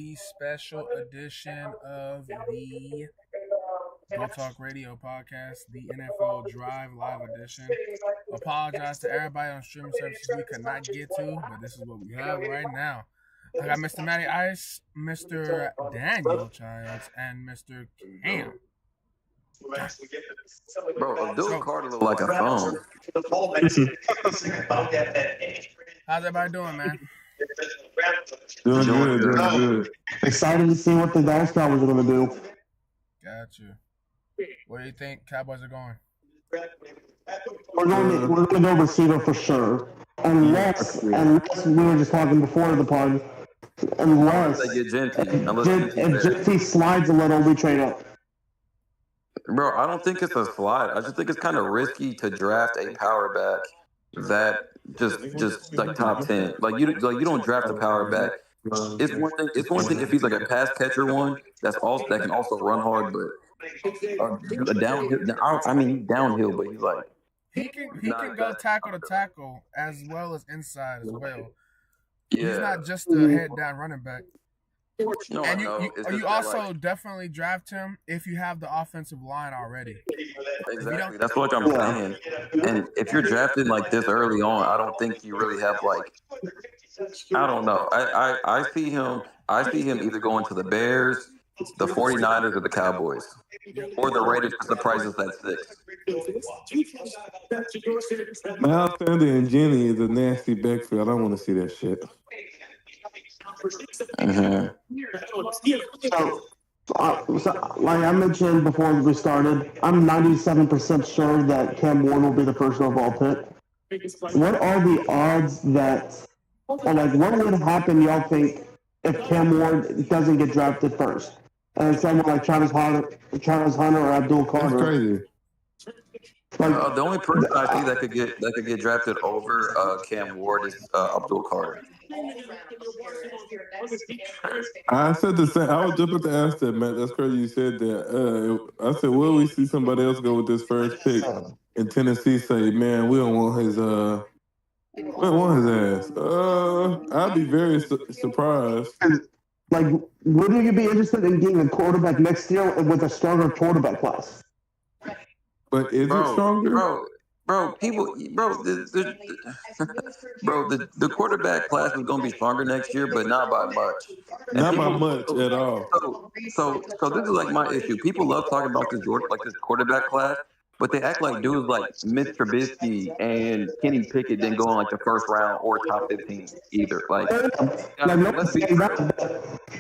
the special edition of the Go Talk Radio podcast, the NFL Drive Live edition. Apologize to everybody on streaming services we could not get to, but this is what we have right now. I got Mr. Matty Ice, Mr. Daniel Childs, and Mr. Cam. Bro, Abdul Carter look like a phone. How's everybody doing, man? Doing good. Excited to see what the Dallas Cowboys are going to do. Got you. Where do you think Cowboys are going? We're going to go receiver for sure. Unless we were just talking before the pod, unless they get Gentry. If Gentry slides a little, we trade up. Bro, I don't think it's a slide. I just think it's kind of risky to draft a power back that just like top 10. Like you don't draft a power back. It's one thing if he's like a pass catcher one that can also run hard, but a downhill. I mean downhill, but he's like he can go tackle to tackle as well as inside as well. Yeah. He's not just a head down running back. No, and you also like, definitely draft him if you have the offensive line already. Exactly. That's what I'm saying. And if you're drafted like this early on, I don't think you really have like I don't know. I see him either going to the Bears, the 49ers, or the Cowboys. Or the Raiders because the price is at 6. Miles Sanders and Jenny is a nasty backfield. I don't want to see that shit. So, like I mentioned before we started, I'm 97% sure that Cam Ward will be the first overall pick. What are the odds that, or like, what would happen, y'all think, if Cam Ward doesn't get drafted first? And someone like Travis Hunter or Abdul Carter. That's crazy. The only person I see that could get drafted over Cam Ward is Abdul Carter. I said the same. I was just about to ask that, Matt. That's crazy you said that. I said, will we see somebody else go with this first pick? And Tennessee say, man, we don't want his ass. I'd be very surprised. Like, would you be interested in getting a quarterback next year with a stronger quarterback class? But is it stronger? The quarterback class is going to be stronger next year, but not by much. Not by much at all. So this is like my issue. People love talking about this quarterback class, but they act like dudes like Mitch Trubisky and Kenny Pickett didn't go in like the first round or top 15 either. Like let's be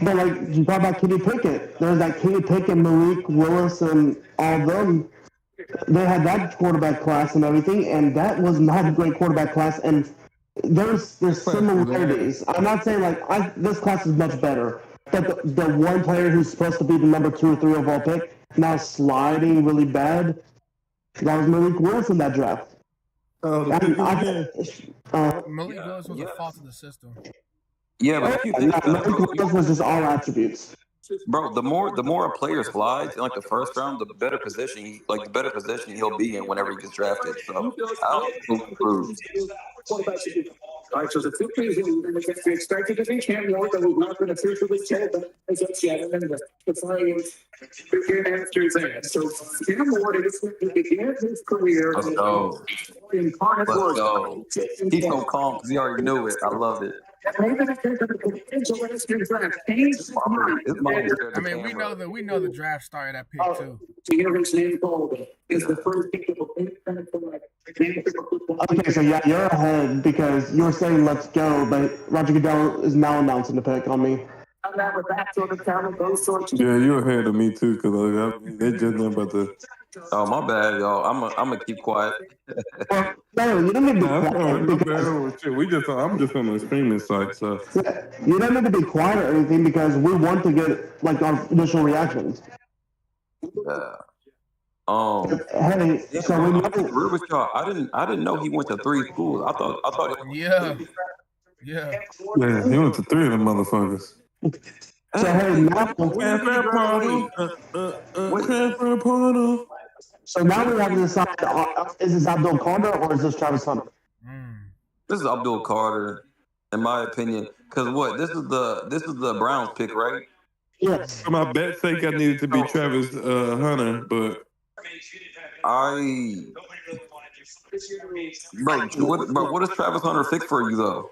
but like you talk about Kenny Pickett, there's that Kenny Pickett, Malik Willis, and all of them. They had that quarterback class and everything, and that was not a great quarterback class. And there's similarities. I'm not saying this class is much better, but the one player who's supposed to be the number 2 or 3 overall pick now sliding really bad. That was Malik Willis in that draft. Malik Willis was a fault of the system. Yeah, but Malik Willis was just all attributes. Bro, the more a player slides in like the first round, the better position he'll be in whenever he gets drafted. So I'll improve. All right, so the 2 reasons we expected to be Cam Ward, but we've not been officially told as of yet, and then the Flyers begin after that. So Cam Ward began his career in Cardiff. Let's go. He's so calm because he already knew it. I love it. I mean, we know the draft started at pick 2. To hear his name called is the first pick of Okay, so yeah, you're ahead because you were saying let's go, but Roger Goodell is now announcing the pick on me. I'm not with that sort of talent, those sorts of. Yeah, you're ahead of me too, because they just know about the. Oh, my bad, y'all. I'm gonna keep quiet. No, you don't need to be quiet. I'm just on the streaming site, so. You don't need to be quiet or anything because we want to get like our initial reactions. Yeah. Hey, so we know. With y'all. I didn't know he went to 3 schools. I thought. Yeah. Yeah, he went to 3 of them motherfuckers. So hey, now. So now we have to decide: is this Abdul Carter or is this Travis Hunter? This is Abdul Carter. in my opinion. Because what this is the Browns pick, right? Yes. For my bet's sake, I needed to be Travis Hunter, but what does Travis Hunter fix for you though?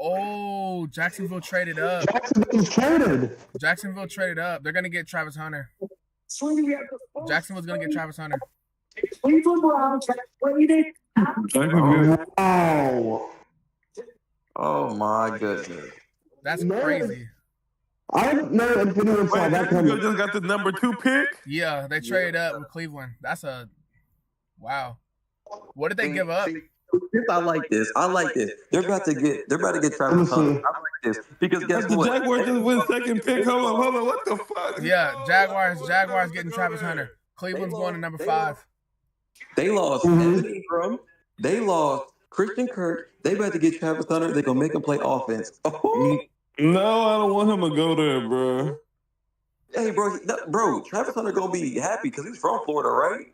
Oh, Jacksonville traded up. Jacksonville traded up. They're gonna get Travis Hunter. Jacksonville's gonna get Travis Hunter. Wow. Oh my goodness. That's crazy. I don't know if anyone saw that Jacksonville coming. just got the number 2 pick. Yeah, they traded up with Cleveland. That's a wow. What did they give up? I like this. They're about to get Travis Hunter. I like this because guess The what? Jaguars just went second pick. Hold on. What the fuck? Yeah, Jaguars getting Travis Hunter. Cleveland's going to number 5. They lost Evan Ingram. They lost Christian Kirk. They about to get Travis Hunter. They're gonna make him play offense. Oh. No, I don't want him to go there, bro. Hey, bro, Travis Hunter gonna be happy because he's from Florida, right?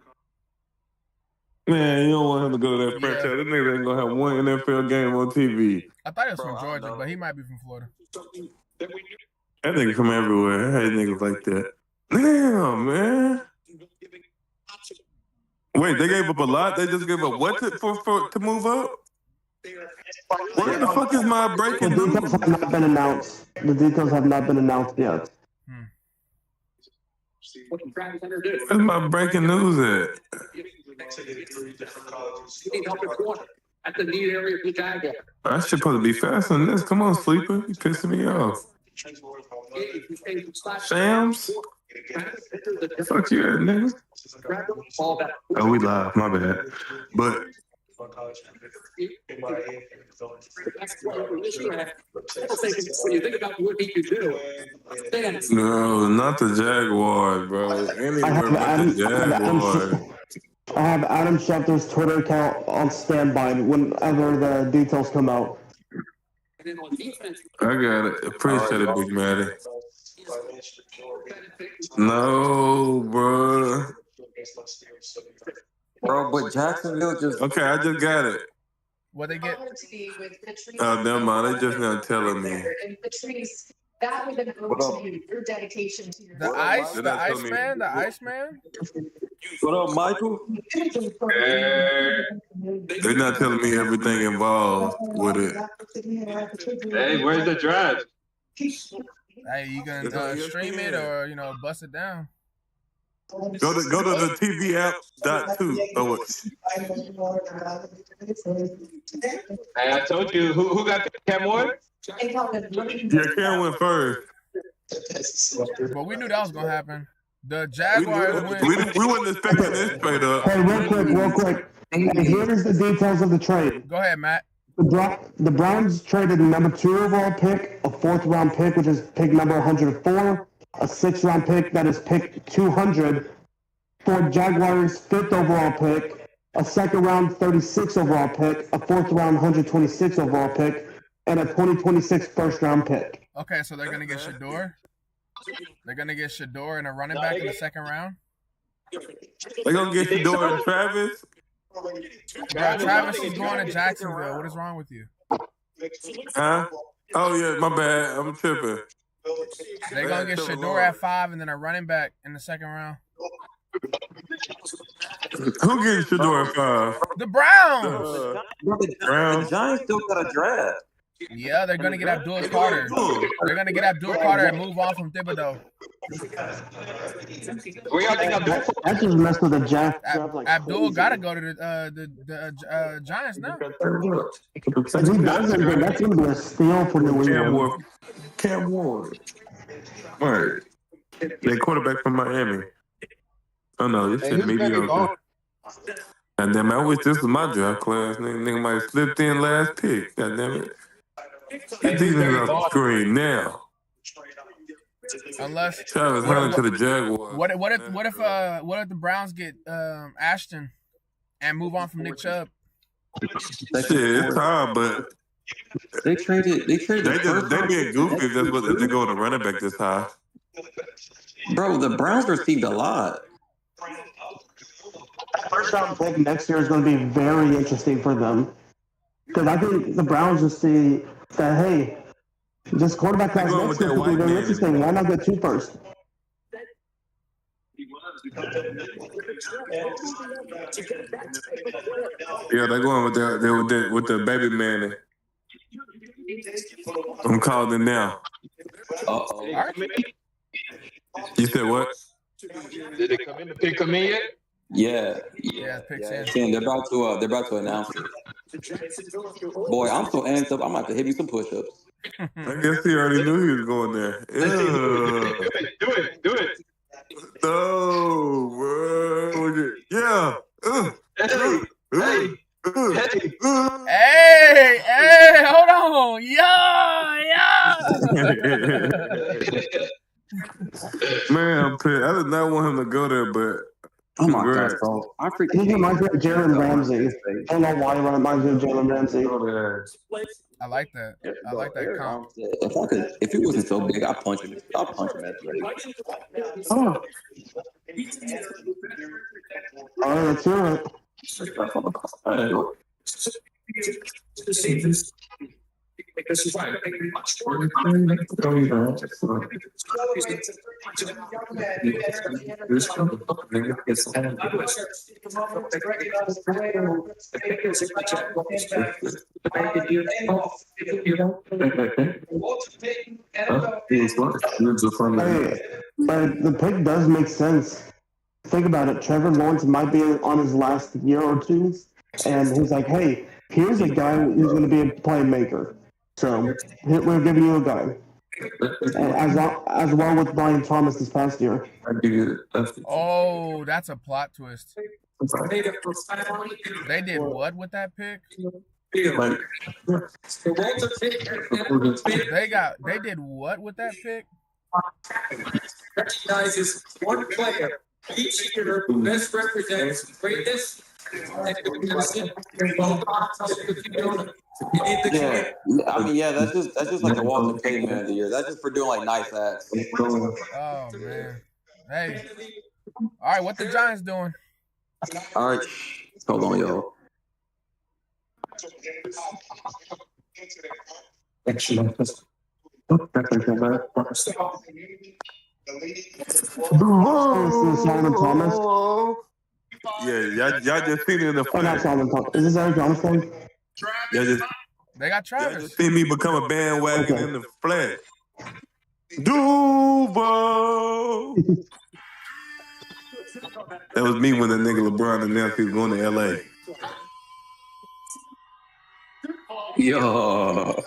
Man, you don't want him to go to that franchise. This nigga ain't gonna have one NFL game on TV. I thought he was from Georgia, but he might be from Florida. That nigga from everywhere. I hate niggas like that. Damn, man. Wait, they gave up a lot? They just gave up what to move up? Where the fuck is my breaking The news? details have not been announced. The details have not been announced yet. Where's my breaking news at? At the knee area of the Jaguar. I should probably be fast on this. Come on, sleeper. You pissing me off. Shams? Fuck you, nigga. Oh, we live. My bad. But When you think about what he could do, no, not the Jaguars, bro. Anywhere but the Jaguars. I have Adam Schefter's Twitter account on standby whenever the details come out. I got it. Appreciate it, Big Matty. No, bro. Bro, but Jacksonville just Okay, I just got it. What they get? Oh, never mind. They just not telling me. That would have owed to you, your dedication to your The Iceman? what up, Michael? They're not telling me everything involved with it. Hey, where's the drive? Hey, you gonna stream it or bust it down? Go to the TV app .2. Oh, Hey, I told you who got Cam Ward? yeah, Cam went first. But we knew that was gonna happen. The Jaguars went. We wasn't expecting this straight up. Hey, real quick. And here's the details of the trade. Go ahead, Matt. The Browns traded the number 2 overall pick, a 4th round pick, which is pick number 104, a 6th round pick that is pick 200, for Jaguars' 5th overall pick, a 2nd round 36 overall pick, a 4th round 126 overall pick, and a 2026 first round pick. Okay, so they're gonna get Shador. They're gonna get Shador and a running back in the 2nd round. They're gonna get Shador and Travis. Bro, Travis is going to Jacksonville. What is wrong with you? Huh? Oh yeah, my bad. I'm tripping. They're gonna get Shador at 5 and then a running back in the 2nd round. Who gets Shador at 5? The Browns. The Giants still got a draft. Yeah, they're gonna get Abdul Carter. They're gonna get Abdul Carter and move on from Thibodeau. Where y'all think Abdul? That just messed with the Jack. Abdul gotta go to the Giants now. If he doesn't, then that's gonna be a steal for New England. Cam Ward. All right. They quarterback from Miami. Oh no, this shit mediocre. And then I wish this was my draft class. Nigga might have slipped in last pick. God damn it. Get these niggas off the screen now. Unless Travis Hunter to the Jaguars. what if the Browns get Ashton and move on from Nick Chubb? Shit, it's hard, but They traded. they being goofy if that's what they go to running back this high. Bro, the Browns received a lot. First round pick next year is going to be very interesting for them. Because I think the Browns just see that, hey, just quarterback class going next with year that could be white very man. interesting. Why not get 2 first? Yeah, they're going with the baby man. I'm calling it now. Uh-oh. You said what? Did it come in? The pick come in yet? Yeah. Yeah, picks in. Shane, they're about to announce it. Boy, I'm so amped up. I'm about to hit me some push-ups. I guess he already knew he was going there. Let's see, do it. No, bro. Yeah. Hey, hold on. Yeah. Man, I'm pissed. I did not want him to go there, but Oh my God, congrats. bro. I He freaking reminds me of Jalen Ramsey. I don't know why he reminds me of Jalen Ramsey. I like that. I like that comp. If he wasn't so big, I'd punch him. I'll punch him at the rate. Oh. All right, let's hear it. Because he's right. Hey, but the pick does make sense. Think about it. Trevor Lawrence might be on his last year or two, and he's like, hey, here's a guy who's going to be a playmaker. So we're giving you a guy. And as well with Brian Thomas this past year. Oh, that's a plot twist. They did what with that pick? They did what with that pick? Recognizes one player each year who best represents greatness. Yeah, I mean, yeah, that's just like the Walter Payton man of the year. That's just for doing like nice acts. Oh man. Hey. All right, what the Giants doing? All right, hold on, yo. Solomon Thomas. Yeah, y'all just seen it in the Oh, not flash. Solomon Thomas. Is this Eric Thomas thing? They got Travis. See me become a bandwagon in the flesh. Duval. That was me when the nigga LeBron announced he was going to LA. Yo.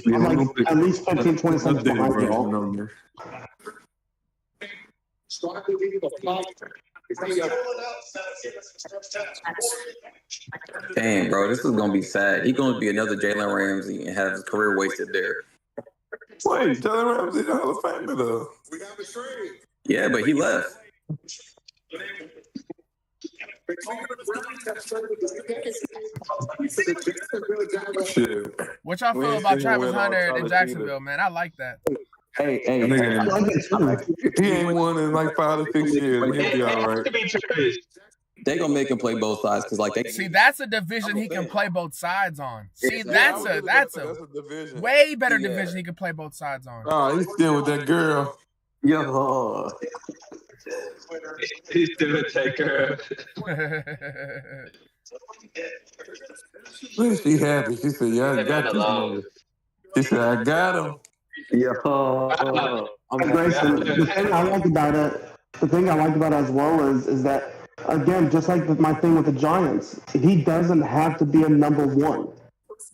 I'm like at least 15, 20 seconds behind y'all. Damn, bro, this is gonna be sad. He's gonna be another Jalen Ramsey and have his career wasted there. Wait, Jalen Ramsey the Hall of Famer though. Yeah, but he left. Shit. What y'all feel about Travis Hunter in Jacksonville, man? I like that. Hey, I like it too. He ain't won in like 5 to 6 years. He'll be all right. they gonna make him play both sides because like they See, that's a division he can play both sides on. See, that's a division. way better division he can play both sides on. Oh, he's still with that girl. yo. He's still a taker. She happy. She said, "Yeah, I got this." She said, "I got him." Yo. Grayson, the thing I like about it as well is that, again, just like my thing with the Giants, he doesn't have to be a number one.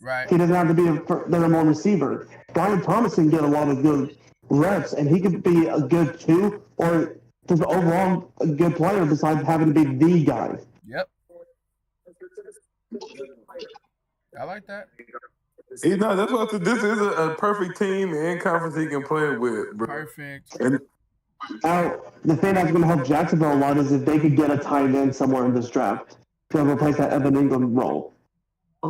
Right. He doesn't have to be the number one receiver. Brian Thomas can get a lot of good reps, and he could be a good 2 or just overall a good player besides having to be the guy. Yep. I like that. You know, that's what this is a perfect team and conference he can play with, bro. Perfect. And Now, the thing that's going to help Jacksonville a lot is if they could get a tight end somewhere in this draft to replace that Evan Ingram role.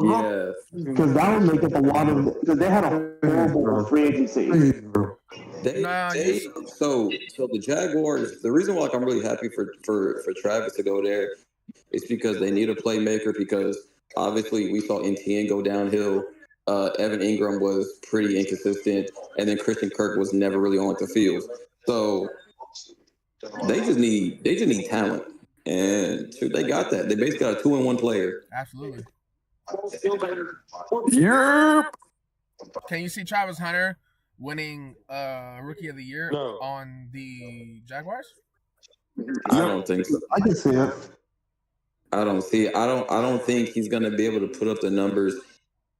Yeah. Because that would make up a lot of – because they had a horrible free agency. So the Jaguars, the reason why I'm really happy for Travis to go there It's because they need a playmaker because obviously we saw NTN go downhill. Evan Ingram was pretty inconsistent, and then Christian Kirk was never really on the field. So they just need talent, and shoot, they got that. They basically got a 2-in-1 player. Absolutely. Yeah. Can you see Travis Hunter winning Rookie of the Year No. on the Jaguars? I don't think so. I can see it. I don't see it. I don't think he's gonna be able to put up the numbers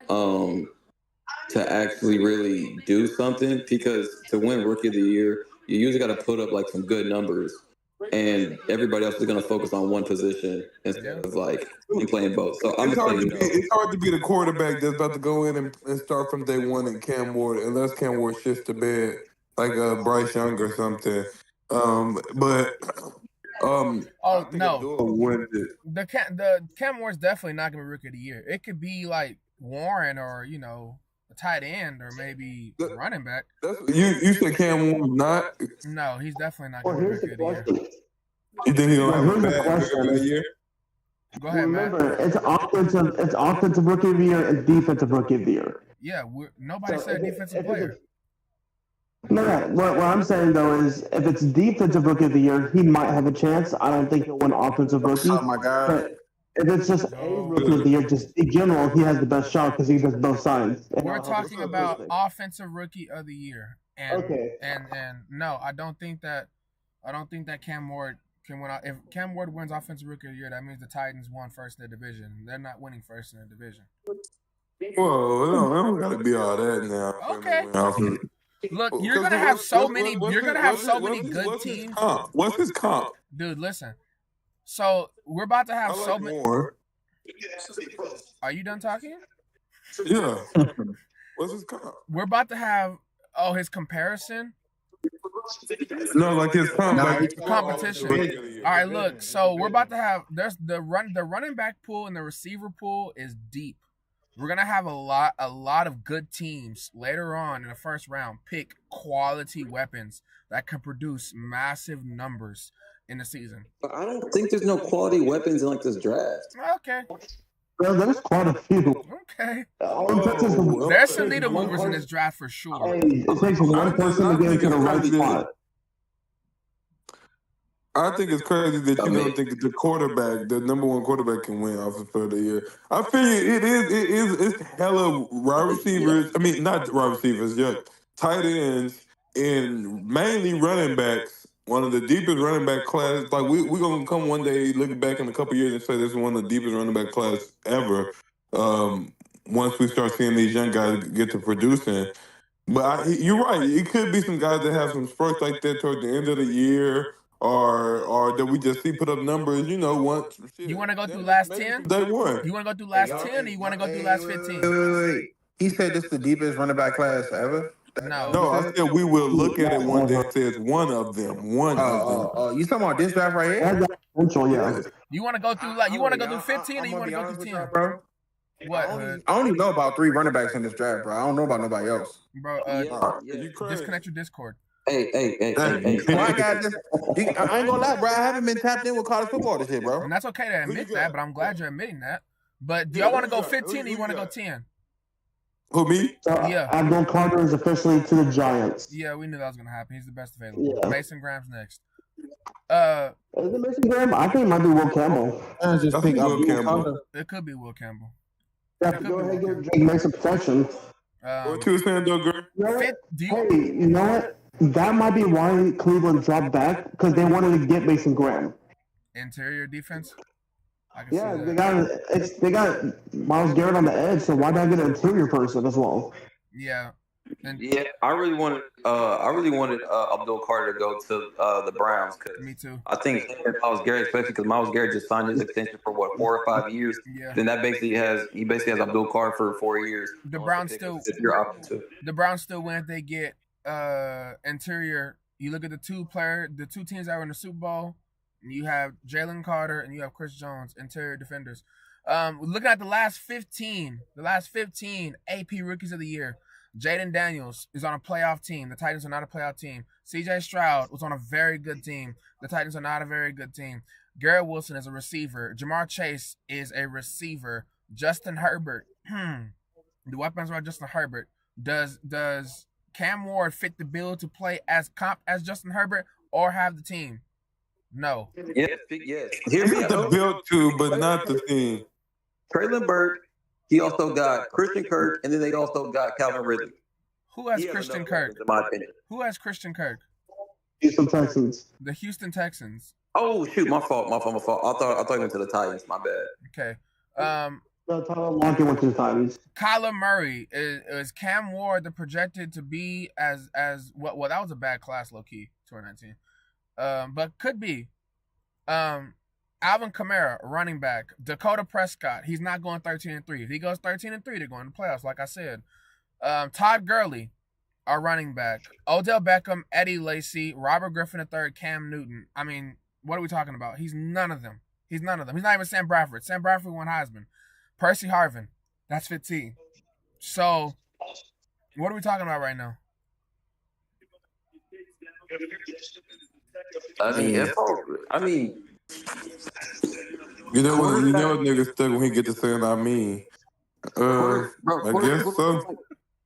to actually really do something, because to win Rookie of the Year, you usually got to put up like some good numbers, and everybody else is gonna focus on one position instead of like playing both. So I'm It's just hard, saying, it's hard to be the quarterback that's about to go in and start from day one in Cam Ward, unless Cam Ward shits the bed like Bryce Young or something. But Oh no, Abdul wins it. the Cam Moore's definitely not gonna be Rookie of the Year. It could be like Warren or a tight end or maybe a running back. You said Cam Ward not? No, he's definitely not Well, gonna be here's the Rookie of the Year. question. You think he don't have a Here's the bad question. rookie year? Go ahead, Matt. Remember, it's offensive rookie of the year and defensive rookie of the year. Yeah, nobody So said if it- defensive if player. it's- No, what I'm saying though is, if it's defensive rookie of the year, he might have a chance. I don't think he'll win offensive rookie. Oh my God. But if it's just a rookie of the year, just in general, he has the best shot because he does both sides. We're talking about offensive Rookie of the Year, and Okay. and no, I don't think that Cam Ward can win. If Cam Ward wins offensive Rookie of the Year, that means the Titans won first in the division. They're not winning first in the division. Well, it don't gotta be all that now. Okay. Look, you're gonna have so many. You're gonna have so many good what's his teams. comp? What's his comp? Dude, listen. So we're about to have I so like many. more. Are you done talking? Yeah. What's his comp? We're about to have his comparison. No, like his comp. No, like competition. All right, look. So we're about to have there's the running back pool and the receiver pool is deep. We're gonna have a lot of good teams later on in the first round pick quality weapons that can produce massive numbers in the season. but I don't think there's no quality weapons in like this draft. Okay. Well, there's quite a few. Okay. All it takes is the There's some needle movers in this draft for sure. Hey, it takes one person to get into the right spot. I think it's crazy that you don't think that the quarterback, the number one quarterback, can win Offensive Player of the Year. I feel it's hella wide receivers. I mean, not wide receivers, yeah, tight ends and mainly running backs. One of the deepest running back class. Like we're gonna come one day, look back in a couple years, and say this is one of the deepest running back class ever. Once we start seeing these young guys get to producing. But you're right. It could be some guys that have some spurts like that toward the end of the year. Or that we just see put up numbers, once. You want to go through last 10? Day one. You want to go through last 10 or you want to go through last 15? Wait. He said this is the deepest running back class ever. No, I said we will look at it one day and say it's one of them. One of them. Oh, you talking about this draft right here? That's potential, yeah. You want to go through 15 or you want to go through 10? Bro? What? I only know about 3 running backs in this draft, bro. I don't know about nobody else. Bro, You crazy. disconnect your Discord. Hey. Well, I ain't gonna lie, bro. I haven't been tapped in with college football this year, bro. And that's okay to admit that, but I'm glad you're admitting that. But do y'all want to go 15 or you want to go 10? Who, me? So, Yeah. Abdul Carter is officially to the Giants. Yeah, we knew that was going to happen. He's the best available. Yeah. Mason Graham's next. Is it Mason Graham? I think it might be Will Campbell. Just I pick think up Will Campbell. It could be Will Campbell. Yeah, go ahead and give Drake Mason protection. What you saying, though, girl? You know what? Do Hey, you, you know what? That might be why Cleveland dropped back, because they wanted to get Mason Graham. interior defense? I can Yeah, see they that. got Myles Garrett on the edge, so why not get an interior person as well? Yeah. And Yeah, I really wanted Abdul Carter to go to the Browns because me too. I think Myles Garrett, especially because Myles Garrett just signed his extension for 4 or 5 years. Yeah. Then that basically has Abdul Carter for 4 years. The Browns still win if they get interior. You look at the two teams that were in the Super Bowl. You have Jalen Carter and you have Chris Jones, interior defenders. Looking at the last 15 AP Rookies of the Year. Jaden Daniels is on a playoff team. The Titans are not a playoff team. CJ Stroud was on a very good team. The Titans are not a very good team. Garrett Wilson is a receiver. Jamar Chase is a receiver. Justin Herbert. The weapons are Justin Herbert. Does Cam Ward fit the bill to play as Justin Herbert or have the team? No. Yes. Hear me The out. build too, but not the team. Traylon Burke. He also got Christian Kirk, and then they also got Calvin Ridley. Who has He has Christian enough Kirk? weapons, in my opinion. Who has Christian Kirk? Houston Texans. The Houston Texans. Oh shoot, my fault. I thought he went to the Titans. My bad. Okay. No, Tyler Lockett went to the Titans. Kyler Murray is Cam Ward the projected to be as well? That was a bad class, low key, 2019. But could be. Alvin Kamara, running back. Dakota Prescott, he's not going 13-3. If he goes 13-3, they're going to playoffs, like I said. Todd Gurley, our running back. Odell Beckham, Eddie Lacy, Robert Griffin III, Cam Newton. I mean, what are we talking about? He's none of them. He's not even Sam Bradford. Sam Bradford won Heisman. Percy Harvin, that's 15. So, what are we talking about right now? I mean, You know what niggas stuck when he get to saying I mean. I guess so.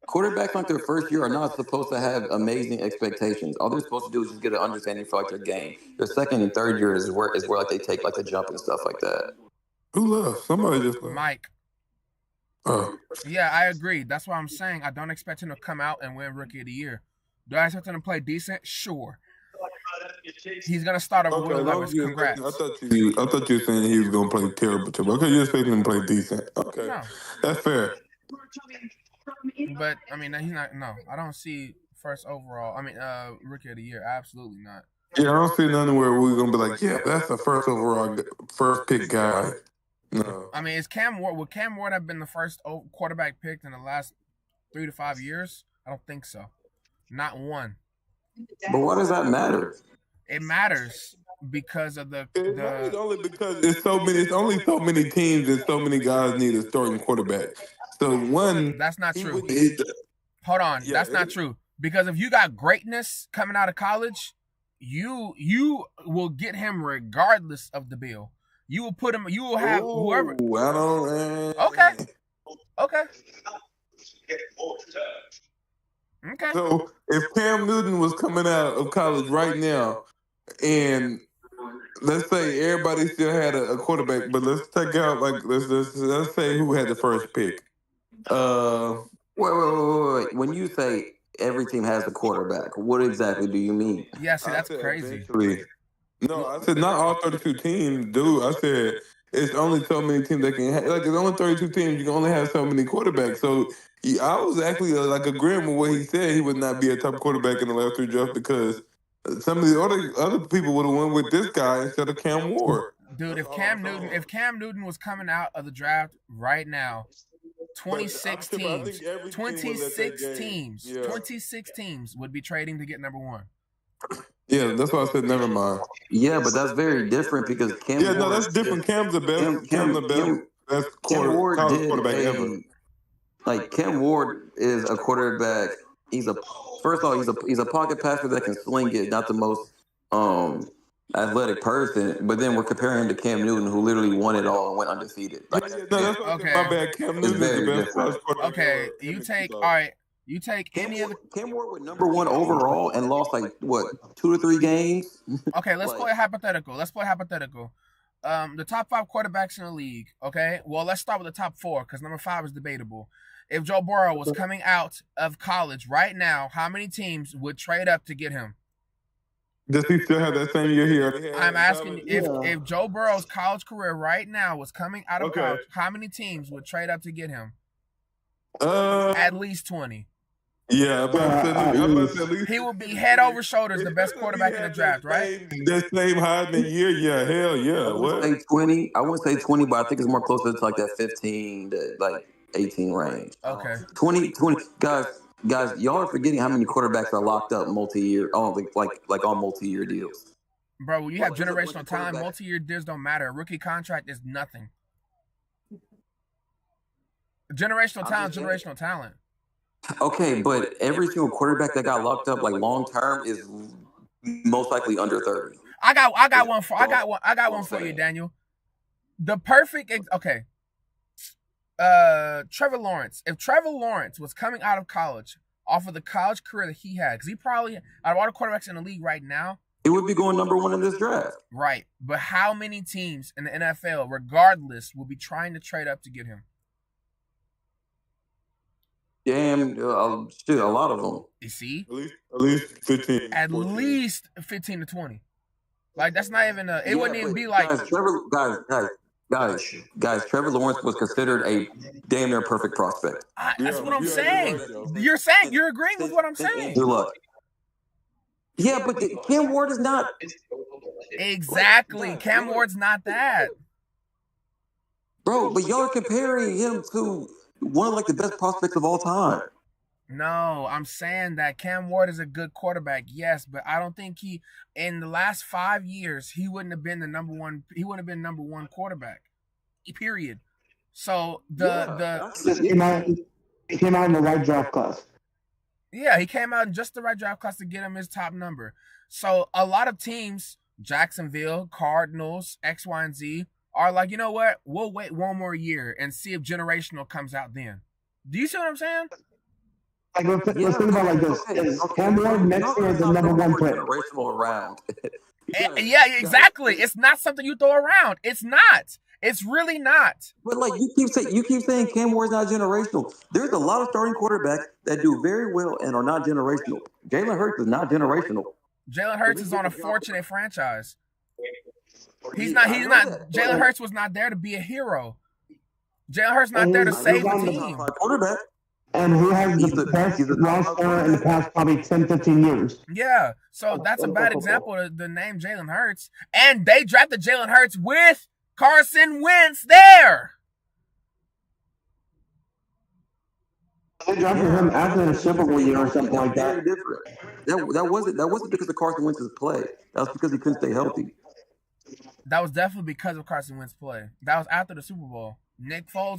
Quarterbacks like their first year are not supposed to have amazing expectations. All they're supposed to do is just get an understanding for like their game. Their second and third year is where like they take like the jump and stuff like that. Who left? Somebody just left. Mike. Oh. Yeah, I agree. That's why I'm saying I don't expect him to come out and win Rookie of the Year. Do I expect him to play decent? Sure. He's gonna start over Will Levis. Congrats. I thought you were saying he was gonna play terrible. Okay, you expect him to play decent. Okay, No. That's fair. But I mean, he's not. No, I don't see first overall. I mean, Rookie of the Year. Absolutely not. Yeah, I don't see nothing where we're gonna be like, yeah, that's the first overall, first pick guy. No. I mean, would Cam Ward have been the first quarterback picked in the last 3 to 5 years? I don't think so. Not one. But why does that matter? It matters because of It's only because it's only so many teams and so many guys need a starting quarterback. So one, that's not true. Hold Hold on, that's not true. Because if you got greatness coming out of college, you will get him regardless of the bill. You will put him. You will have whoever. I don't. Okay. So if Cam Newton was coming out of college right now, and let's say everybody still had a quarterback, but let's take out let's say who had the first pick. Wait. When you say every team has a quarterback, what exactly do you mean? Yeah, see, that's crazy. No, I said not all 32 teams, dude. I said it's only so many teams that can have. Like, it's only 32 teams. You can only have so many quarterbacks. So I was actually agreeing with what he said. He would not be a top quarterback in the last 3 drafts because some of the other people would have won with this guy instead of Cam Ward. Dude, if Cam Newton was coming out of the draft right now, 26 teams, 26 teams would be trading to get number 1. Yeah, that's why I said never mind. Yeah, but that's very different because Cam. Yeah, no, that's different. Cam's the best. Cam's the best quarterback ever. Like Cam Ward is a quarterback. He's a pocket passer that can sling it. Not the most athletic person, but then we're comparing him to Cam Newton, who literally won it all and went undefeated. Like, okay, my bad. Cam Newton is the best. Okay, you take all right. You take any of the Cam Ward with number 1 overall and lost 2 to 3 games. Okay, let's play hypothetical. The top 5 quarterbacks in the league. Okay, well, let's start with the top 4 because number 5 is debatable. If Joe Burrow was coming out of college right now, how many teams would trade up to get him? Does he still have that same year here? I'm asking if Joe Burrow's college career right now was coming out of college, how many teams would trade up to get him? At least 20. Yeah, he will be head over shoulders the best quarterback in the draft, right? That same Heisman year, yeah, hell yeah. I wouldn't say 20, but I think it's more closer to that 15 to 18 range. Okay. 20 guys, y'all are forgetting how many quarterbacks are locked up multi-year, on multi-year deals. Bro, when you have generational talent, multi-year deals don't matter. A rookie contract is nothing. Generational talent. Okay, but every single quarterback that got locked up long term is most likely under 30. I got one for you, Daniel. The perfect okay. Trevor Lawrence. If Trevor Lawrence was coming out of college off of the college career that he had, because he probably, out of all the quarterbacks in the league right now, it would be going number 1 in this draft. Right. But how many teams in the NFL, regardless, will be trying to trade up to get him? Damn, shit, a lot of them. You see? At least 15. At 14. least 15 to 20. Like, that's not even it wouldn't even be like. Guys, Trevor Lawrence was considered a damn near perfect prospect. That's what I'm saying. You're agreeing with what I'm saying. Good luck. Yeah, but Cam Ward is not. Exactly. Cam Ward's not that. Bro, but y'all are comparing him to one of like the best prospects of all time. No, I'm saying that Cam Ward is a good quarterback, yes, but I don't think in the last 5 years, he wouldn't have been number one quarterback. Period. So he came out in the right draft class. Yeah, he came out in just the right draft class to get him his top number. So a lot of teams, Jacksonville, Cardinals, X, Y, and Z, are like, you know what? We'll wait one more year and see if generational comes out then. Do you see what I'm saying? Like, let's think about it like this. Is Cam Ward next year the number 1 pick? Generational round. Yeah, exactly. It's not something you throw around. It's not. It's really not. But like you keep saying Cam Ward's not generational. There's a lot of starting quarterbacks that do very well and are not generational. Jalen Hurts is not generational. Jalen Hurts is on a fortunate franchise. He's not. Jalen Hurts was not there to be a hero. Jalen Hurts not there to save the team. Quarterback. And he has the best roster in the past probably 10, 15 years. Yeah, so that's a bad example of the name Jalen Hurts. And they drafted Jalen Hurts with Carson Wentz there. They drafted him after the Super Bowl year or something like that. That wasn't because of Carson Wentz's play. That was because he couldn't stay healthy. That was definitely because of Carson Wentz's play. That was after the Super Bowl. Nick Foles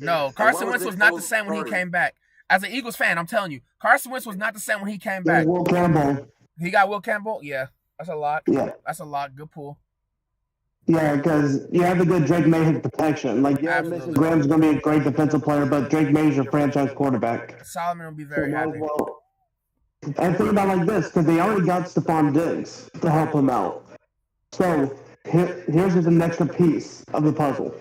No, Carson Wentz was not the same when he came back. As an Eagles fan, I'm telling you, Carson Wentz was not the same when he came back. Will Campbell. He got Will Campbell? Yeah. That's a lot. Yeah. That's a lot. Good pull. Yeah, because you have the good Drake May protection. Like, yeah, Mason Graham's going to be a great defensive player, but Drake May's your franchise quarterback. Solomon will be very happy. Well, I think about it like this, because they already got Stephon Diggs to help him out. So, here's just an extra piece of the puzzle.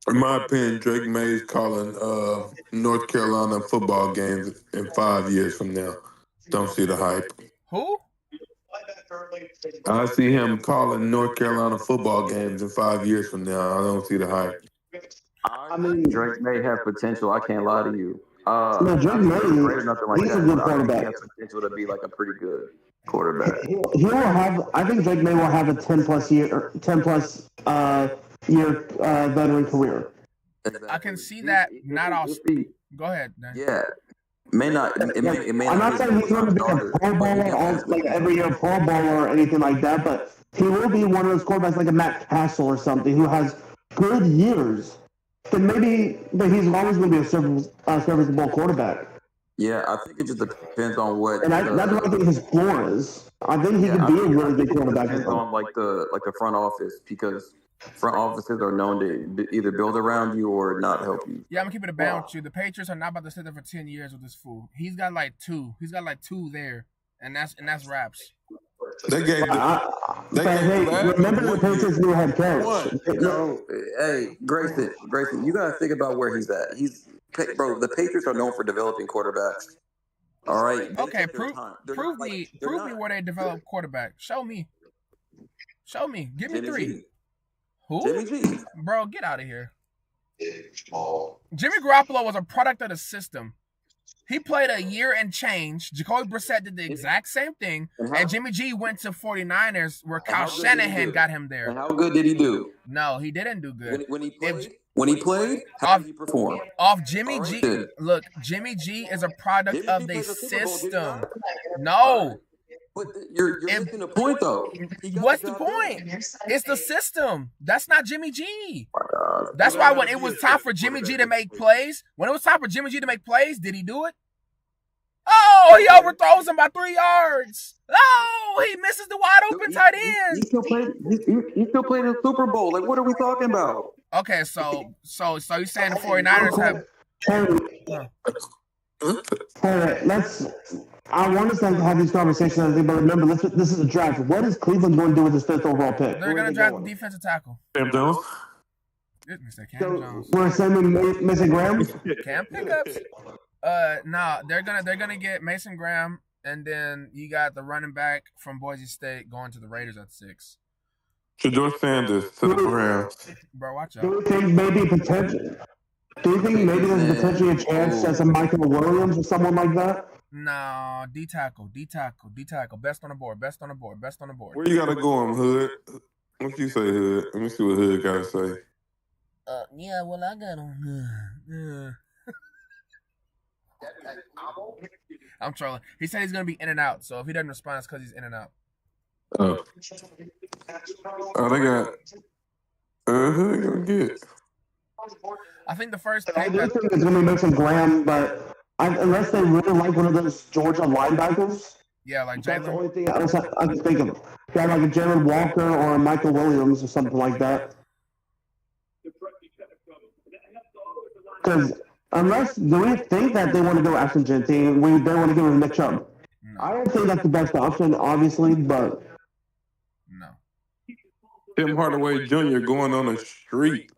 In my opinion, Drake May is calling North Carolina football games in 5 years from now. Don't see the hype. Who? I see him calling North Carolina football games in 5 years from now. I don't see the hype. I mean, Drake May have potential. I can't lie to you. No, Drake May, he's a good quarterback. He has potential to be like a pretty good quarterback. He will have. I think Drake May will have a 10+ year veteran career. Exactly. I can see that. Not all. Go ahead, Dan. Yeah. May not. It may I'm not not saying he's going to be a Pro Bowler, like every year Pro Bowler or anything like that, but he will be one of those quarterbacks like a Matt Castle or something who has good years. But he's always going to be a serviceable quarterback. Yeah, I think it just depends on what. And that's what I think his floor is. I think he could be a really good quarterback. It depends on like the front office, because front offices are known to either build around you or not help you. Yeah, I'm gonna keep it a band with you. The Patriots are not about to sit there for 10 years with this fool. He's got like two. He's got like two there, and that's raps. Remember the Patriots new head coach. No, hey, Grayson, you gotta think about where he's at. The Patriots are known for developing quarterbacks. All right. Okay, prove me where they develop quarterback. Show me. Give me three. Who? Jimmy G. Bro, get out of here. Jimmy Garoppolo was a product of the system. He played a year and change. Jacoby Brissett did the exact same thing. And Jimmy G went to 49ers where Kyle Shanahan got him there. And how good did he do? No, he didn't do good. When he played, how did he perform? Off Jimmy G. Look, Jimmy G is a product of the system. No. But you're missing the point though. What's the point? It's the system. That's not Jimmy G. God. That's why when it was time for Jimmy G to make plays, did he do it? Oh, he overthrows him by 3 yards. Oh, he misses the wide open tight end. He still played in the Super Bowl. Like, what are we talking about? Okay, so you're saying the 49ers have... I want us to have these conversations, but remember, this is a draft. What is Cleveland going to do with this 5th overall pick? They're going to draft the defensive tackle. Cam Jones. Cam Jones. We're sending Mason Graham. Cam pickups. No, they're gonna get Mason Graham, and then you got the running back from Boise State going to the Raiders at 6. Shedeur Sanders to the Rams. Bro, watch out. Do you think maybe there's potentially a chance as a Michael Williams or someone like that? No, D tackle. Best on the board. Where you gotta go him, Hood? What you say, Hood? Let me see what Hood gotta say. Yeah, well, I got him. I'm trolling. He said he's gonna be in and out, so if he doesn't respond, it's because he's in and out. Oh, they got. Who they gonna get? I think the first I pick. do think it's going to be Mason Graham, but unless they really like one of those Georgia linebackers, Yeah, like that's the Jalen. only thing else I can think of. Yeah, like a Jared Walker or a Michael Williams or something like that. Because do we think that they want to go Ashton Genty? They want to go with Nick Chubb. No. I don't think that's the best option, obviously, but No. Tim Hardaway Jr. going on a streak.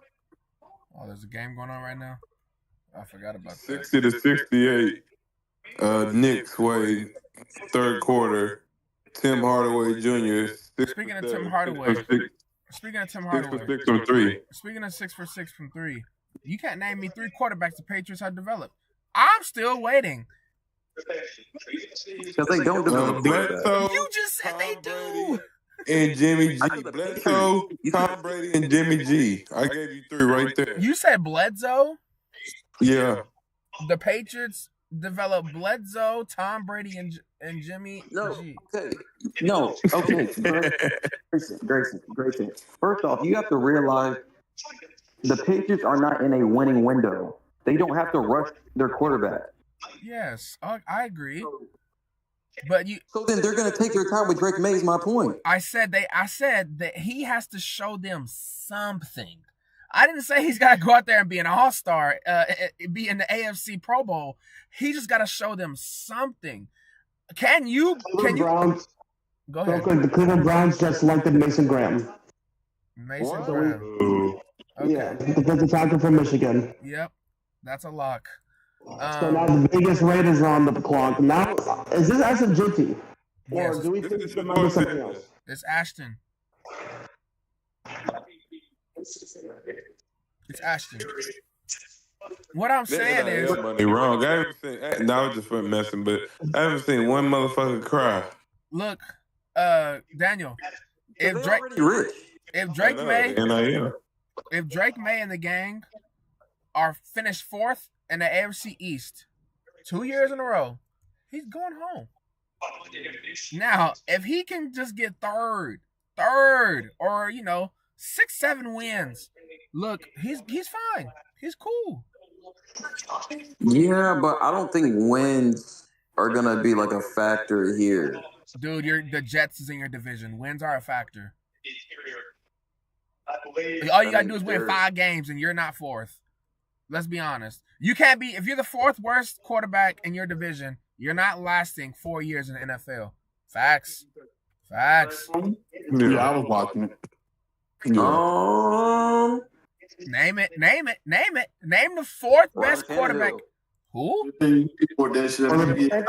Oh, there's a game going on right now? I forgot about that. 60 to 68. Knicks way, third quarter. Tim Hardaway Jr. Speaking of Tim Hardaway. 6 for 6 from 3. Speaking of 6 for 6 from 3, you can't name me 3 quarterbacks the Patriots have developed. I'm still waiting. Because they don't develop Bledsoe, You just said they do. and Jimmy G. Bledsoe, Tom Brady, and Jimmy G. I gave you 3 right there. You said Bledsoe? Yeah. The Patriots developed Bledsoe, Tom Brady, and Jimmy G. Okay. Grayson. First off, you have to realize the Patriots are not in a winning window. They don't have to rush their quarterback. Yes, I agree. But So then they're going to take their time with Drake May is my point. I said that he has to show them something. I didn't say he's got to go out there and be an all-star, be in the AFC Pro Bowl. He just got to show them something. Can you Browns, go ahead? the Cleveland Browns just selected Mason Graham. Mason Graham. Ooh. Okay. Yeah, the defensive tackle from Michigan. Yep, that's a lock. So now the Vegas Raiders are on the clock. Now, is this Ashton Genty? Or Yes. do we think it might be something else? It's Ashton. It's Ashton. What I'm saying is, money wrong. I haven't seen. I was just for messing, but I haven't seen one motherfucker cry. look, Daniel, if They're Drake, already rich. if Drake May, NIL. if Drake May and the gang are finished 4th in the AFC East 2 years in a row, he's going home. Now, if he can just get third, or 6-7 wins, look, he's fine. He's cool. Yeah, but I don't think wins are going to be like a factor here. Dude, the Jets is in your division. Wins are a factor. All you gotta do is win 5 games, and you're not 4th. Let's be honest. You can't be, if you're the 4th worst quarterback in your division, you're not lasting 4 years in the NFL. Facts. Yeah, I was watching it. Name it. Name the 4th best quarterback. Who? Raiders already have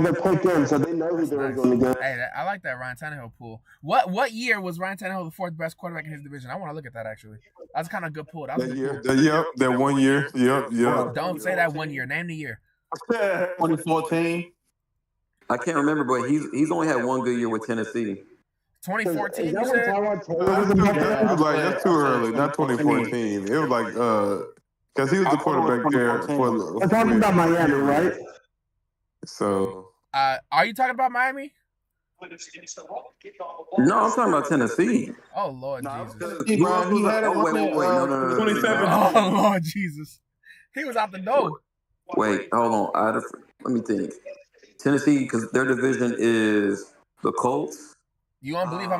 their pick in, so they know who they're going to get. Hey, I like that Ryan Tannehill pool. What year was Ryan Tannehill the 4th best quarterback in his division? I want to look at that, actually. That's kind of a good pool. That 1 year. Yep. Don't say that 1 year. Name the year. 2014. I can't remember, but he's only had one good year with Tennessee. 2014, Is you that when said? Tyrod Taylor was in that It was like that's too early. Not 2014. It was like because he was the quarterback there for. We're talking about Miami, right? So Are you talking about Miami? No, I'm talking about Tennessee. Oh Lord Jesus! Hey, bro, he had Oh, wait, no. 27. Oh Lord Jesus! He was out the door. Wait, hold on. Let me think. Tennessee, because their division is the Colts. You won't believe how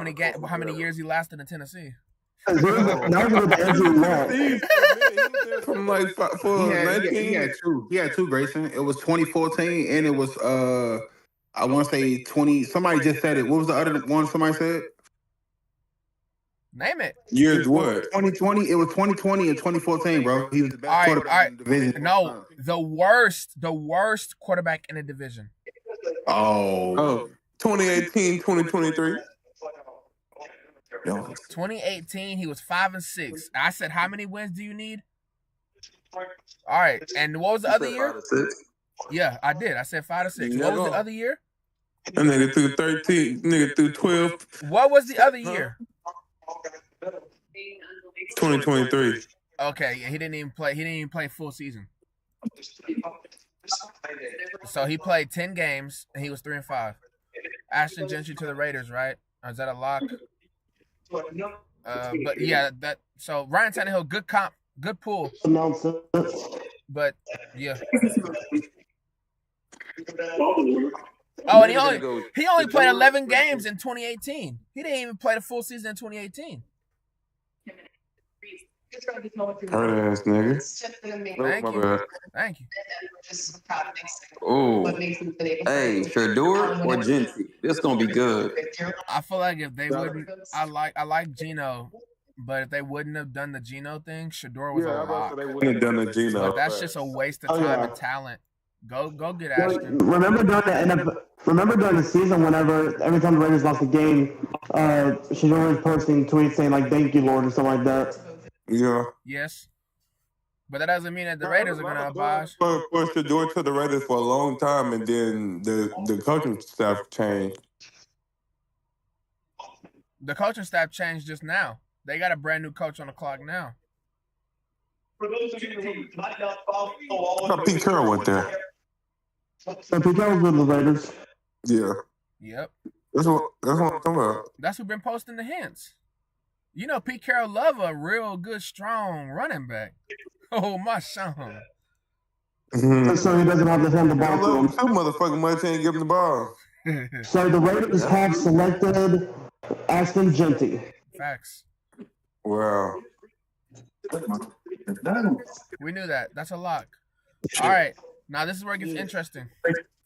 many years he lasted in Tennessee. That was with Andrew Luck. From like for He 19. had two. He had two, Grayson. It was 2014 and it was I want to say 20. Somebody just said it. What was the other one? Somebody said Name it. Years what? 2020. It was 2020 and 2014, bro. He was the best All quarterback in the division. No, the worst quarterback in the division. Oh, 2018, 2023. 2018, he was 5-6. I said, how many wins do you need? All right, and what was the other year? 5-6. Yeah, I did. I said 5-6. What was the other year? That nigga threw 13. Nigga threw 12. What was the other year? 2023. Okay, yeah, he didn't even play full season. So he played 10 games and he was 3-5. Ashton Gentry to the Raiders, right? Or is that a lock? But yeah, so Ryan Tannehill, good comp, good pull. Nonsense. But yeah. Oh, and he only played 11 games in 2018. He didn't even play the full season in 2018. Hurt ass nigga. Thank you. Oh, hey, Shador or Gentry? This gonna be good. I feel like if they wouldn't, I like Geno, but if they wouldn't have done the Geno thing, Shador was a lock. They wouldn't have done the Geno. But that's just a waste of time and talent. Go get Ashton. Remember during the season, every time the Raiders lost a game, Shador was posting tweets saying like "Thank you, Lord" or something like that. Yeah. Yes. But that doesn't mean that the Raiders are going to abide. For Shador to the Raiders for a long time, and then the coaching staff changed. The coaching staff changed just now. They got a brand new coach on the clock now. I thought Pete Carroll went there. So Pete Carroll's with the Raiders. Yeah. Yep. That's what I'm talking about. That's who's been posting the hints. You know, Pete Carroll love a real good, strong running back. Oh, my son. So he doesn't have to hand the ball to him. Some motherfucking much ain't give him the ball. So the Raiders have selected Ashton Gentry. Facts. Wow. We knew that. That's a lock. All right. Now, this is where it gets interesting.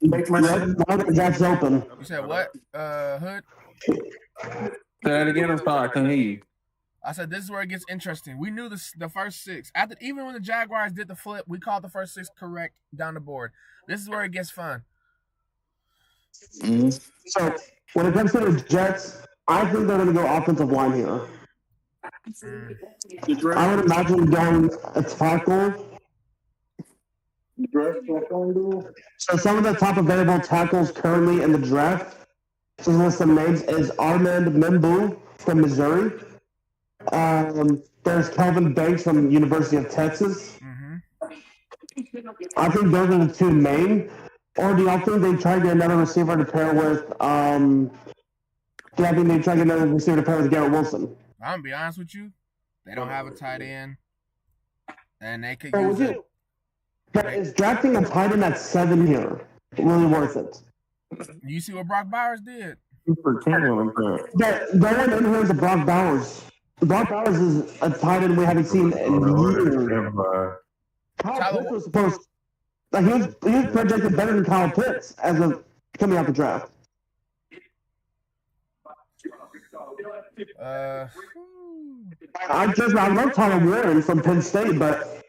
That's open. You said what, Hood? Say that again. I'm sorry. I can't hear you. I said this is where it gets interesting. We knew the first 6. Even when the Jaguars did the flip, we called the first 6 correct down the board. This is where it gets fun. Mm-hmm. So when it comes to the Jets, I think they're going to go offensive line here. I would imagine going a tackle. So some of the top available tackles currently in the draft, so list some names, is Armand Membu from Missouri. There's Kelvin Banks from University of Texas. Mm-hmm. I think those are the two main. Or do y'all think they try to get another receiver to pair with? Do I think they try to get another receiver to pair with Garrett Wilson? I'm gonna be honest with you. They don't have a tight end, and they could use it. But is drafting a tight end at 7 here really worth it? You see what Brock Bowers did? That one in here is a Brock Bowers. Brock Bowers is a tight end we haven't seen in years. Kyle Pitts was supposed, like he was projected better than Kyle Pitts as of coming out the draft. I love Tyler Warren from Penn State, but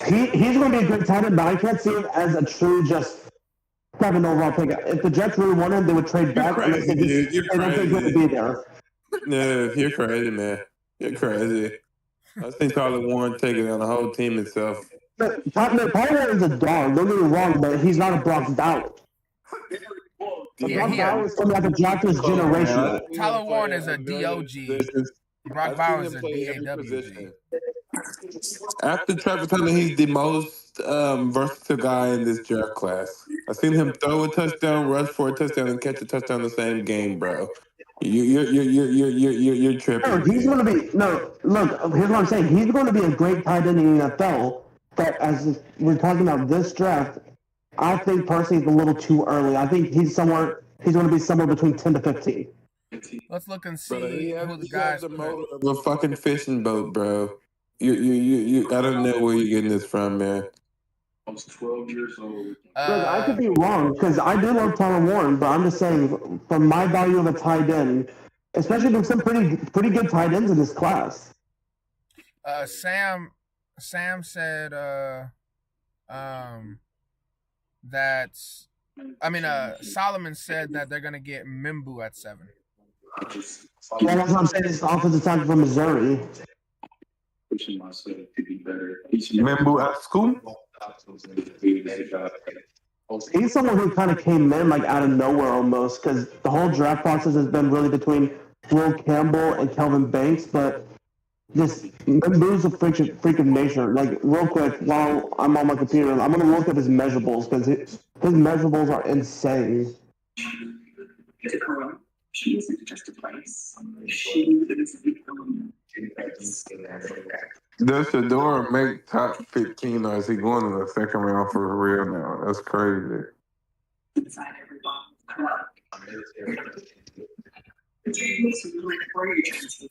he's going to be a good tight end, but I can't see him as a true just an overall pick. If the Jets really wanted him, they would trade back. You're crazy, dude. You're I don't think he'll be there. No, you're crazy, man. You're crazy. I think Tyler Warren taking on the whole team itself. Tyler Warren is a dog. Don't get me wrong, but he's not a Brock Bowers. Brock Bowers coming out the draft is generational. Tyler Warren is a DOG. Brock Bowers is a DAW. After Travis Hunter, he's the most versatile guy in this draft class. I seen him throw a touchdown, rush for a touchdown, and catch a touchdown the same game, bro. You're No, tripping. he's going to be Look, here's what I'm saying. He's going to be a great tight end in the NFL. But as we're talking about this draft, I think personally it's a little too early. I think he's going to be somewhere between 10 to 15. Let's look and see Bro, who the guys the pick. motor of a fucking fishing boat, bro. You I don't know where you're getting this from, man. I was 12 years old. Look, I could be wrong because I do love Tyler Warren, but I'm just saying from my value of a tight end, especially with some pretty good tight ends in this class. Sam said Solomon said that they're gonna get Mimbu at 7. Yeah, that's what I'm saying. It's the offensive tackle from Missouri. Pushing myself to be better. Remember at school? He's someone who kind of came in like out of nowhere almost because the whole draft process has been really between Will Campbell and Kelvin Banks, but just Mimbu's a freak of nature. Like real quick, while I'm on my computer, I'm gonna look at his measurables because his measurables are insane. She isn't just a place. She is a Does Shador make top 15 or is he going in the second round for real now? That's crazy. inside every bottle.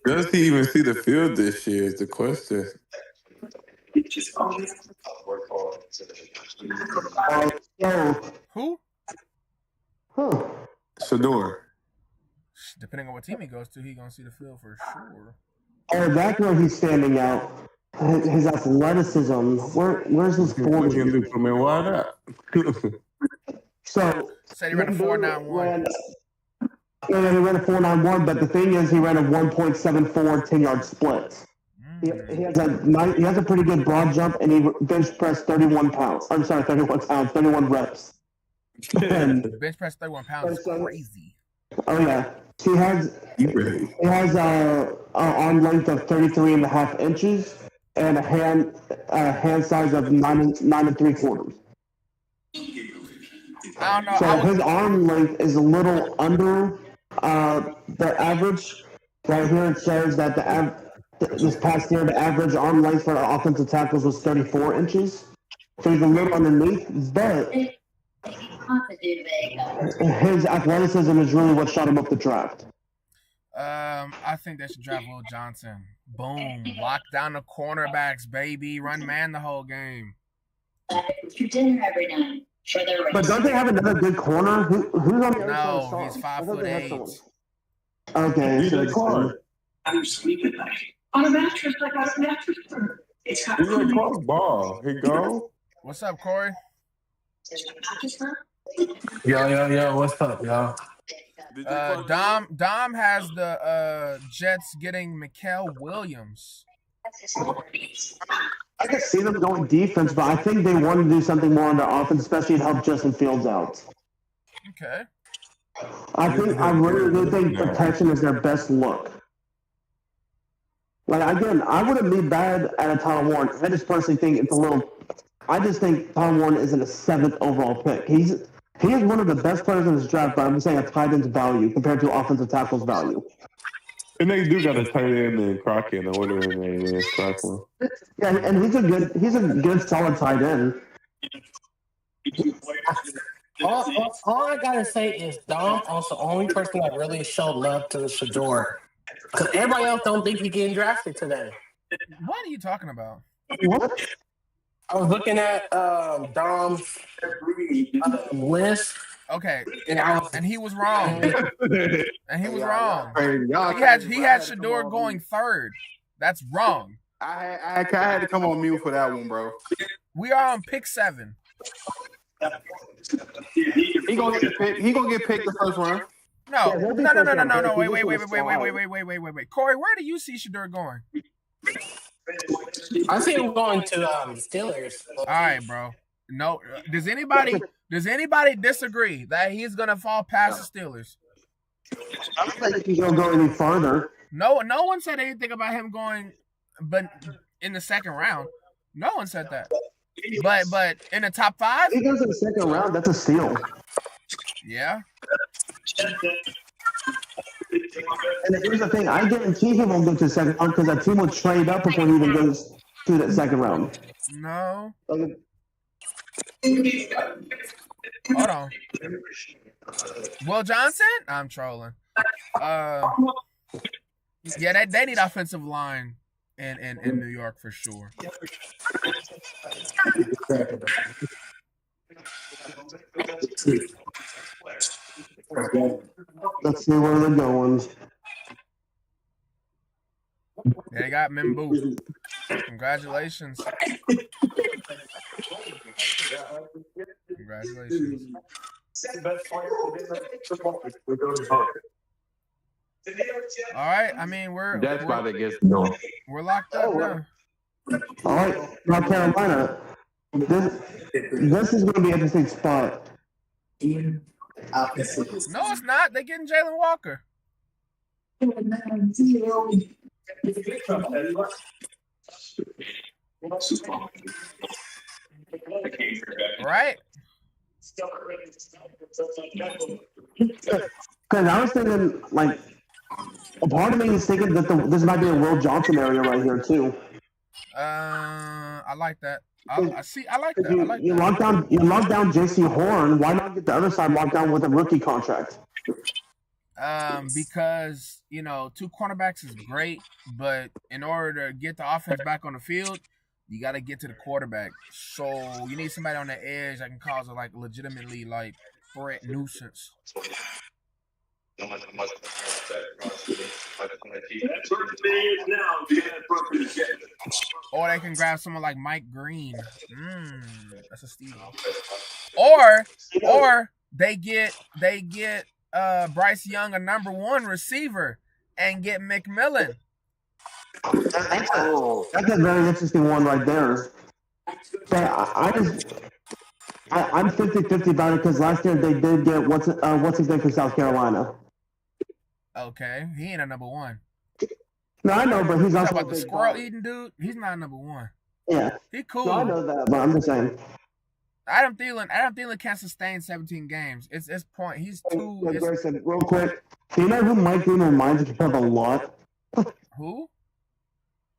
Does he even see the field this year is the question. It just always Who? Huh. Shador. Depending on what team he goes to, he gonna see the field for sure. Oh, that's where he's standing out. His athleticism. Where's his What form? can do for me? Why not? So Said he ran a 4.91. Yeah, he ran a 4.91, but the thing is, he ran a 1.74 10-yard split. He has a pretty good broad jump, and he bench pressed 31 pounds. I'm sorry, 31 pounds, 31 reps. And, Bench press 31 pounds is crazy. oh yeah, he has a arm length of 33.5 inches and a hand size of 9 3/4. I don't know. So his arm length is a little under the average. Right here it shows that this past year the average arm length for offensive tackles was 34 inches. So he's a little underneath, but his athleticism is really what shot him up the draft. I think they should draft Will Johnson. Boom. Lock down the cornerbacks, baby. Run man the whole game. For dinner every night. But don't they have another good corner? Who's on the other side of No, he's Star? I thought they had 5'8". someone. Okay. DJ Clark. I'm sleeping like on a mattress, like on a mattress. It's got DJ Clark ball. He go. What's up, Corey? Yo, what's up, y'all? Dom has the Jets getting Mikael Williams. I can see them going defense, but I think they want to do something more on their offense, especially to help Justin Fields out. Okay. I really do think protection is their best look. Like again, I wouldn't be bad at a Tyler Warren. I just personally think it's a little. I just think Tyler Warren isn't a 7th overall pick. He is one of the best players in this draft, but I'm just saying a tight end's value compared to offensive tackle's value. And they do got a tight end in Crockett or whatever his name is, Crockett. Yeah, and he's a good solid tight end. All I gotta say is Dom is the only person that really showed love to Shador. Because everybody else don't think he's getting drafted today. What are you talking about? What? I was looking at Dom's list. Okay, and he was wrong. And he was wrong. Hey, He had Shador going 3rd. That's wrong. I had to come on mute for that one, bro. We are on pick 7. He gonna get picked. He gonna get picked the first round. No. Wait. Corey, where do you see Shador going? I see him going to Steelers. All right, bro. No, does anybody disagree that he's gonna fall past the Steelers? I don't think he's gonna go any farther. No one said anything about him going, but in the second round, no one said that. But in the top 5? If he goes in the second round, that's a steal. Yeah. And here's the thing, I guarantee he won't go to the second round because that team will trade up before he even goes to that second round. No. Like, Hold on. Will Johnson? I'm trolling. Yeah, they need offensive line in New York for sure. let's see where they're going. Yeah, they got Mimbu. Congratulations. Congratulations. All right. I mean, That's why they get no. we're locked up now. All right, North Carolina. This is going to be an interesting spot. No, it's not. They're getting Jalen Walker. Right? Because I was thinking, like, a part of me is thinking that this might be a Will Johnson area right here too. I like that. I like that. You, I like you that. lock down J.C. Horn. Why not get the other side locked down with a rookie contract? Because, you know, 2 cornerbacks is great, but in order to get the offense back on the field, you got to get to the quarterback. So you need somebody on the edge that can cause a legitimately threat nuisance. Or they can grab someone like Mike Green. That's a steal. Or they get Bryce Young a number 1 receiver and get McMillan. That's a very interesting one right there. But I'm 50-50 about it because last year they did get what's his name from South Carolina. Okay, he ain't a number 1. No, I know, but he's also about the squirrel eating dude. He's not number 1. Yeah, he cool. No, I know that, but I'm just saying. Adam Thielen can't sustain 17 games. It's point. He's too. Like Grayson, real quick, do you know who Mike Green reminds me of a lot? Who?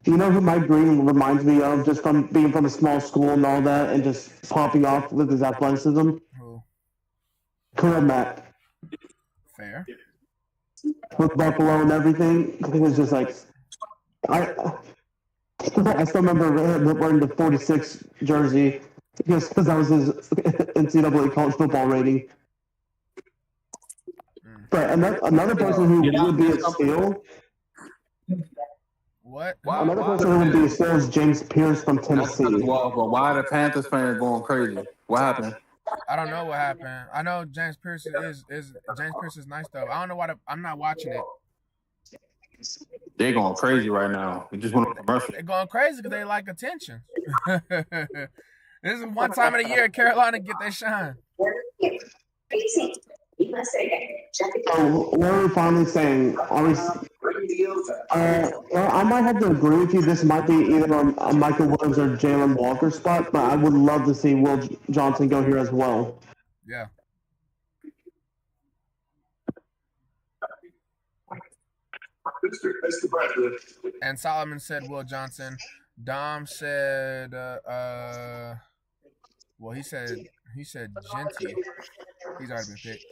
Do you know who Mike Green reminds me of, just from being from a small school and all that, and just popping off with his athleticism? Who? Khalil Mack. Fair. With Buffalo and everything, it was just like I still remember wearing the 46 jersey because that was his NCAA college football rating. But another person who would be a steal. What? Another person who would be a steal is James Pierce from Tennessee. Why are the Panthers fans going crazy? What happened? I don't know what happened. I know James Pierce is James Pierce is nice though. I don't know why I'm not watching it. They're going crazy right now. We just want a commercial. They're going crazy because they like attention. This is one time of the year Carolina get their shine. So what are we finally saying? I might have to agree with you. This might be either a Michael Williams or Jalen Walker spot, but I would love to see Will Johnson go here as well. Yeah. And Solomon said Will Johnson. Dom said he said Genty. He's already been picked.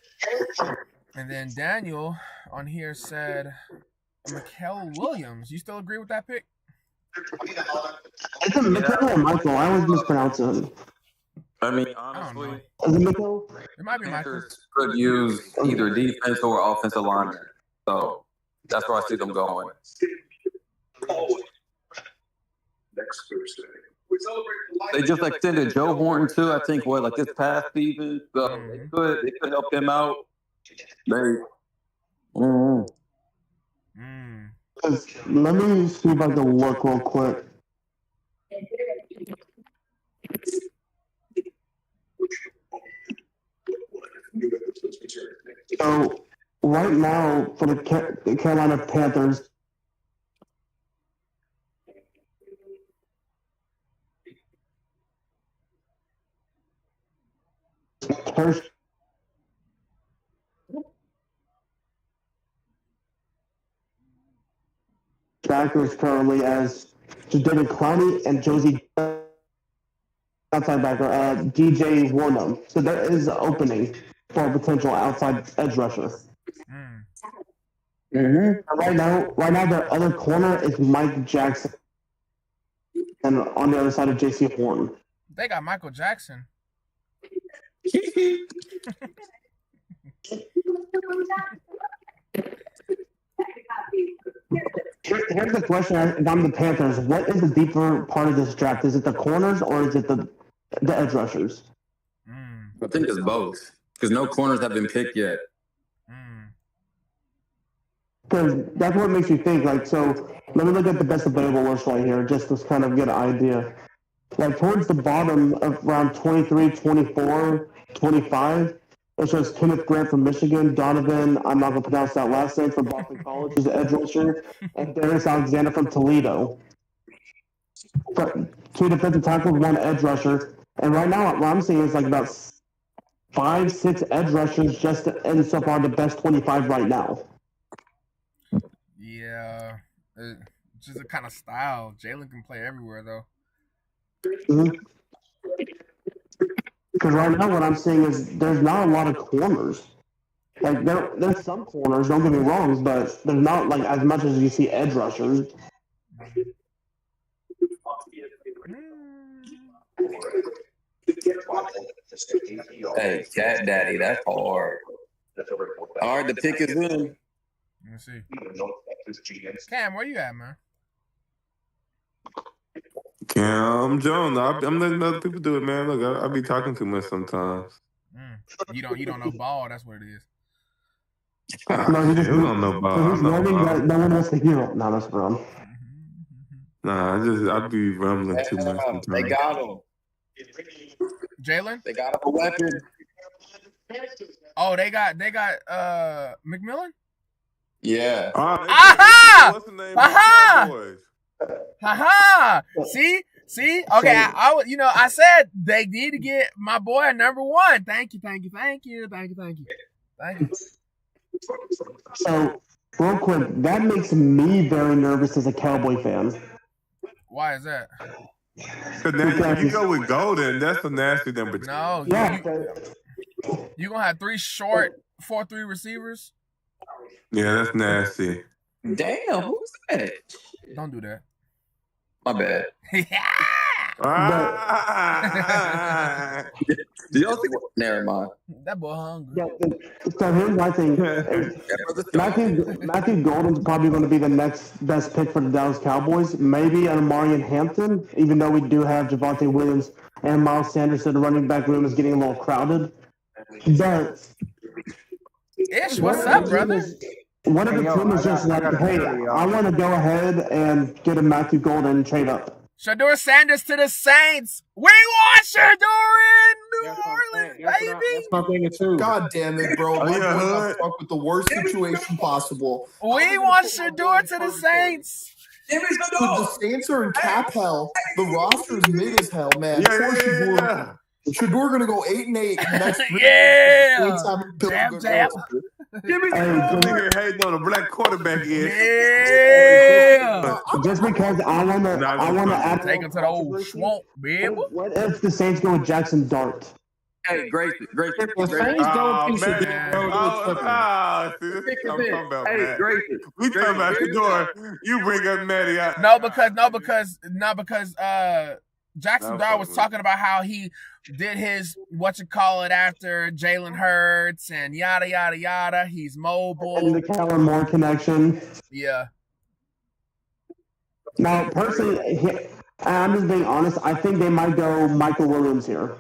And then Daniel on here said Mikael Williams. You still agree with that pick? It's a Mikael or Michael. I always mispronounce him. I mean, honestly, is it Mikael? It might be Michael. Could use either defense or offensive lineman. So that's where I see them going. Next Thursday. They just extended Joe Horton too. I think this past season, so they could help them out. Let me see if I can look real quick. So right now for the Carolina Panthers. first backers currently as David Clowney and Josie outside backer, DJ Warnum. So there is an opening for a potential outside edge rusher. Right now, their other corner is Mike Jackson, and on the other side of J.C. Horn. They got Michael Jackson. Here's the question: if I'm the Panthers, what is the deeper part of this draft? Is it the corners or is it the edge rushers? I think it's both because no corners have been picked yet. Because that's what makes you think. Like, so let me look at the best available list right here, just to kind of get an idea. Like, towards the bottom of around 23, 24, 25, it shows Kenneth Grant from Michigan, Donovan, I'm not going to pronounce that last name, from Boston College, who's the edge rusher, and Darius Alexander from Toledo. Two defensive tackles, one edge rusher. And right now, what I'm seeing is like about 5, 6 edge rushers just in so far the best 25 right now. Yeah. It's just a kind of style. Jalen can play everywhere, though. Because right now what I'm seeing is there's not a lot of corners. Like, there's some corners, don't get me wrong, but there's not like as much as you see edge rushers. Hey, Cat Daddy, that's hard. Hard to pick his win. Let me see. Cam, where you at, man? Cam Jones. I'm letting other people do it, man. Look, I be talking too much sometimes. You don't know ball. That's what it is. No, he just don't know ball. He's learning that no one wants to hear him. No, that's wrong. Nah, I be rumbling too much sometimes. They got him. Jalen? They got a weapon. Oh, they got McMillan? Yeah. Aha! What's the name? Aha! Haha! See? Okay, I said they need to get my boy number 1. Thank you. So, real quick, that makes me very nervous as a Cowboy fan. Why is that? If you go with Golden, that's a nasty number 2. No, you gonna have 3 short 4-3 receivers? Yeah, that's nasty. Damn, who's that? Don't do that. My bad. Do y'all think? Never mind. That boy hungry. Yeah, so here's my thing. Matthew Golden's probably going to be the next best pick for the Dallas Cowboys. Maybe an Amarian Hampton, even though we do have Javonte Williams and Miles Sanders, so the running back room is getting a little crowded. But Ish, what's up, brother? What if the team is just like, hey, I want to go ahead and get a Matthew Golden and trade up? Shedeur Sanders to the Saints. We want Shedeur in New Orleans, baby. That's my thing too. God damn it, bro. My boy got stuck with the worst situation possible. We want Shedeur to the Saints. The Saints are in cap hell. The roster is mid as hell, man. Shedeur gonna go 8-8 next week. Yeah. Jab. Give me hating on a black quarterback here. Yeah. Just because I wanna add take him to the old swamp, baby. What if the Saints go with Jackson Dart? Hey, Grace. The Saints don't think Hey, Grace. We talking about Shedeur. You bring up Matty out. No, because Jackson Dart was talking about how he did his after Jalen Hurts and yada yada yada. He's mobile. And the Kellen Moore connection. Yeah. Now, personally, I'm just being honest. I think they might go Michael Williams here,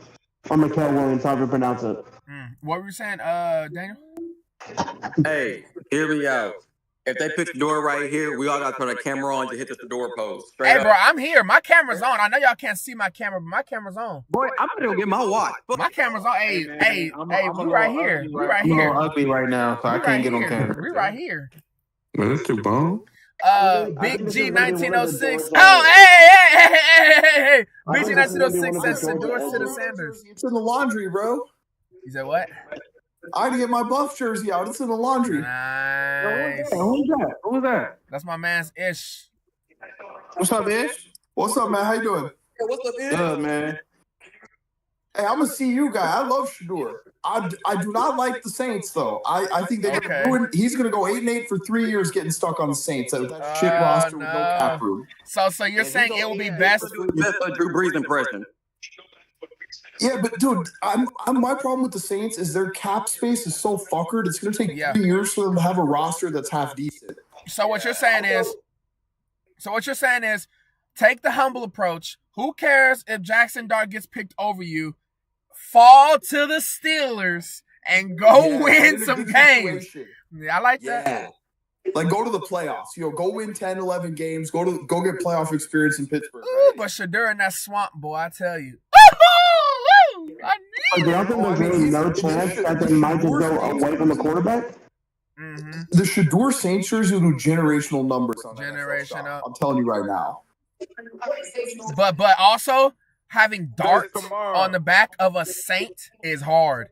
or Mikael Williams, however you pronounce it. What were you saying, Daniel? Hey, hear me out. If they pick the door right here, we all got to turn the camera on to hit the door post. Hey, bro, I'm here. My camera's on. I know y'all can't see my camera, but my camera's on. Boy, I'm going to get my watch. My camera's on. Hey, we right here. We right here. I'm ugly right now, so I can't get on camera. We right here. Man, that's too bomb. Big G 1906. Oh, hey. Big G 1906 says Shedeur to the Sanders. It's in the laundry, bro. You said what? I had to get my Buff jersey out. It's in the laundry. Nice. Who's that? Who's that? That's my man's Ish. What's up, Ish? What's up, man? How you doing? What's up, Good, man. Hey, I'm a CU guy. I love Shador. I do not like the Saints, though. I think they're Okay. going to ruin. He's going to go 8-8 for 3 years getting stuck on the Saints. That shit roster with no cap room. So you're saying it will be best? Best Drew Brees impression. Yeah, but dude, my problem with the Saints is their cap space is so fuckered. It's going to take 3 years for them to have a roster that's half decent. So what you're saying is, take the humble approach. Who cares if Jackson Dart gets picked over you? Fall to the Steelers and go win some games. Yeah, I like that. Like, go to the playoffs. Go win 10, 11 games. Go get playoff experience in Pittsburgh. Ooh, but Shador in that swamp, boy, I tell you. Do y'all think there's really no chance that they might just go away from the quarterback? Mm-hmm. The Shador Saints jersey will do generational numbers on Generational. I'm telling you right now. But also having Dart on the back of a Saint is hard.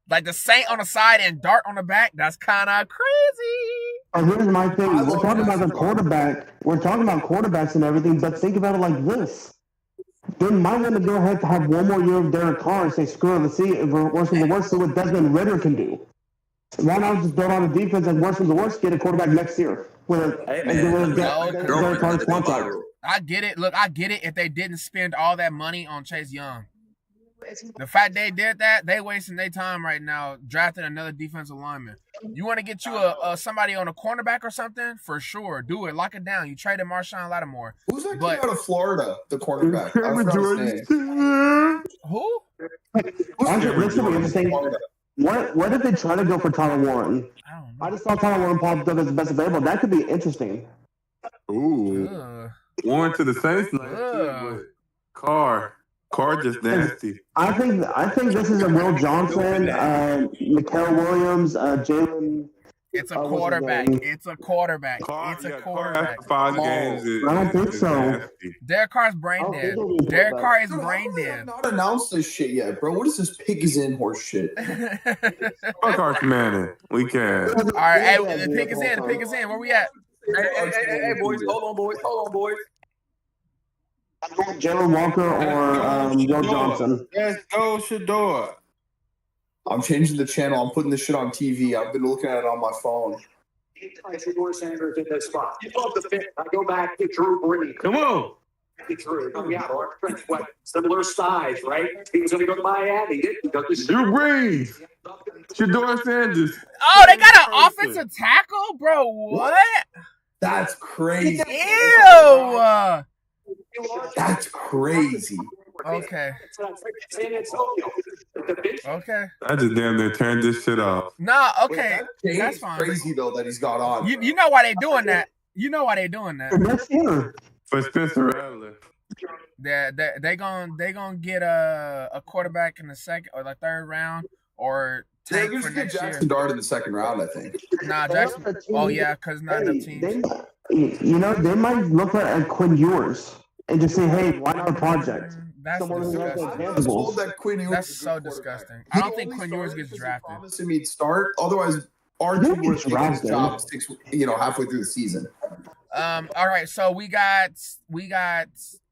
Like the Saint on the side and Dart on the back, that's kind of crazy. Here's my thing. We're talking about the quarterback. We're talking about quarterbacks and everything, but think about it like this. They might want to go ahead to have one more year of Derek Carr and say, screw it, let's see if we're worse than the worst, see what Desmond Ritter can do. Why not just build on a defense and worse than the worst, get a quarterback next year? Derek Carr's contract. I get it. Look, I get it if they didn't spend all that money on Chase Young. The fact they did that, they wasting their time right now drafting another defensive lineman. You want to get you a somebody on a cornerback or something? For sure. Do it. Lock it down. You traded Marshawn Lattimore. Who's that kid out of Florida, the cornerback? I forgot his name. Who? This will be interesting. What if they try to go for Tyler Warren? I just saw Tyler Warren popped up as the best available. That could be interesting. Ooh. Warren to the Saints nice too, but Carr just nasty. I think this is a Will Johnson, Mikael Williams, Jalen. It's a quarterback. It's a quarterback. It's a quarterback. 5 games. I don't think so. Derek Carr's brain dead. Derek Carr is brain dead. Not announced this shit yet, bro. What is this pig is in horse shit? Fuck Arch Manning. We can. All right, hey, the pick is in. The pick is in. Where we at? Hey, boys. Hold on, boys. Jalen Walker or Will Johnson. Let's go, Shador. I'm changing the channel. I'm putting this shit on TV. I've been looking at it on my phone. Shador Sanders in this spot. You love the fit. I go back to Drew Brees. Come on. Drew, similar size, right? He was going to go to Miami. Drew Brees. Shador Sanders. Oh, they got an offensive tackle, bro. What? That's crazy. Ew. That's crazy. Okay. Okay. I just damn near turned this shit off. Nah, okay. That's fine. Crazy though that he's got on. You know why they doing that. You know why they doing that. Next year. For Spencer Rattler. They gonna get a quarterback in the second or the third round or tank for next year. Jackson Dart in the second round, I think. Nah, Jackson. Oh yeah, because not enough teams. They might look at Quinn Ewers and just say, hey, why not a project? That's disgusting. That's so disgusting. I don't think Quinn Ewers gets drafted. Promised him he'd start. Otherwise, Archie would have his job halfway through the season. All right, so we got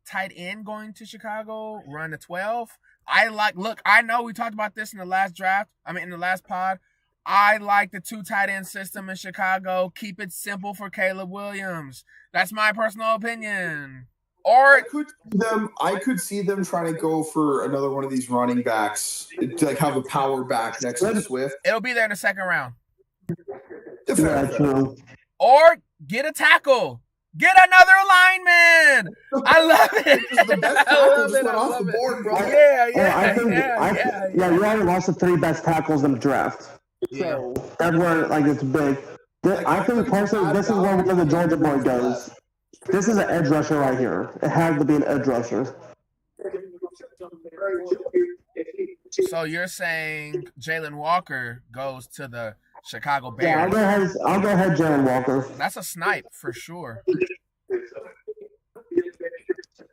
tight end going to Chicago, run to 12. I know we talked about this in the last draft. In the last pod. I like the 2 tight end system in Chicago. Keep it simple for Caleb Williams. That's my personal opinion. Or I could see them trying to go for another one of these running backs, to like have a power back next to Swift. It'll be there in the second round. Yeah, true. Or get a tackle. Get another lineman. I love it. The best tackle just went off the board, bro. Yeah. You already lost the 3 best tackles in the draft. So that's where it's big. I think personally, this is where the Georgia boy goes. This is an edge rusher right here. It has to be an edge rusher. So you're saying Jalen Walker goes to the Chicago Bears? Yeah, I'll go ahead, Jalen Walker. That's a snipe for sure.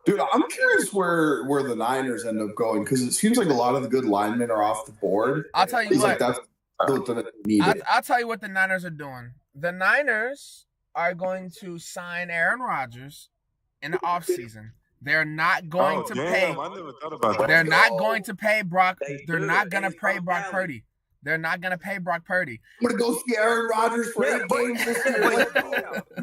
Dude, I'm curious where the Niners end up going because it seems like a lot of the good linemen are off the board. I'll tell you It's what. like that's needed. I'll tell you what the Niners are doing. The Niners are going to sign Aaron Rodgers in the offseason. They're not going to pay. I never thought about that. They're not going to pay Brock. They're not going to pay Brock Purdy. They're not going to pay Brock Purdy. I'm going to go see Aaron Rodgers for 8 games this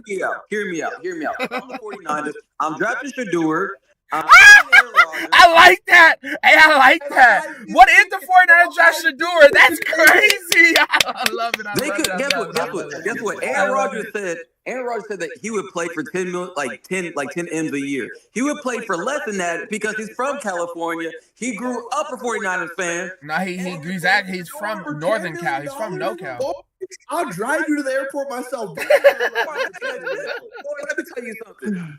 year. Hear me out. I'm the 49ers. I'm drafting Shador. I like that. Hey, I like that. What if the 49ers draft Shador? That's crazy. I love it. Guess what? Aaron Rodgers said that he would play for 10 M's a year. He would play for less than that because he's from California. He grew up a 49ers fan. No, he's from Northern Cal. He's from NoCal. I'll drive you to the airport myself. Let me tell you something.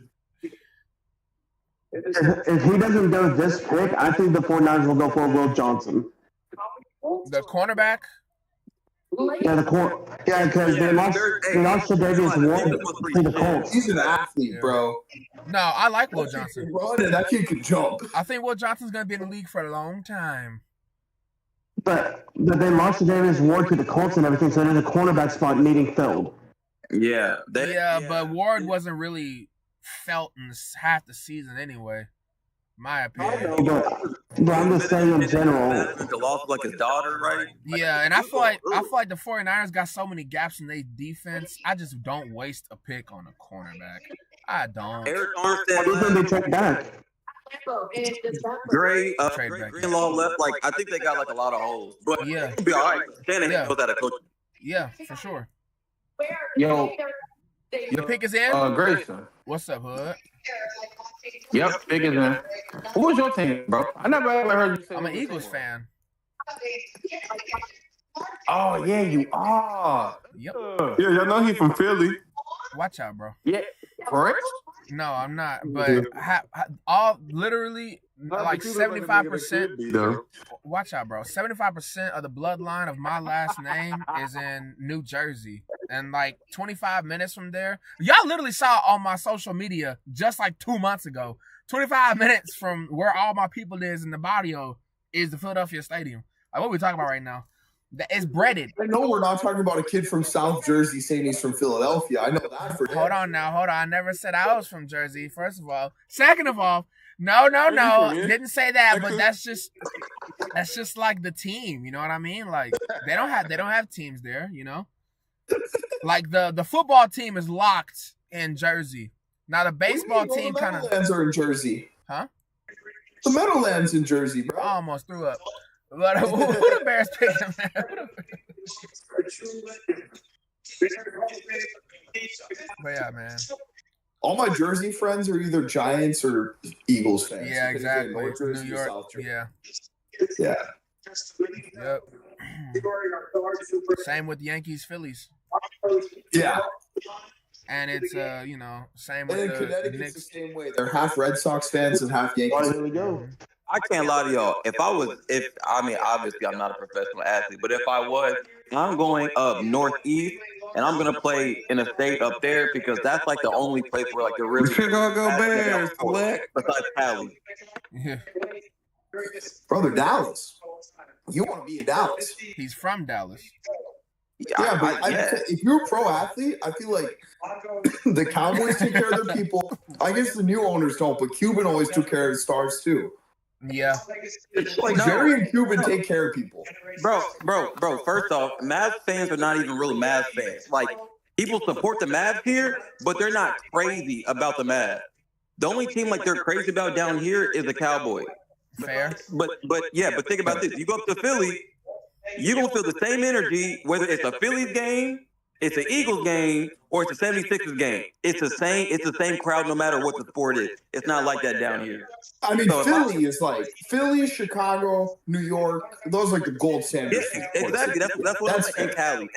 If he doesn't go this pick, I think the 49ers will go for Will Johnson. The cornerback? Yeah, because they lost Davis Ward to the Colts. He's an athlete, bro. No, I like Will Johnson. That kid can jump. I think Will Johnson's going to be in the league for a long time. But they lost Davis Ward to the Colts and everything, so there's a cornerback spot needing filled. Yeah. But Ward wasn't really felt in half the season anyway. My opinion. But I'm just saying in general. Lost like his daughter, right? Yeah, and I feel like the 49ers got so many gaps in their defense. I just don't waste a pick on a cornerback. I don't. Eric Armstead. They trade back. Greenlaw left. Like I think they got like a lot of holes, but yeah, it'll be all right. Shanahan knows how to coach. Yeah, for sure. Yo, the pick is in. Grayson. What's up, Hood? Yep, pick is in. Who was your team, bro? I never ever heard you say. I'm an Eagles fan. Oh yeah, you are. Yep. Yeah, y'all know he from Philly. Watch out, bro. Yeah, for real? No, I'm not. But all literally like 75%. Watch out, bro. 75% of the bloodline of my last name is in New Jersey, and like 25 minutes from there, y'all literally saw on my social media just like 2 months ago. 25 minutes from where all my people is in the barrio is the Philadelphia Stadium. Like, what are we talking about right now? It's breaded. I know we're not talking about a kid from South Jersey saying he's from Philadelphia. I know that for Hold on. I never said I was from Jersey, first of all. Second of all, no. Didn't say that, but that's just like the team, you know what I mean? Like they don't have teams there, you know? Like the football team is locked in Jersey. Now the baseball team kind of Meadowlands are in Jersey. Huh? The Meadowlands in Jersey, bro. I almost threw up. But who the Bears picking, man? But yeah, man. All my Jersey friends are either Giants or Eagles fans. Yeah, exactly. North Jersey, New York. South Jersey. Yeah. Yeah. Yep. Same with Yankees, Phillies. Yeah. And it's same with And the Connecticut's Knicks. the same way. They're half Red Sox fans and half Yankees. Here we go. I can't lie to y'all. Obviously I'm not a professional athlete, but if I was, I'm going up northeast and I'm gonna play in a state up there because that's like the only place where like the really Chicago Bears, besides Cali. Yeah. Brother, Dallas. You want to be in Dallas. He's from Dallas. Yeah, but if you're a pro athlete, I feel like the Cowboys take care of their people. I guess the new owners don't, but Cuban always took care of the stars too. Yeah. Like Jerry and Cuban take care of people. Bro, first off, Mavs fans are not even really Mavs fans. Like, people support the Mavs here, but they're not crazy about the Mavs. The only team like they're crazy about down here is the Cowboys. Fair. But think about this. You go up to Philly, you're going to feel the same energy, whether it's a Phillies game, it's an Eagles game, or it's a 76ers game. It's the same crowd no matter what the sport is. It's not like that down here. I mean, Philly is like Philly, Chicago, New York. Those are like the gold standards. Yeah, exactly. That's what I'm saying. Cali.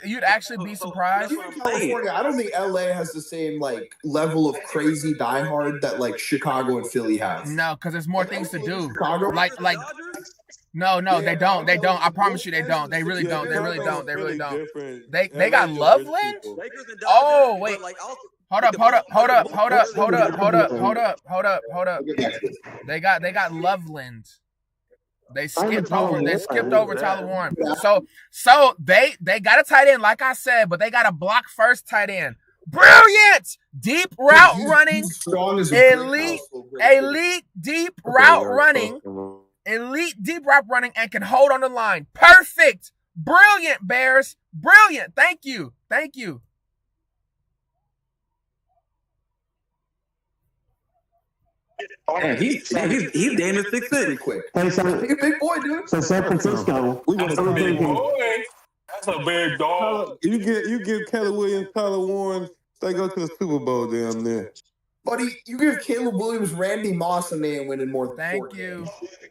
You'd actually be surprised. Even California, I don't think LA has the same like level of crazy diehard that like Chicago and Philly have. No, because there's more things to do. Chicago? Like. No, they don't. They don't. I promise you, they don't. They really don't. They really don't. They really don't. They got Loveland. Oh wait. Hold up. They got Loveland. They skipped over Tyler Warren. So they got a tight end, like I said, but they got a block first tight end. Brilliant deep route running, elite deep route running, and can hold on the line. Perfect, brilliant Bears, brilliant. Thank you. Man, he's damn near 6'6". Quick. Hey, so, He's a big boy, dude. so San Francisco. That's a big dog. You give Kelly Williams, Tyler Warren, they go to the Super Bowl down there. Buddy, you give Caleb Williams, Randy Moss, and they ain't winning more than Thank 4 you. games.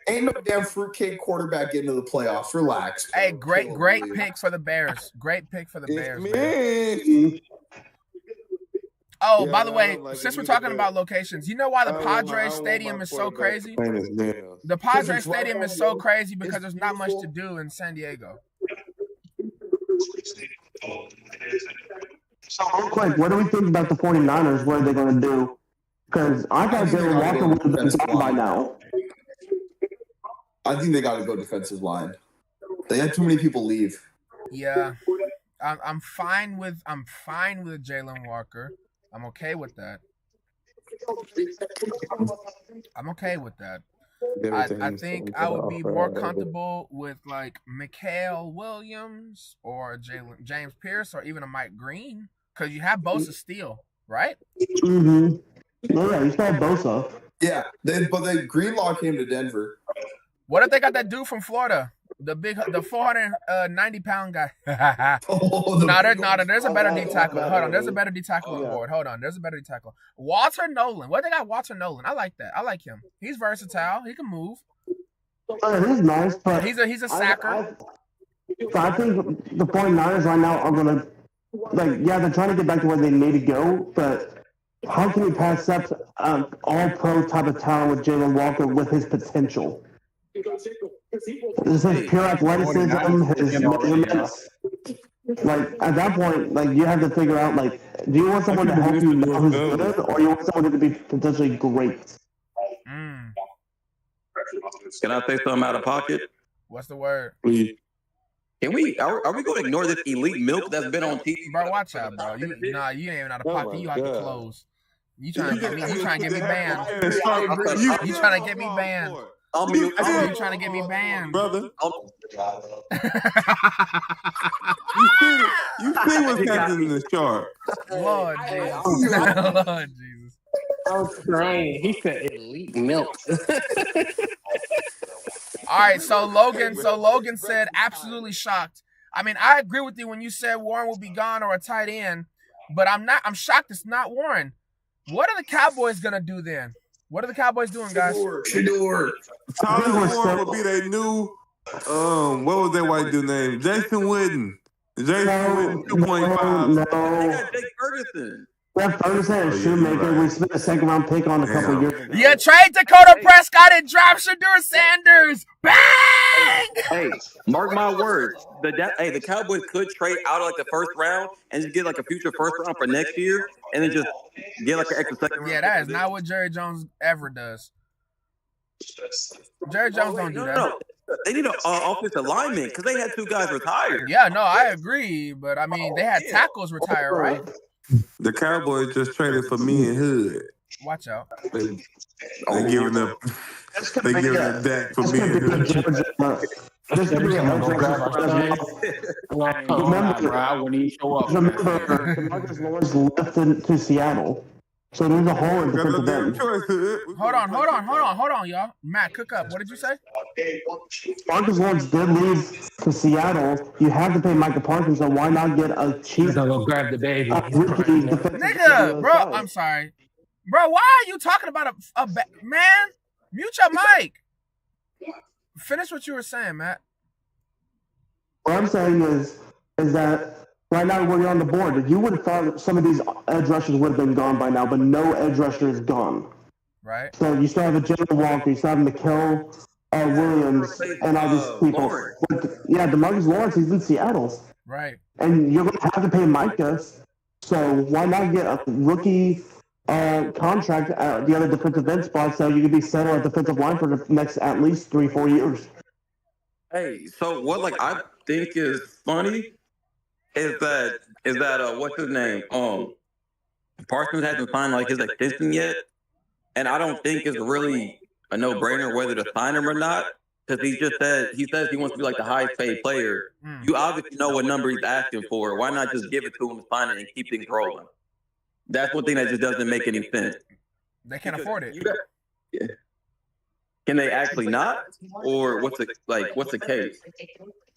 Ain't no damn fruitcake quarterback getting to the playoffs. Relax. Hey, great pick for the Bears. Great pick for the Bears. Man. Oh, Yeah, by the I way, don't like since it we're either, talking but about locations, you know why the I don't want Padres my Stadium is so quarterback crazy? playing his nails. The Padres it's right Stadium on is the so road. crazy because there's not much to do in San Diego. So real quick, what do we think about the 49ers? What are they going to do? Because I thought Jalen Walker would have been gone by now. I think they got to go defensive line. They had too many people leave. Yeah, I'm fine with Jalen Walker. I'm okay with that. I think I would be more comfortable with like Mikael Williams or James Pierce or even a Mike Green because you have Bosa still, right? Mm-hmm. Yeah, you still have Bosa. Yeah, but Greenlaw came to Denver. What if they got that dude from Florida? The 490-pound guy. There's a better D tackle. Hold on, there's a better D tackle on the board. Hold on, there's a better D tackle. Walter Nolan. What they got? Walter Nolan. I like that. I like him. He's versatile. He can move. He's nice, but He's a sacker. I think the 49ers right now are going to, they're trying to get back to where they need to go, but how can you pass up all-pro type of talent with Jalen Walker with his potential? This is pure athleticism, his movements. At that point, you have to figure out, do you want someone to help you know who's good, or you want someone to be potentially great? Can I say something out of pocket? What's the word? Please. Are we going to ignore this elite milk that's been on TV? Bro, watch out, bro. You ain't even out of pocket. You out the clothes. You trying to get me banned. You trying to get me banned. You trying to get me banned, brother. You see what's happening in the chart. Lord Jesus. Lord Jesus. I was crying. He said elite milk. All right, so Logan said absolutely shocked. I mean, I agree with you when you said Warren will be gone or a tight end, but I'm shocked it's not Warren. What are the Cowboys gonna do then? What are the Cowboys doing, guys? Shador. Tyler Warren will be their new what was that white dude name? Jason Witten. Jason Witten 2.5. No. They got Jake Ferguson. Ferguson and Shoemaker. We spent a second-round pick on a couple of years ago. You trade Dakota Prescott and draft Shador Sanders. Bang! Hey, mark my words. The Cowboys could trade out of the first round and just get a future first round for next year, and then just get an extra second round. Yeah, that is not what Jerry Jones ever does. Jerry Jones don't do that. No. They need an offensive lineman because they had 2 guys retired. Yeah, no, I agree, but I mean they had tackles retire, right? The Cowboys just traded for me and Hood. Watch out. They giving up. They giving up Dak for me and Hood. Just to be a remember, Marcus Lawrence left to Seattle. So there's a hole in defensive end. Hold on, y'all. Matt, cook up. What did you say? Marcus Lawrence did leave to Seattle. You have to pay Micah Parsons, so why not get a cheap go grab the baby? Nigga, bro, I'm sorry. Bro, why are you talking about a man? Mute your mic. Finish what you were saying, Matt. What I'm saying is that right now we're on the board. You would have thought some of these edge rushers would have been gone by now, but no edge rusher is gone. Right. So you still have a Jalen Walker, you still have Mikael Williams, and all these people. But, DeMarcus Lawrence, he's in Seattle. Right. And you're going to have to pay Micah. So why not get a rookie contract at the other defensive end spot so you could be settled at defensive line for the next at least 3-4 years? Hey, so what? Like I think is funny is that what's his name? Parsons hasn't signed like his extension yet, and I don't think it's really a no-brainer whether to sign him or not. Because he says he wants to be like the highest paid player. You obviously know what number he's asking for. Why not just give it to him and sign it and keep things rolling? That's one thing that just doesn't make any sense. They can't afford it. Yeah. Can they actually not? Or what's the case?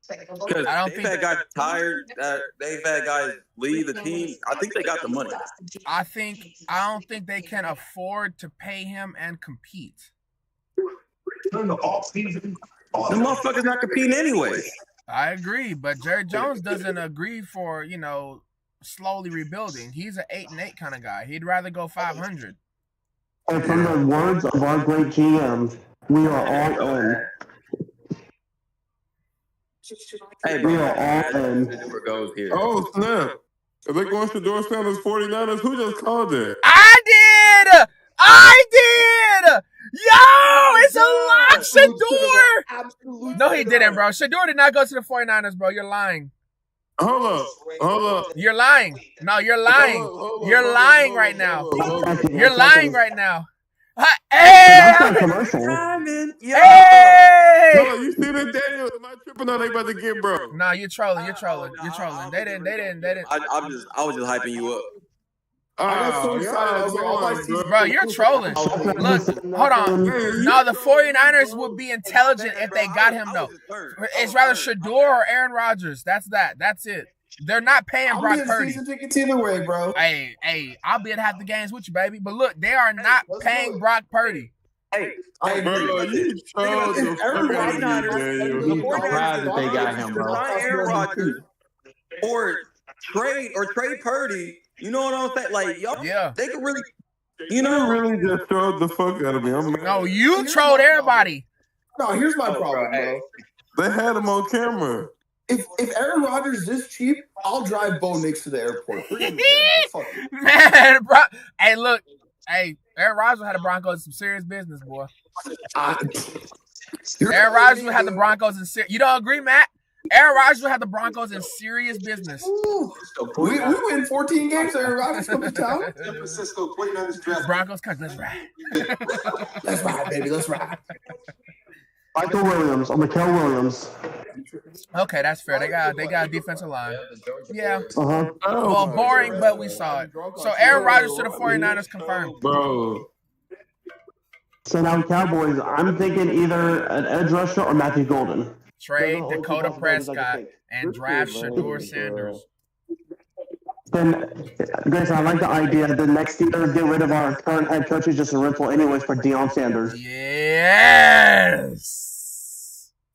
Because they've had guys tired. They've had guys leave the team. I think they got the money. I don't think they can afford to pay him and compete. The motherfucker's not competing anyway. I agree, but Jerry Jones doesn't agree for, slowly rebuilding. He's an 8-8 kind of guy. He'd rather go 500. And from the words of our great GM, we are all in. Hey, we are all in. Oh, snap. Are they going Shedeur Sanders 49ers? Who just called it? I did! Yo, it's a lock, Shedeur! No, he didn't, bro. Shedeur did not go to the 49ers, bro. You're lying. Hold up. You're lying. No, you're lying. You're lying right now. You're lying right now. Hey! No, you see that, Daniel? Am I tripping or they about to get bro? No, you're trolling. They didn't. I was just hyping you up. I got so excited. I was like, all my season. Bro, you're trolling. Look, hold on. No, the 49ers would be intelligent if they got him, though. It's rather Shedeur or Aaron Rodgers. That's that. That's it. They're not paying Brock Purdy. Season tickets either way, bro. Hey, I'll be at half the games with you, baby. But look, they are not paying Brock Purdy. Hey, bro, you trolled the fuck out of me, Daniel. I'm surprised that they got him, bro. Aaron Rodgers or trade Purdy. You know what I'm saying? Like, y'all, they could really, You really just trolled the fuck out of me. I'm mad. No, you trolled everybody. No, here's my problem, bro. They had him on camera. If Aaron Rodgers is this cheap, I'll drive Bo Nix to the airport. Man, bro. Hey, look. Hey, Aaron Rodgers had the Broncos in some serious business, boy. Aaron Rodgers had the Broncos in serious. You don't agree, Matt? Aaron Rodgers will have the Broncos in serious business. We win 14 games. Aaron Rodgers comes to town. Broncos, let's ride. Let's ride, baby. Let's ride. Michael Williams or Mikael Williams. Okay, that's fair. They got a defensive line. Yeah. Uh-huh. Well, boring, but we saw it. So Aaron Rodgers to the 49ers confirmed. Bro. So now Cowboys, I'm thinking either an edge rusher or Matthew Golden. Trade Dakota Prescott and draft Shedeur Sanders. Then, Grayson, I like the idea that next year get rid of our current head coach who's just a rental anyways for Deion Sanders. Yes.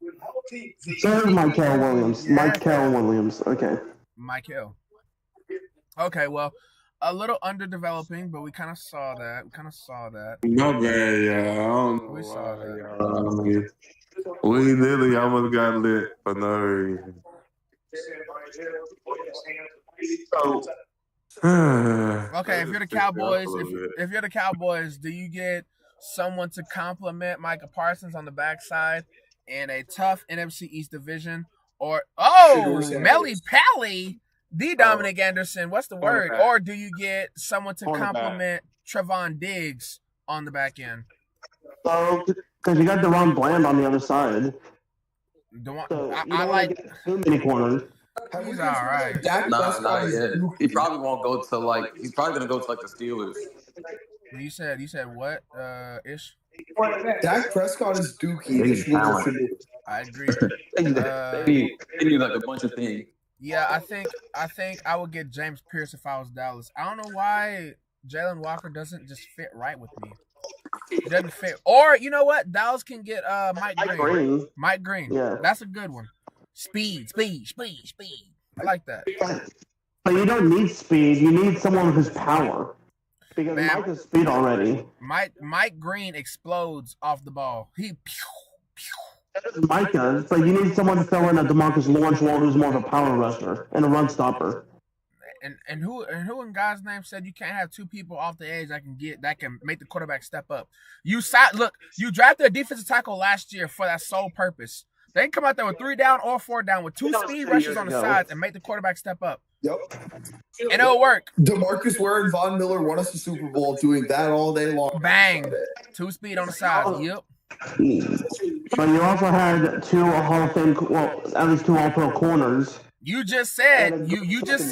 So here's Mikael Williams. Mikael Williams. Okay. Mikael. Okay, well, a little underdeveloping, but we kind of saw that. No bad, yeah. I don't know. We saw that. We literally almost got lit for no reason. Okay, if you're the Cowboys, if you're the Cowboys, do you get someone to complement Micah Parsons on the backside in a tough NFC East division? Or Melly Pally, the Dominic Anderson, what's the word? Or do you get someone to complement Trevon Diggs on the back end? So, because you got DeRon Bland on the other side. I like too many corners. He's all right. He probably won't go to he's probably gonna go to the Steelers. You said what? Ish. Dak Prescott is dookie. I agree. They need a bunch of things. Yeah, I think I would get James Pierce if I was Dallas. I don't know why Jalen Walker doesn't just fit right with me. It doesn't fit. Or you know what? Dallas can get Mike Green. Mike Green. Yeah. That's a good one. Speed. I like that. But you don't need speed. You need someone who's power. Because Mike has speed already. Mike Green explodes off the ball. Mike does, but you need someone to fill in a DeMarcus Lawrence role who's more of a power rusher and a run stopper. and who in God's name said you can't have two people off the edge that can make the quarterback step up? You drafted a defensive tackle last year for that sole purpose. They can come out there with 3 down or 4 down with 2 speed rushers on the sides and make the quarterback step up. Yep. And it'll work. DeMarcus Ware and Von Miller won us the Super Bowl doing that all day long. Bang. 2 speed on the sides. Yep. But you also had 2 Hall of Fame, well, at least 2 All-Pro corners. You just said you just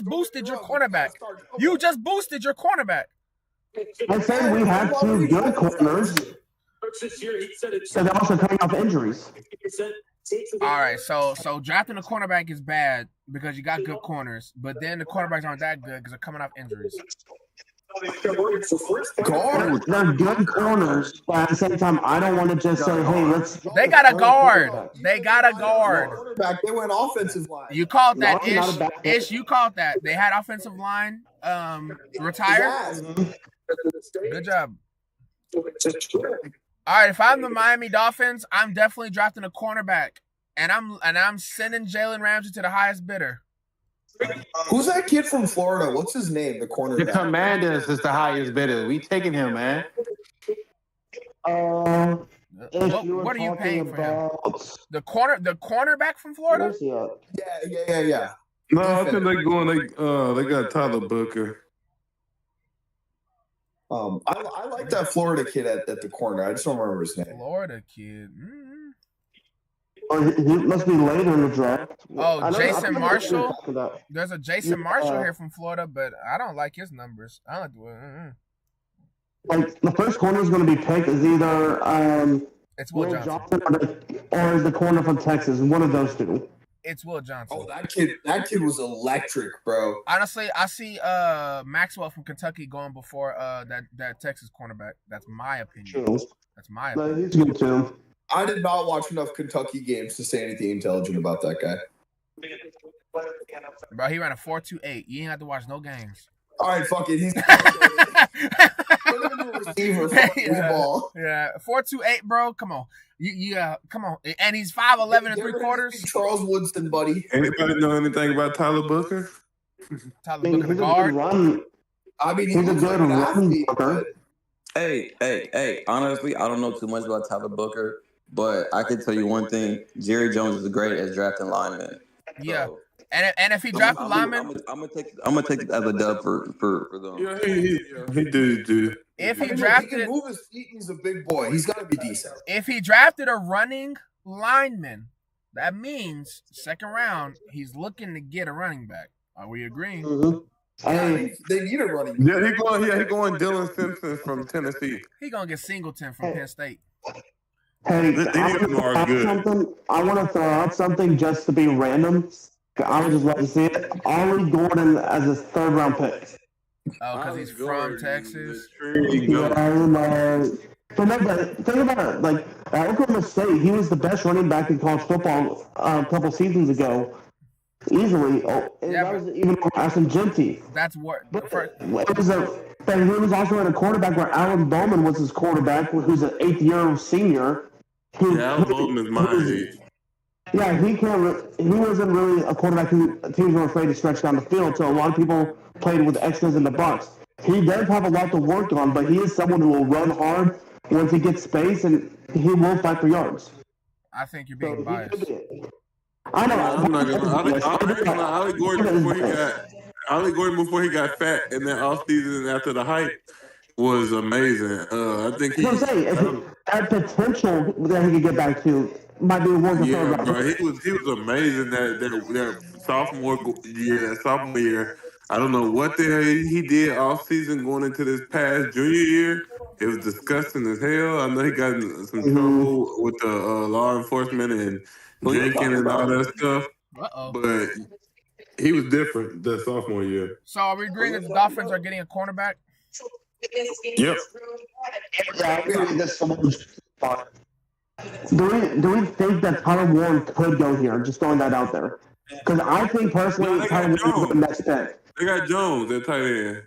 boosted your cornerback. You just boosted your cornerback. I said we had 2 good corners. And they're also coming off injuries. All right, so drafting a cornerback is bad because you got good corners, but then the cornerbacks aren't that good because they're coming off injuries. They're good corners, but at the same time, I don't want to just say, "Hey, let's." They got a guard. They got a guard. They went offensive line. You called that ish. You called that. They had offensive line retired. Good job. All right, if I'm the Miami Dolphins, I'm definitely drafting a cornerback, and I'm sending Jalen Ramsey to the highest bidder. Who's that kid from Florida? What's his name? The cornerback. The Commanders is the highest bidder. We taking him, man. What are you paying for him? The cornerback from Florida? Yeah. No, I think they going. They got Tyler Booker. I like that Florida kid at the corner. I just don't remember his name. Florida kid. Oh, he must be later in the draft. Oh, Jason Marshall. There's a Jason Marshall here from Florida, but I don't like his numbers. I don't do it. Like the first corner is going to be picked is either it's Will Johnson or the corner from Texas. One of those 2. It's Will Johnson. Oh, that kid was electric, bro. Honestly, I see Maxwell from Kentucky going before that Texas cornerback. That's my opinion. True. That's my opinion. He's good too. I did not watch enough Kentucky games to say anything intelligent about that guy. Bro, he ran a 4.28. You ain't have to watch no games. All right, fuck it. He's receiver. Yeah, 4.28, bro. Come on. Come on. And he's 5'11" and 3/4. Charles Woodson, buddy. Anybody know anything about Tyler Booker? Tyler Booker, the guard. I mean, he's a good run blocker. Hey. Honestly, I don't know too much about Tyler Booker, but I can tell you one thing. Jerry Jones is great at drafting linemen. Yeah. So, and if he drafted linemen, I'm gonna take it as a dub for them. Yeah, he did. If he drafted, he can move his feet. He's a big boy. He's got to be decent. If he drafted a running lineman, that means second round he's looking to get a running back. Are we agreeing? Mm-hmm. They need a running back. Yeah, he going Dylan Simpson from Tennessee. He gonna get Singleton from Penn State. Hey, I want to throw out something just to be random. I would just love to see it. Ollie Gordon as his 3rd round pick. Oh, because he's from Texas. But think about it. Like at Oklahoma State, he was the best running back in college football a couple seasons ago, easily. That was even Ashton Genty. That's what. But he was also in a quarterback where Alan Bowman was his quarterback, who's an 8th-year senior. Alan Bowman is my age. Yeah, he wasn't really a quarterback who teams were afraid to stretch down the field, so a lot of people played with extras in the box. He does have a lot to work on, but he is someone who will run hard once he gets space, and he will fight for yards. I think you're being biased. I know. I'm not gonna. Ollie Gordon before he got fat in that offseason after the hype was amazing. I think that potential that he could get back to might be one of the third round. Bro, he was amazing that sophomore year. I don't know what the hell he did off season going into this past junior year. It was disgusting as hell. I know he got in some trouble with the law enforcement and drinking and all that stuff. But he was different that sophomore year. So are we agreeing that the Dolphins are getting a cornerback? Yep. Do we think that Tyler Warren could go here? Just throwing that out there. Because I think personally, Tyler Warren is the next pick. They got Jones at tight end.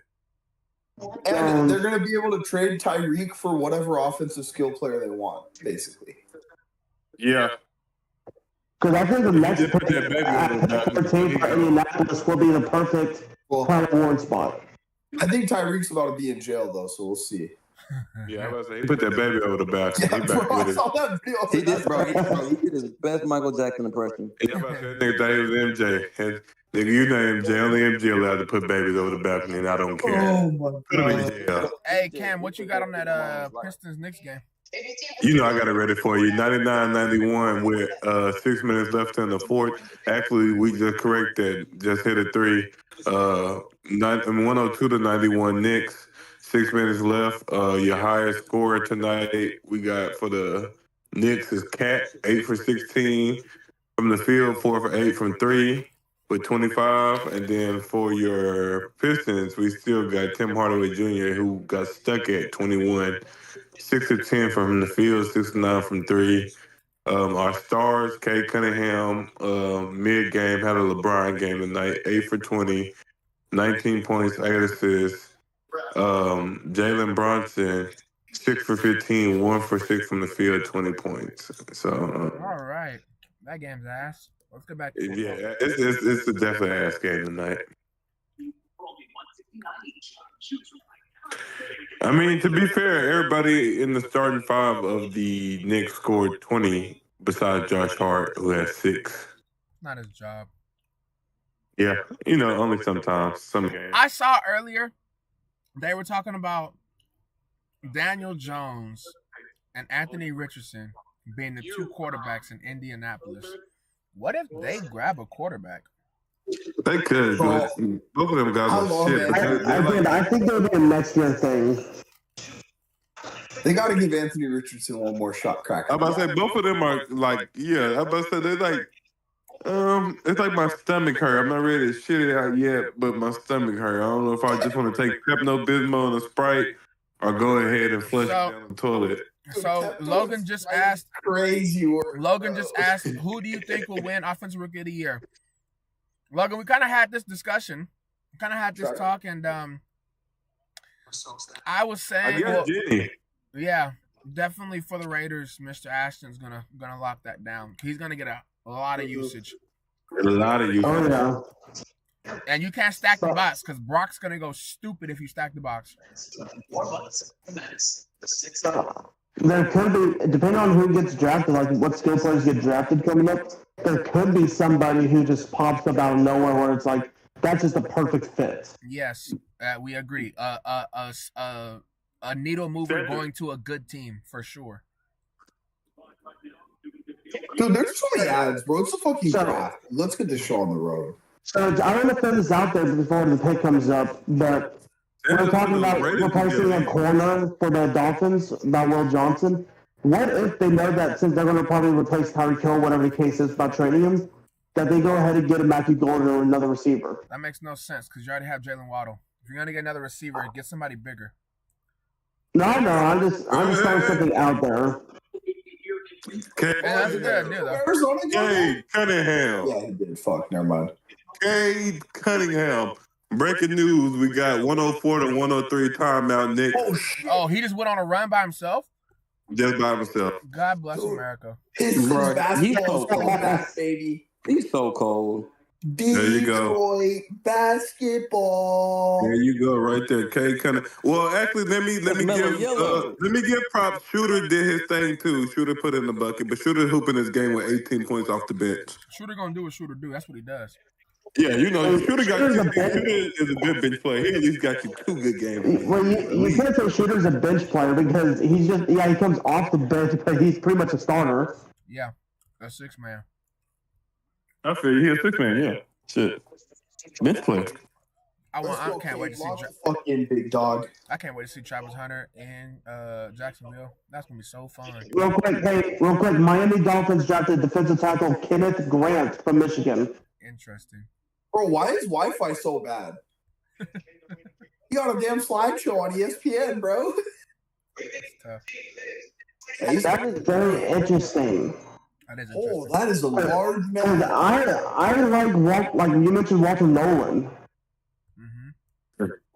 And they're going to be able to trade Tyreek for whatever offensive skill player they want, basically. Yeah. Because I think the next just put that baby on the back. 14 for Indianapolis will be the perfect Tyler Warren spot. I think Tyreek's about to be in jail though, so we'll see. Yeah, I was about to say, he put that baby over the back. Yeah, He back bro, I with it. saw that video. He did, bro. He did his best Michael Jackson impression. Yeah, I'm about to say, that nigga thought he was MJ. And, nigga, you know MJ. Only MJ allowed to put babies over the balcony, and I don't care. Oh my Put him in god. jail. Hey, Cam, what you got on that Pistons Knicks game? You know I got it ready for you. 99-91 with 6 minutes left in the fourth. Actually, we just corrected. Just hit a three. 102-91 Knicks. 6 minutes left. Your highest scorer tonight we got for the Knicks is Cat, 8 for 16 from the field, 4 for 8 from 3 with 25. And then for your Pistons, we still got Tim Hardaway Jr., who got stuck at 21. 6 of 10 from the field, 6 of 9 from 3. Our stars, Kate Cunningham, mid-game, had a LeBron game tonight, 8 for 20, 19 points, 8 assists. Jalen Brunson, 6 for 15, 1 for 6 from the field, 20 points. So, All right. That game's ass. Let's go back to yeah, it's a definitely ass game tonight. I mean, to be fair, everybody in the starting five of the Knicks scored 20 besides Josh Hart, who had 6. Not his job. Yeah, you know, only sometimes. Some games. I saw earlier they were talking about Daniel Jones and Anthony Richardson being the 2 quarterbacks in Indianapolis. What if they grab a quarterback? They could, but both of them guys are shit. I think it'll be a next year thing. They got to give Anthony Richardson one more shot crack. I'm about to say both of them are like, yeah. I'm about to say they're like, it's like my stomach hurt. I'm not ready to shit it out yet, but my stomach hurt. I don't know if I just want to take Pepto-Bismol and a Sprite or go ahead and flush it down the toilet. So Logan just asked, crazy word. Logan just asked, who do you think will win Offensive Rookie of the Year? Logan, we kind of had this discussion, kind of had this talk, and I was saying, yeah, definitely for the Raiders, Mr. Ashton's gonna lock that down. He's gonna get a lot of usage. A lot of usage. Oh yeah. And you can't stack the box because Brock's gonna go stupid if you stack the box. There could be, depending on who gets drafted, like what skill players get drafted coming up, there could be somebody who just pops up out of nowhere where it's like, that's just a perfect fit. Yes, we agree. A needle mover going to a good team for sure. Dude, there's so many ads, bro. It's a fucking draft. Let's get this show on the road. So I don't want to put this out there before the pick comes up, but we're talking about replacing a corner for the Dolphins, about Will Johnson. What if they know that since they're going to probably replace Tyreek Hill, whatever the case is about trading him, that they go ahead and get a Matthew Golden or another receiver? That makes no sense because you already have Jalen Waddle. If you're going to get another receiver, get somebody bigger. No, I'm just throwing something out there. That's a good idea, though. Cade Cunningham. Yeah, he did. Fuck, never mind. Cade Cunningham. Breaking news, we got 104 to 103 timeout, Nick. Oh, he just went on a run by himself? Just by himself. God bless America. His Bro, basketball is coming back, baby. He's so cold. There you go. Detroit basketball. There you go, right there, Cade Cunningham. Well, actually, let me give props. Shooter did his thing too. Shooter put in the bucket, but Shooter hooping his game with 18 points off the bench. Shooter gonna do what Shooter do. That's what he does. Yeah, you know, Shooter is a good bench player. He at least got you 2 good games. Well, you can't say Shooter's a bench player because he's just, he comes off the bench, but he's pretty much a starter. Yeah, a 6-man. I feel you. He's a 6-man, yeah. Shit. Bench player. I can't wait to see fucking big dog. I can't wait to see Travis Hunter in Jacksonville. That's gonna be so fun. Real quick, Miami Dolphins drafted defensive tackle Kenneth Grant from Michigan. Interesting. Bro, why is Wi-Fi so bad? You got a damn slideshow on ESPN, bro. Tough. That is very interesting. That is interesting. Oh, that is a large man. I like you mentioned Walter Nolan.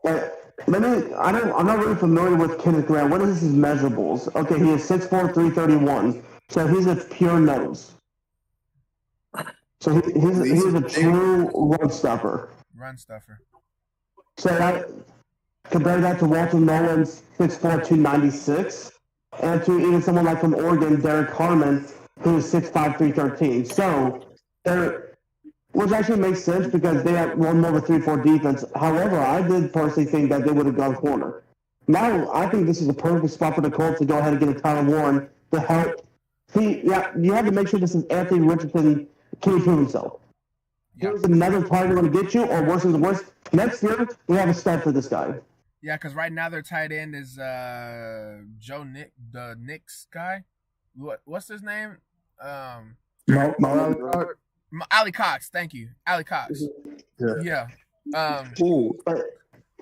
But I'm not really familiar with Kenneth Grant. What is his measurables? Okay, he is 6'4", 331. So he's a pure nose. So he's a true run stuffer. Run stuffer. So compare that to Walter Nolan's 6'4", 296, and to even someone like from Oregon, Derek Harmon, who is 6'5", 313. So which actually makes sense because they have one more of a 3-4 defense. However, I did personally think that they would have gone corner. Now, I think this is a perfect spot for the Colts to go ahead and get a Tyler Warren to help. See, yeah, you have to make sure this is Anthony Richardson. Can he prove himself? Here's another target going to get you, or worse than the worst. Next year, we have a stud for this guy. Yeah, because right now their tight end is Joe Nick, the Knicks guy. What's his name? Ali Cox. Thank you, Ali Cox. Yeah.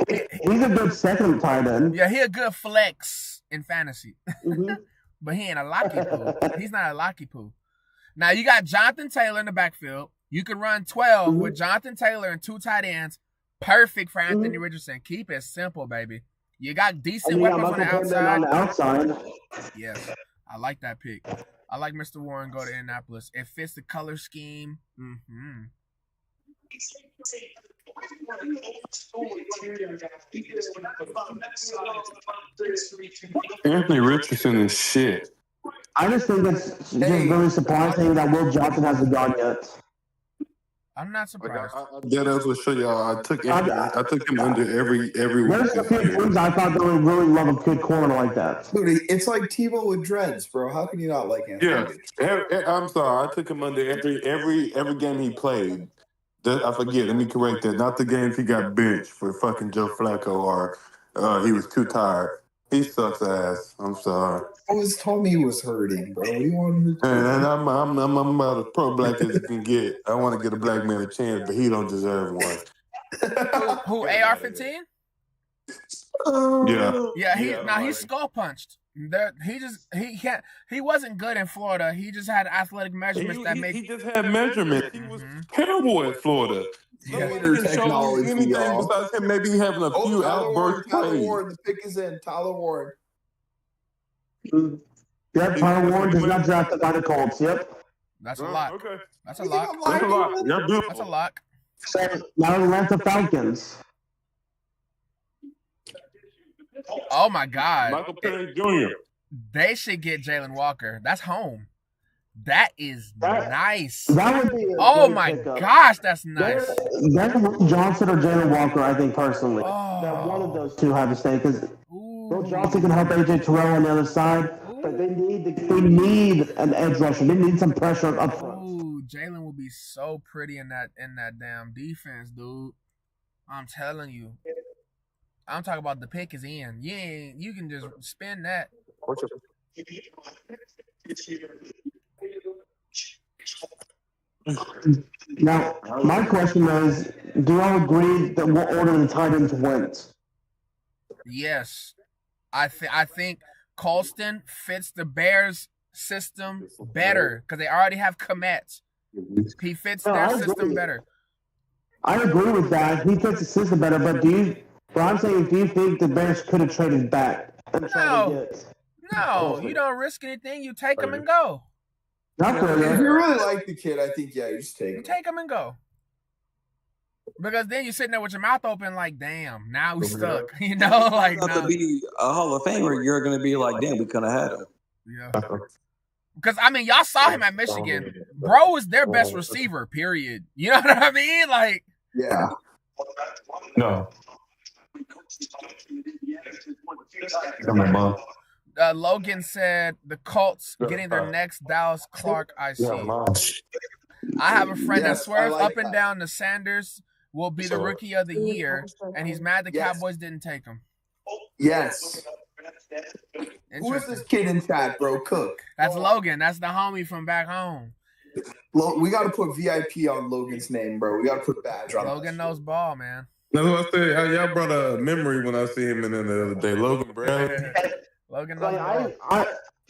He's a good second tight end. Yeah, he a good flex in fantasy. But he ain't a locky poo. He's not a locky poo. Now you got Jonathan Taylor in the backfield. You can run 12 with Jonathan Taylor and 2 tight ends. Perfect for Anthony Richardson. Keep it simple, baby. You got decent weapons on the outside. Yes, I like that pick. I like Mr. Warren go to Indianapolis. It fits the color scheme. Anthony Richardson is shit. I just think it's just really surprising that Will Johnson hasn't gone yet. I'm not surprised. Yeah, that's what show y'all. I took him under every week. There's a few teams I thought they would really love a good corner like that. Dude, it's like Tebow with dreads, bro. How can you not like him? Yeah, I'm sorry. I took him under every game he played. I forget. Let me correct that. Not the games he got benched for fucking Joe Flacco or he was too tired. He sucks ass. I'm sorry. Always told me he was hurting, bro. What do you want him to do? And I'm about as pro-black as you can get. I want to get a black man a chance, but he don't deserve one. Who AR-15? Yeah. He's skull punched. He wasn't good in Florida. He just had athletic measurements he just had measurements. He was terrible at Florida. Yeah. He didn't show anything besides him maybe having a few outbursts. Tyler Warren, the pick is in. Tyler Warren. Yep, Tyler Warren does not draft by the Colts. Yep. That's a lot. Okay. That's a lot. That's a lot. Yeah, That's a lot. So now the Atlanta Falcons. Oh my God. Michael Penix Jr. They should get Jalen Walker. That's home. That is nice. That would be oh my gosh, that's nice. That's Johnson or Jalen Walker, I think personally. That one of those two have to stay because Will Johnson can help AJ Terrell on the other side, but they need an edge rusher. They need some pressure up front. Ooh, Jalen will be so pretty in that damn defense, dude. I'm telling you. I'm talking about the pick is in. You can just spin that. Now, my question is, do y'all agree that what order the tight ends went? Yes. I think Colston fits the Bears system better because they already have Kmet. He fits their system better. I agree with that. He fits the system better, but do you think the Bears could have traded back and tried to get? No, you don't risk anything. You take him and go. Not for If you really like the kid, I think, you just take him. Take him and go. Because then you're sitting there with your mouth open like, damn, now we stuck. You know, like not to be a Hall of Famer, you're going to be like, damn, we could have had him. Yeah. Because, I mean, y'all saw him at Michigan. Bro is their best receiver, period. You know what I mean? Like, yeah. No. Come on, Mom. Logan said the Colts getting their next Dallas Clark IC. I have a friend that swears up and down the Sanders will be the rookie of the year, and he's mad the Cowboys didn't take him. Yes. Who is this kid in chat, bro? Cook. That's Logan. That's the homie from back home. We got to put VIP on Logan's name, bro. We got to put badge on Logan knows ball, man. That's what I said. Y'all brought a memory when I see him in the other day. Logan Brown. Logan knows ball.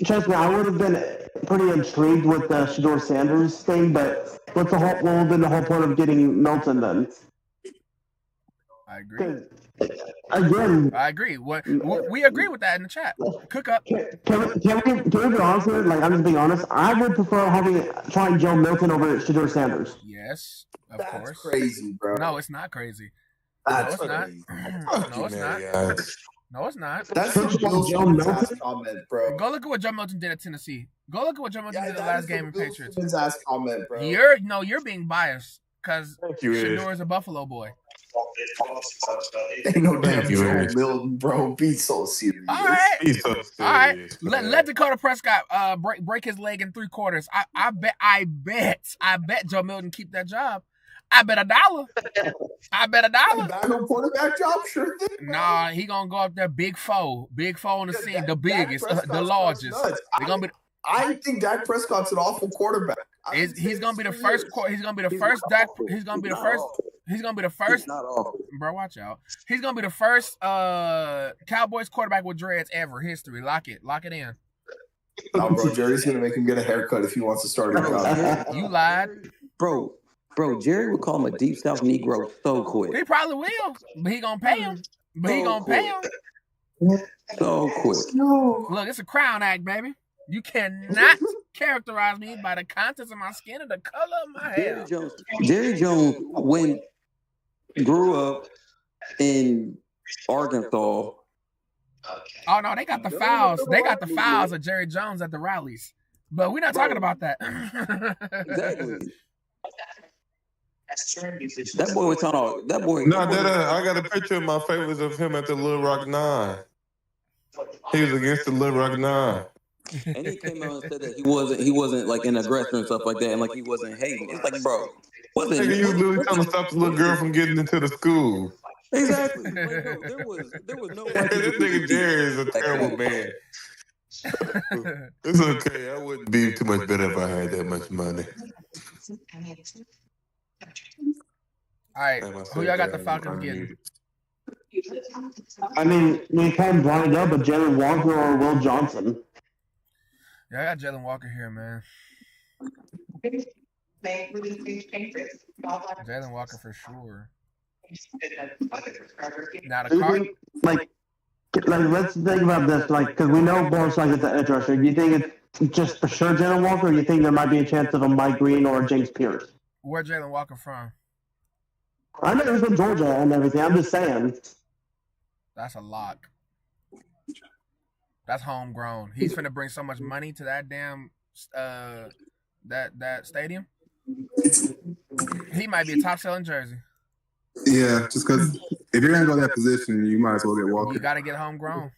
Trust me, I would have been pretty intrigued with the Shedeur Sanders thing, but what would have been the whole point of getting Milton then? I agree. Again, I agree. We agree with that in the chat. Cook up. Can we be honest here? Like, I'm just being honest. I would prefer trying Joe Milton over Shedeur Sanders. Yes, of That's course. crazy, bro. No, it's not crazy. That's no, it's crazy. not. No, it's not. No, it's not. That's the Joe Milton comment, bro. Go look at what Joe Milton did at Tennessee. Go look at what Joe Milton did the last game in Patriots. His ass comment, bro. You're being biased because you, Shedeur is a Buffalo boy. Ain't no damn Joe Milton, bro. Be so serious. All right. He's so serious. All right. Let Dakota Prescott break his leg in 3 quarters. I bet Joe Milton keep that job. I bet $1. Backup quarterback job, sure thing. Bro. Nah, he gonna go up there big foe on the scene, the biggest, the largest. I think Dak Prescott's an awful quarterback. He's gonna be the first. He's gonna be the first. He's gonna be the first. He's gonna be the first. Bro, watch out. He's gonna be the first Cowboys quarterback with dreads ever. History. Lock it in. No, bro. Jerry's gonna make him get a haircut if he wants to start a job. You lied, bro. Jerry would call him a deep South Negro so quick. He probably will, but he gonna pay him. So quick. Look, it's a crown act, baby. You cannot characterize me by the contents of my skin or the color of my hair. Jerry Jones grew up in Arkansas. Oh no, they got the fouls. They got the fouls of Jerry Jones at the rallies. But we're not talking about that. Exactly. That boy was talking about that boy. No, I got a picture of my favorites of him at the Little Rock 9. He was against the Little Rock 9. And he came out and said that he wasn't like an aggressor and stuff like that, and like he wasn't hating. It's like, bro, wasn't he was literally trying to stop the little girl from getting into the school. Exactly. Like, bro, there was no way. This nigga Jerry is a terrible man. It's okay. I wouldn't be too much better if I had that much money. All right, who y'all got the Falcons getting? I mean, we can't blind up, but Jalen Walker or Will Johnson. Yeah, I got Jalen Walker here, man. Jalen Walker for sure. Now the card, like let's think about this, like, because we know Boris like it's an edge rusher. Do you think it's just for sure Jalen Walker, or do you think there might be a chance of a Mike Green or James Pierce? Where Jalen Walker from? I know he's from Georgia and everything. I'm just saying. That's a lock. That's homegrown. He's finna bring so much money to that damn that stadium. He might be a top selling jersey. Yeah, just because if you're gonna go that position, you might as well get Walker. You gotta get homegrown.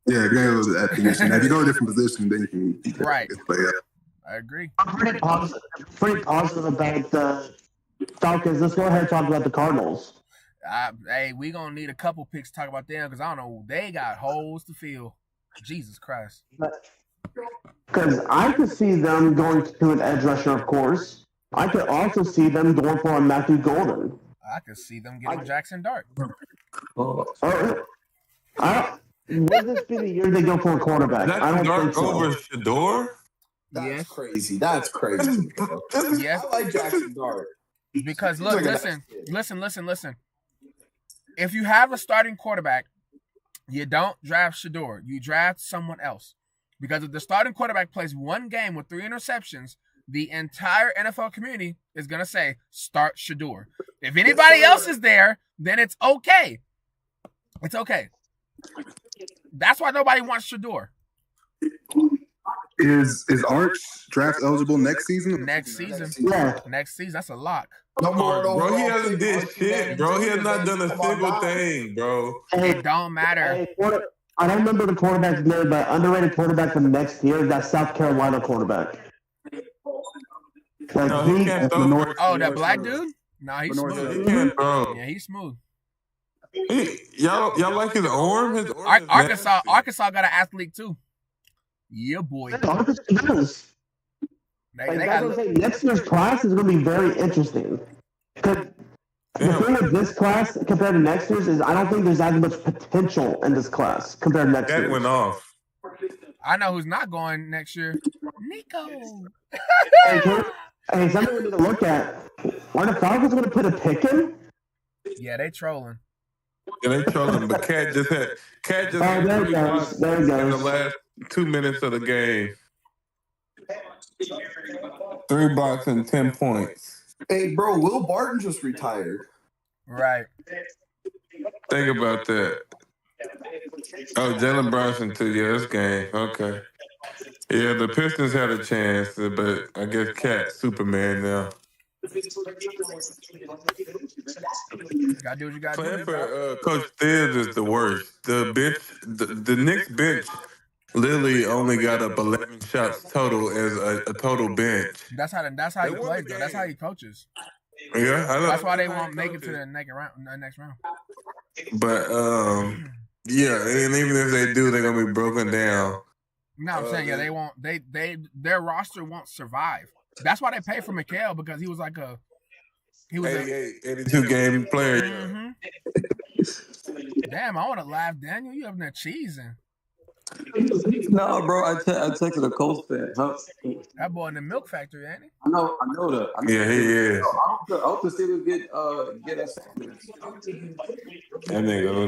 Yeah, if you're gonna go to that position. If you go to a different position, then you can right. Play up. I agree. I'm pretty positive about the Falcons. Let's go ahead and talk about the Cardinals. Hey, we gonna need a couple picks to talk about them because I don't know, they got holes to fill. Jesus Christ. Because I could see them going to an edge rusher, of course. I could also see them going for a Matthew Golden. I could see them getting Jackson Dart. Will this be the year they go for a quarterback? I don't think so. Over Shedeur? That's crazy. That's crazy. Yes. I like Jackson Dart. Because look, listen. If you have a starting quarterback, you don't draft Shedeur. You draft someone else. Because if the starting quarterback plays one game with 3 interceptions, the entire NFL community is going to say, start Shedeur. If anybody else is there, then it's okay. It's okay. That's why nobody wants Shedeur. Is Arch draft eligible next season? Next season. Yeah. Next season. That's a lock. Bro, he hasn't did shit, bro. He has not done a single thing, bro. It don't matter. I don't remember the quarterback's name, but underrated quarterback for next year, that South Carolina quarterback. Like that black dude? Nah, he's smooth. Yeah, he's smooth. Y'all like his arm? His arm Arkansas got an athlete too. Yeah, boy. Arkansas does. Next year's class is going to be very interesting. Because the thing with this class compared to next year's is I don't think there's as much potential in this class compared to next year. That went off. I know who's not going next year. Nico. Hey, something we need to look at. Are the Falcons going to put a pick in? Yeah, they trolling. Yeah, they trolling, but Cat just had there it 3 goes. blocks There it in the goes. last 2 minutes of the game. 3 blocks and 10 points. Hey, bro, Will Barton just retired. Right. Think about that. Oh, Jalen Brunson too. Yeah, this game. Okay. Yeah, the Pistons had a chance, but I guess Cat Superman now. Gotta do what you gotta Playing do. for Coach Thibs is the worst. The bench, the Knicks bench, literally only got up 11 shots total as a total bench. That's how he plays though. That's how he coaches. Yeah, I know. That's why they won't make it to the next round. But yeah, and even if they do, they're gonna be broken down. No, I'm saying they won't. Their roster won't survive. That's why they pay for Mikal, because he was like a 82 game player. Mm-hmm. Damn, I want to laugh, Daniel. You up there cheesing? No, bro. I texted a Colts fan. Huh? That boy in the milk factory, ain't he? I know that. Yeah, he is. I hope the Steelers get us. That nigga over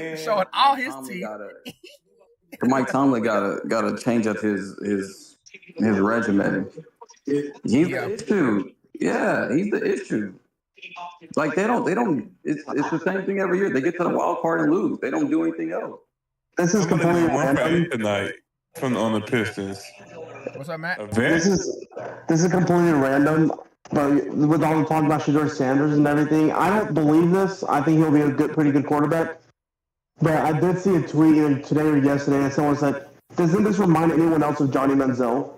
there. Showing all his teeth. Mike Tomlin gotta change up his regimen. He's the issue. Yeah, he's the issue. Like they don't. It's the same thing every year. They get to the wild card and lose. They don't do anything else. This is completely random tonight on the Pistons. What's up, Matt? This is completely random. But with all the talk about Shedeur Sanders and everything, I don't believe this. I think he'll be a pretty good quarterback. But I did see a tweet either today or yesterday, and someone said, "Doesn't this remind anyone else of Johnny Manziel?"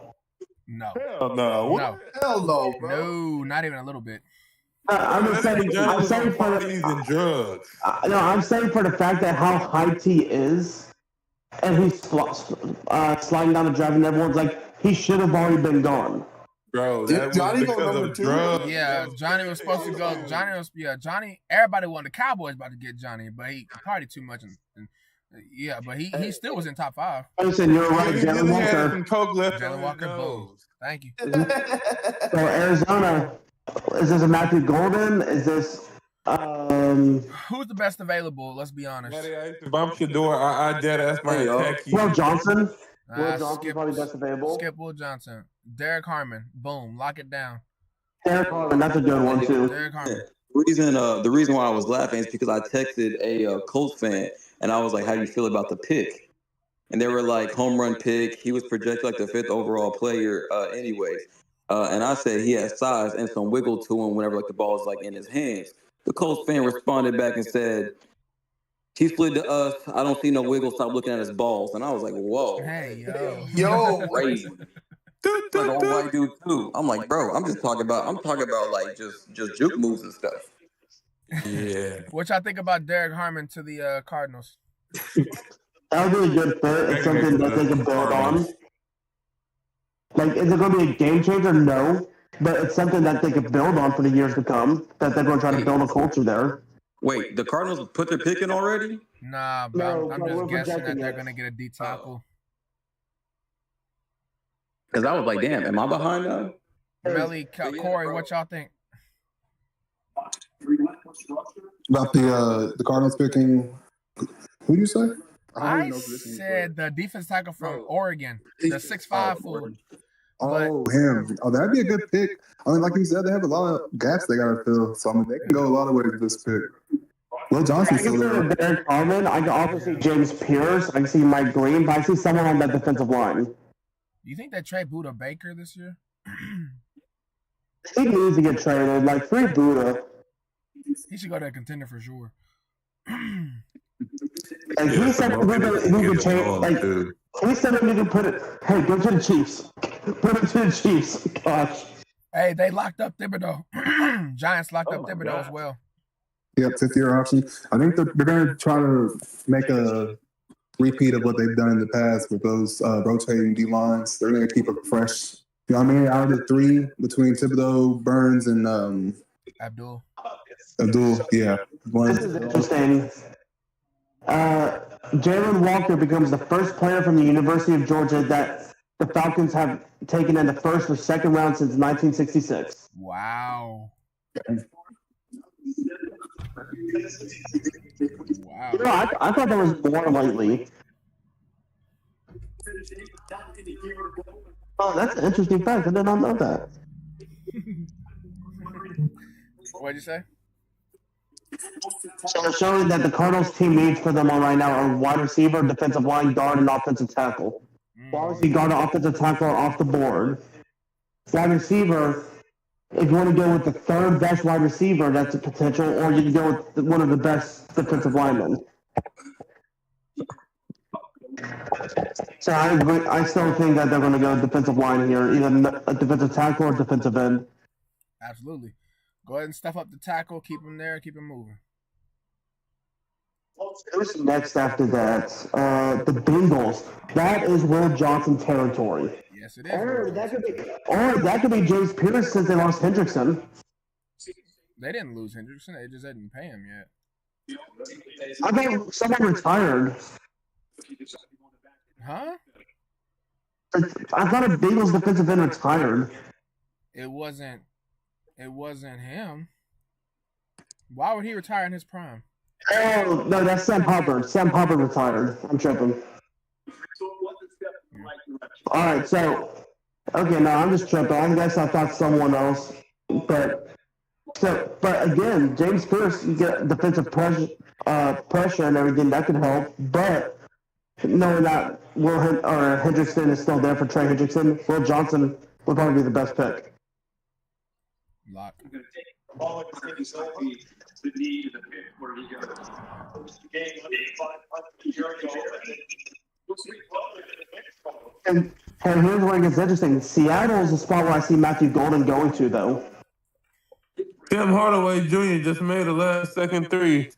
No. Hell no. No. Hell no, bro. No, not even a little bit. I'm saying for the fact that how hyped he is, and he's sliding down the drive, and everyone's like, he should have already been gone. Bro, Did Johnny go number 2? Yeah, Johnny was supposed to go. Johnny. Everybody wanted the Cowboys about to get Johnny, but he partied too much. But he still was in top 5. I said you're right, Jalen Walker. Jalen Walker, boom. Thank you. So Arizona, is this a Matthew Golden? Is this who's the best available? Let's be honest. If I'm Shedeur, I dead ass my attack you. Will Johnson. Will Johnson probably best available. Skip Will Johnson. Derek Harmon. Boom. Lock it down. Derek Harmon, that's a good one too. Derek Harmon. The reason why I was laughing is because I texted a Colts fan and I was like, "How do you feel about the pick?" And they were like, "Home run pick. He was projected like the 5th overall player, anyways." And I said he has size and some wiggle to him whenever the ball is like in his hands. The Colts fan responded back and said, "He slid to us. I don't see no wiggle. Stop looking at his balls." And I was like, "Whoa, hey yo, crazy." Like all white dude too. I'm like, bro, I'm talking about like just juke moves and stuff. Yeah. What y'all think about Derek Harmon to the Cardinals? That would be a good fit. It's something that they can build on. Like, is it going to be a game changer? No. But it's something that they could build on for the years to come. That they're going to try to build a culture there. Wait, the Cardinals put their pick in already? Nah, bro. I'm just guessing that they're going to get a D tackle. Because I was like, damn, am I behind now? Melly, Corey, what y'all think? About the Cardinals picking, who you say? I said the defense tackle from Oregon, the 6'5" fool. Oh, him. Oh, that'd be a good pick. I mean, like you said, they have a lot of gaps they got to fill. So, I mean, they can go a lot of ways with this pick. Will Johnson's still there. Derek Harmon. I can also see James Pierce. I can see Mike Green, but I see someone on that defensive line. Do you think they trade Buda Baker this year? He needs to get traded. Like, free Buda. He should go to a contender for sure. Like, he said who could change. Like, he said that he could put it. Hey, go to the Chiefs. Put it to the Chiefs. Gosh. Hey, they locked up Thibodeau. Giants locked up Thibodeau as well. Yep, 5th-year option. I think they're going to try to make a repeat of what they've done in the past with those rotating D lines. They're going to keep it fresh. You know what I mean? Out of the 3 between Thibodeau, Burns, and Abdul, This yeah. is interesting. Jalen Walker becomes the first player from the University of Georgia that the Falcons have taken in the 1st or 2nd round since 1966. Wow. Wow. You know, I thought there was more lately. Oh, that's an interesting fact. I did not know that. What'd you say? So it's showing that the Cardinals team needs for them on right now are wide receiver, defensive line, guard, and offensive tackle. Obviously, guard and offensive tackle are off the board. Wide receiver, if you want to go with the third best wide receiver, that's a potential, or you can go with one of the best defensive linemen. So I still think that they're going to go defensive line here, either a defensive tackle or defensive end. Absolutely. Go ahead and stuff up the tackle, keep him there, keep him moving. Who's next after that? The Bengals. That is Will Johnson territory. Yes, it is. Or that could be James Pierce since they lost Hendrickson. They didn't lose Hendrickson. They just didn't pay him yet. I thought someone retired. Huh? I thought a Bengals defensive end retired. It wasn't him. Why would he retire in his prime? Oh, no, that's Sam Hubbard. Sam Hubbard retired. I'm tripping. All right, so, okay, no, I'm just tripping. I guess I thought someone else. But again, James Pierce, you get defensive pressure and everything, that could help. But knowing that Hendrickson is still there for Trey Hendrickson, Will Johnson would probably be the best pick. Lock. And here's where it gets interesting. Seattle is the spot where I see Matthew Golden going to, though. Tim Hardaway Jr. just made a last-second three.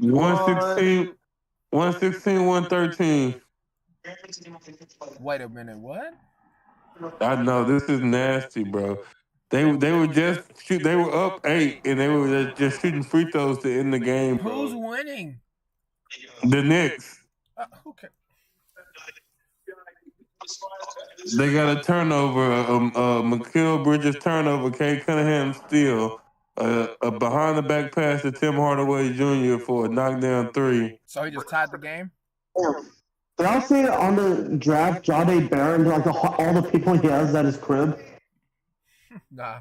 116, 113. Wait a minute, what? I know, this is nasty, bro. They were just they were up 8 and they were just shooting free throws to end the game. Bro. Who's winning? The Knicks. Okay. They got a turnover, Mikal Bridges turnover, Kate Cunningham steal, a behind the back pass to Tim Hardaway Jr. for a knockdown 3. So he just tied the game? Did I see on the draft Jahdae Barron, like all the people he has at his crib? Nah.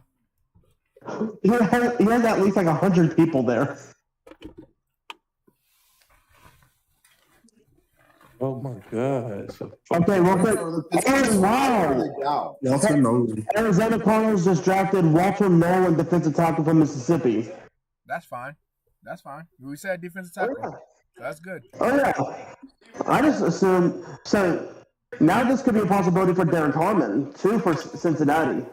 He has at least like 100 people there. Oh my God. Okay, real quick. Oh, wow. Arizona Cardinals just drafted Walter Nolan, defensive tackle from Mississippi. That's fine. We said defensive tackle. Oh, yeah. That's good. Oh, yeah. I just assumed. So now this could be a possibility for Derek Harmon, too, for Cincinnati.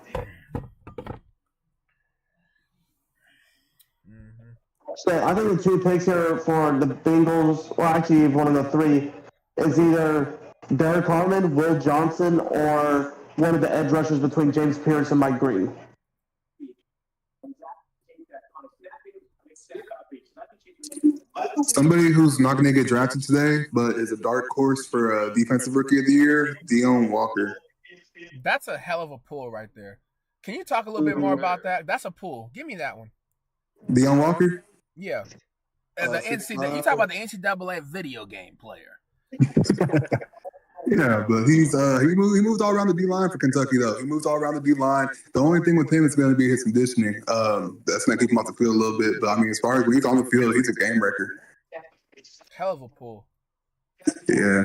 So I think the 2 picks here for the Bengals, or actually one of the 3, is either Derek Harmon, Will Johnson, or one of the edge rushers between James Pierce and Mike Green. Somebody who's not going to get drafted today, but is a dark horse for Defensive Rookie of the Year, Deone Walker. That's a hell of a pull right there. Can you talk a little bit more about that? That's a pull. Give me that one. Deone Walker? Yeah. You talk about the NCAA video game player. Yeah, but he moved all around the D line for Kentucky though. He moves all around the D line. The only thing with him is going to be his conditioning. That's going to keep him off the field a little bit. But I mean, as far as when he's on the field, he's a game wrecker. Hell of a pull. Yeah.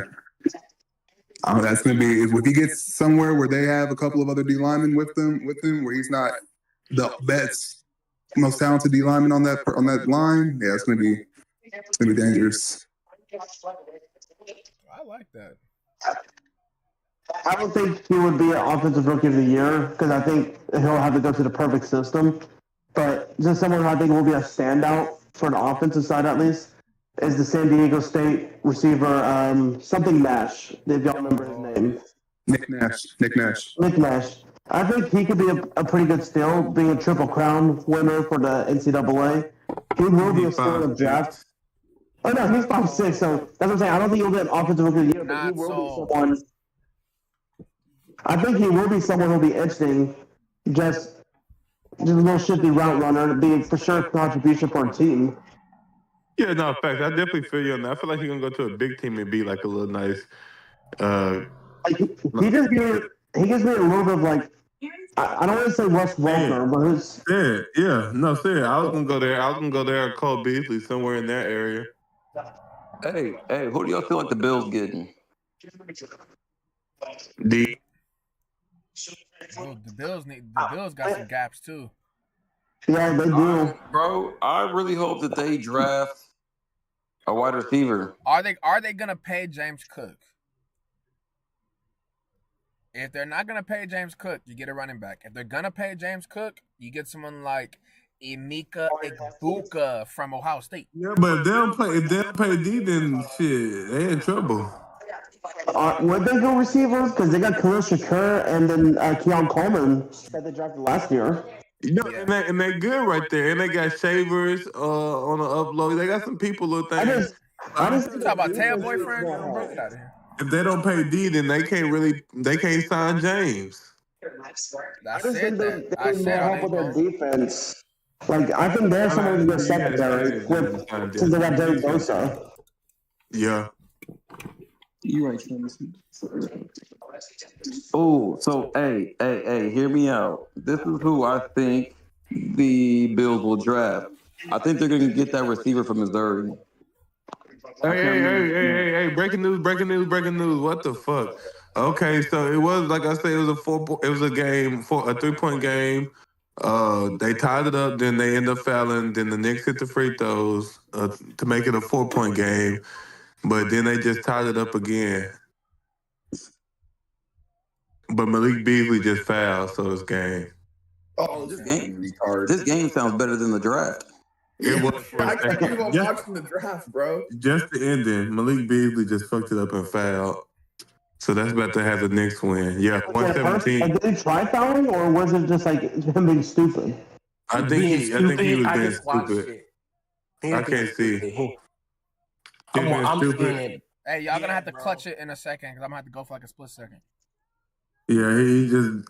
That's going to be if he gets somewhere where they have a couple of other D linemen with him, where he's not the best, most talented D lineman on that line. Yeah, it's going to be dangerous. I like that. I don't think he would be an offensive rookie of the year because I think he'll have to go through the perfect system. But just someone who I think will be a standout for the offensive side at least is the San Diego State receiver, something Nash, if y'all remember his name. Nick Nash. Nick Nash. I think he could be a pretty good steal, being a Triple Crown winner for the NCAA. He will be a steal in the draft. Oh, no, he's 5'6", so that's what I'm saying. I don't think he'll be an offensive rookie of the year, but he will be someone. I think he will be someone who'll be interesting, just a little shifty route runner, being for sure a contribution for a team. Yeah, no, facts. I definitely feel you on that. I feel like he's gonna go to a big team and be like a little nice. Like he gives me a little bit of like I don't want to say Wes Welker, but it's I was gonna go there. I was gonna go there. Cole Beasley somewhere in that area. Hey, who do y'all feel like the Bills getting? D. Oh, the Bills got some gaps too. Yeah, they do. Bro, I really hope that they draft a wide receiver. Are they gonna pay James Cook? If they're not gonna pay James Cook, you get a running back. If they're gonna pay James Cook, you get someone like Emeka Egbuka from Ohio State. Yeah, but if they don't pay D, then shit, they in trouble. Would they go receivers? Because they got Khalil Shakur and then Keon Coleman that they drafted last year. And they're good right there. And they got Shavers on the upload. They got some people little things. I just talk about tail boyfriend. Bro, get out of here. If they don't pay D, then they can't sign James. I said that. I said help with their defense. Like I think there's someone who's good secondary since they got Derek Bosa. Yeah. You right, Oh, so hey, hear me out. This is who I think the Bills will draft. I think they're going to get that receiver from Missouri. Hey! Breaking news! What the fuck? Okay, so it was like I said, it was a 3-point game. They tied it up, then they ended up fouling. Then the Knicks hit the free throws to make it a 4-point game, but then they just tied it up again. But Malik Beasley just fouled, so it's game. Oh, this game sounds better than the draft. It was. I can't believe I'm watching the draft, bro. Just the ending, Malik Beasley just fucked it up and fouled. So that's about to have the Knicks win. Yeah, 117. Did he try fouling, or was it just like him being stupid? I think he was being stupid. I can't see. I'm stupid. Hey, y'all gonna have to clutch it in a second because I'm gonna have to go for like a split second. Yeah, he just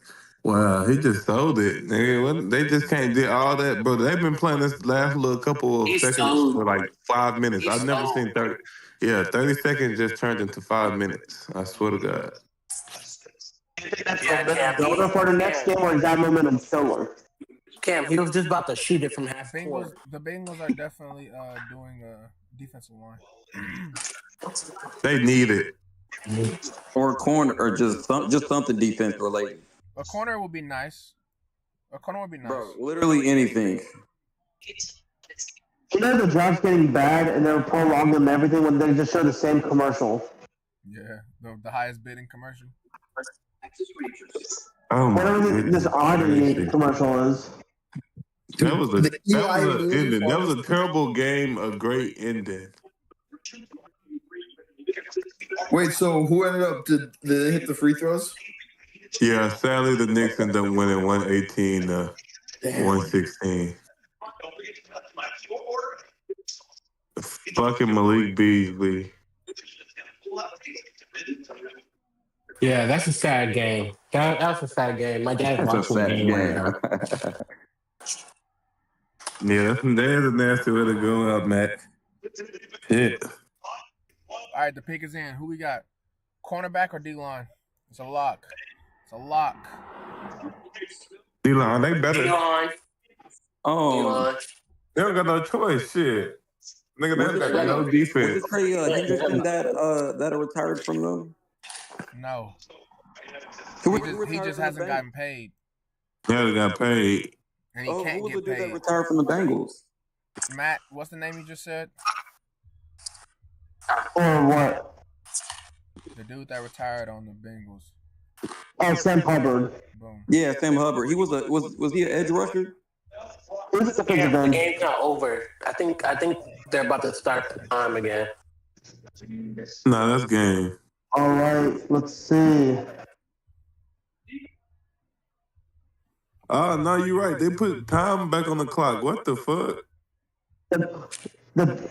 sold it. They just can't do all that, bro. They've been playing this last little couple of seconds for like 5 minutes. I've never seen 30. Yeah, 30 seconds just turned into 5 minutes. I swear to God. Builder for the next game, or is that momentum filler? Cam, he was just about to shoot it from half court. The Bengals are definitely doing a defensive line. They need it. Or a corner, or just something defense related. A corner would be nice. Bro, literally anything. You know the draft's getting bad and they're prolonging and everything when they just show the same commercial. Yeah, the highest bidding commercial. Oh my Whatever this oddity commercial is. That was an ending. That was a terrible game, a great ending. Wait, so who ended up? Did they hit the free throws? Yeah, sadly the Knicks ended up winning 118 to 116. Fucking Malik Beasley. Yeah, that's a sad game. That's a sad game. My dad watched the game right now. Yeah, that's a nasty way to go out, Matt. Shit. All right, the pick is in. Who we got? Cornerback or D-line? It's a lock. D-line, they better. D-line. Oh. They don't got no choice, shit. Nigga, they don't got no defense. Was it Trey Hendrickson that retired from them? No. He just hasn't gotten paid. Yeah, they got paid. And he can't get paid. That retired from the Bengals? Matt, what's the name you just said? Or what? The dude that retired on the Bengals. Oh, Sam Hubbard. Boom. Yeah, Sam Hubbard. He was he an edge rusher? The game's not over. I think they're about to start the time again. No, that's game. All right, let's see. Oh, no, you're right. They put time back on the clock. What the fuck?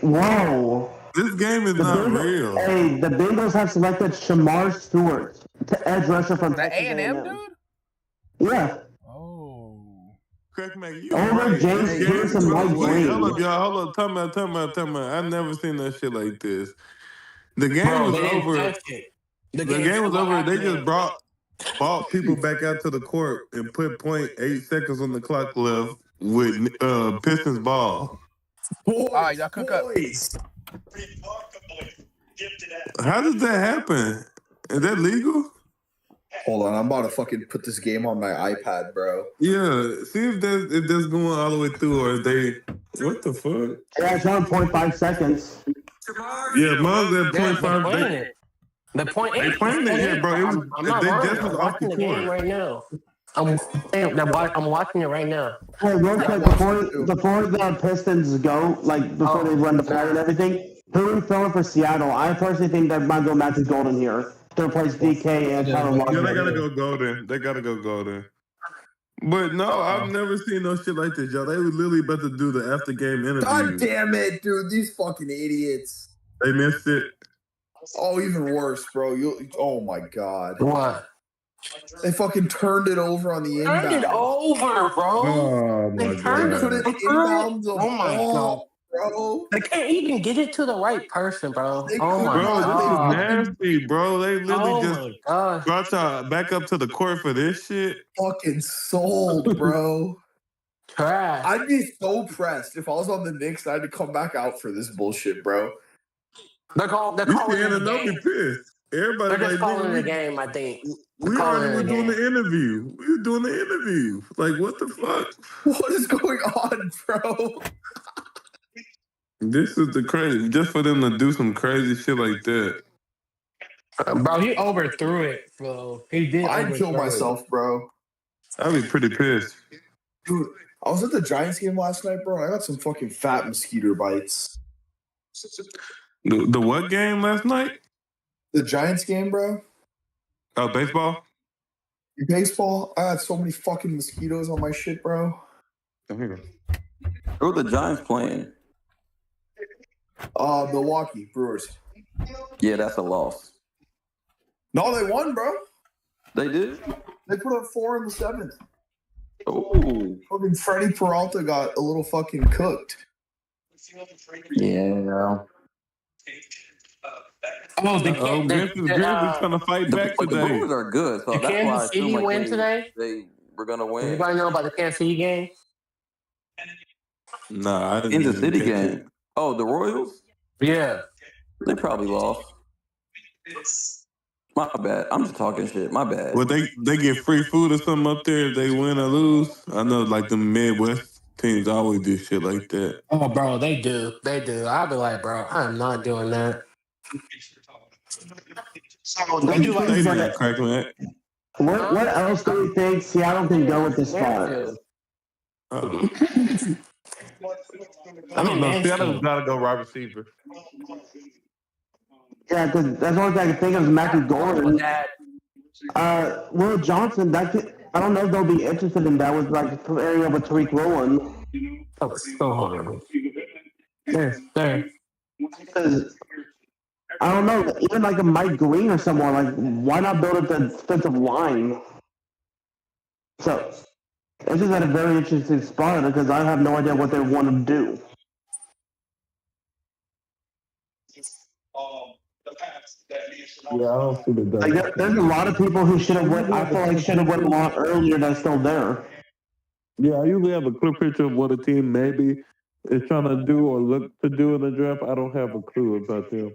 Whoa. This game is not real. Hey, the Bengals have selected Shamar Stewart to edge rusher from the A&M dude? Yeah. Oh. Crack Mac, you Over right. James This Pierce game, and bro. Mike Wait, hold Green. up, y'all. Hold up. Time out. I never seen that shit like this. The game Bro, was they didn't over. touch it. The game was what over. They happened just is- brought people back out to the court and put 0.8 seconds on the clock left with Pistons ball. All right, y'all cook up. How did that happen? Is that legal? Hold on, I'm about to fucking put this game on my iPad, bro. Yeah. See if that's going all the way through, or if they. What the fuck? Yeah, it's on 0.5 seconds. Yeah, mine's at Yeah, 0.5. they're playing it. The point They playing it, yeah, bro. It was, I'm not they wrong. just was I'm off the watching the game court. right now. I'm watching it right now. Hey, real quick, before the Pistons go, like before they run the play and everything, who are we throwing for Seattle? I personally think that might go Matthew Golden here to replace DK and Tyler Yeah, they Lockett. gotta go Golden. They gotta go Golden. But no, I've never seen no shit like this, y'all. They were literally about to do the after game interview. God damn it, dude! These fucking idiots. They missed it. Oh, even worse, bro. Oh my god. What? They fucking turned it over on the inbound. Turn it over, bro. Oh my They turned god. Couldn't inbound the Oh my ball, bro. They can't even get it to the right person, bro. They Oh my Bro, god. this is nasty, bro. They literally Oh just my gosh. brought y'all back up to the court for this shit. Fucking sold, bro. Trash. I'd be so pressed if I was on the Knicks. I had to come back out for this bullshit, bro. They're calling You it can't a and don't be game. pissed. Everybody They're just like, calling it a nigga, game, I think. we already were doing the interview. We were doing the interview. Like, what the fuck? What is going on, bro? This is the crazy. Just for them to do some crazy shit like that. Bro, he overthrew it, bro. He did. I'd kill overthrow it. myself, bro. I'd be pretty pissed. Dude, I was at the Giants game last night, bro. And I got some fucking fat mosquito bites. The what game last night? The Giants game, bro. Oh, baseball? Baseball. I had so many fucking mosquitoes on my shit, bro. Who are the Giants playing? Milwaukee Brewers. Yeah, that's a loss. No, they won, bro. They did? They put up 4 in the 7th. Oh. Fucking Freddie Peralta got a little fucking cooked. Yeah. Oh, the Memphis Grizzlies trying to fight back But the today. Brewers are good, so the that's why I Kansas assume City like win today? they were gonna win. Anybody know about the Kansas City game? Nah, I didn't In the even city catch it. game. Oh, the Royals? Yeah. They probably lost. My bad. I'm just talking shit. My bad. Well, they get free food or something up there if they win or lose. I know, like the Midwest teams always do shit like that. Oh, bro, they do. They do. I'll be like, bro, I'm not doing that. What do you They think do about that, crack that. what else do you think Seattle can go with this spot? I don't know. Seattle's got to go wide receiver. Yeah, because that's the only thing I can think of is Matthew Gordon. Will Johnson, I don't know if they'll be interested in that with like the area with Tariq Woolen. Oh, so horrible. There. Because I don't know, even like a Mike Green or someone, like why not build up the defensive line? So it's just at a very interesting spot because I have no idea what they want to do. Yeah, I don't see the Like, there's a lot of people who should have went. I feel like should have went a lot earlier. That's still there. Yeah, I usually have a clear picture of what a team maybe is trying to do or look to do in the draft. I don't have a clue about them.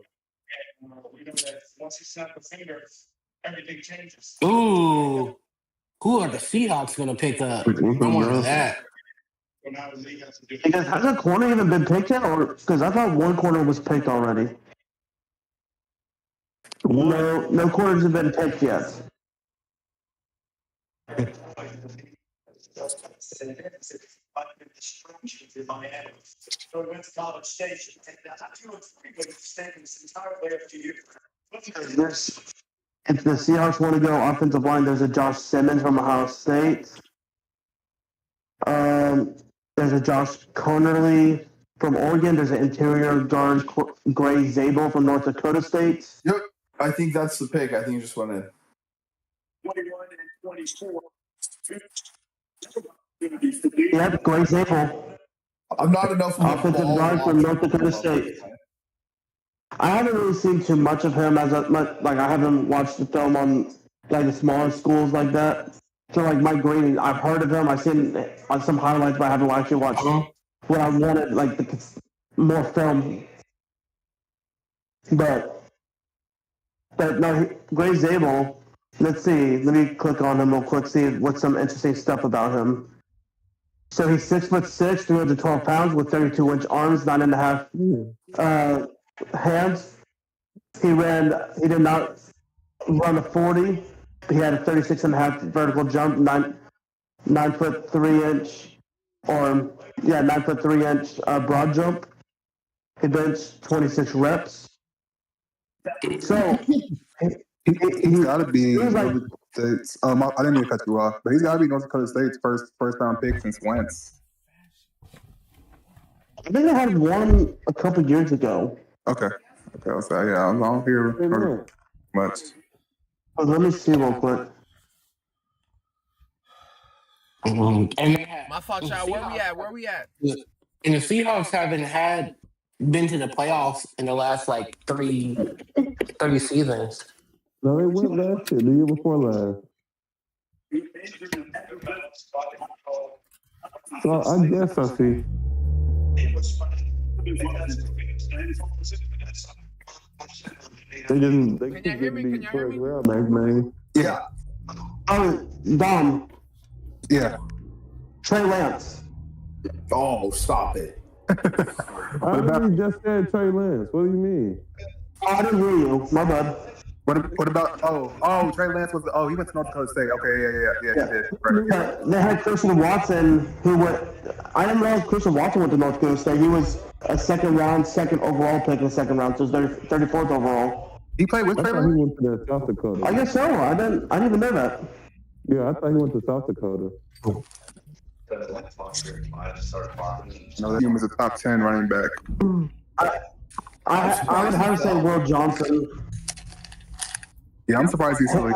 Ooh. Who are the Seahawks going to pick up? I wonder that. Because has a corner even been picked yet? Or because I thought one corner was picked already. No corners have been picked yet. If the Seahawks want to go offensive line, there's a Josh Simmons from Ohio State. There's a Josh Connerly from Oregon. There's an interior guard, Gray Zabel from North Dakota State. Yep. I think that's the pick. I think he just went in. Yeah, great example. I'm not enough of a Offensive ball guard from watcher. North Dakota State. I haven't really seen too much of him I haven't watched the film on like the smaller schools like that. So like Mike Green, I've heard of him. I've seen on some highlights, but I haven't actually watched what I wanted, like more film. But no, Gray Zabel. Let's see. Let me click on him real quick. See what's some interesting stuff about him. So he's 6'6", 312 pounds with 32-inch arms, 9.5 hands. He did not run a 40. He had a 36.5 vertical jump, 9 foot 3 inch, 9 foot 3 inch broad jump. He benched 26 reps. So he's got to be. he was like, I didn't mean to cut you off, but he's got to be North Dakota State's first round pick since Wentz. I think they had one a couple years ago. Okay. So yeah, I don't hear much. Let me see real quick. And My fault, y'all. Where we at? And the Seahawks haven't been to the playoffs in the last like 30 seasons. No, they went last year, the year before last. So I guess I see. They Can you hear me? Can you hear me? Man. Yeah. Oh, Dom. Yeah. Trey Lance. Oh, stop it. I really just said Trey Lance. What do you mean? Oh, I didn't hear you. My bad. What about Trey Lance he went to North Dakota State. Okay, yeah, he did. Right. Yeah, they had Christian Watson, I didn't know Christian Watson went to North Dakota State. He was a second overall pick in the second round, so he was 34th overall. He played with Trey He Lance? went to South Dakota. I guess so. I didn't even know that. Yeah, I thought he went to South Dakota. No, he was a top 10 running back. I would have to say Will Johnson. Yeah, I'm surprised he's still.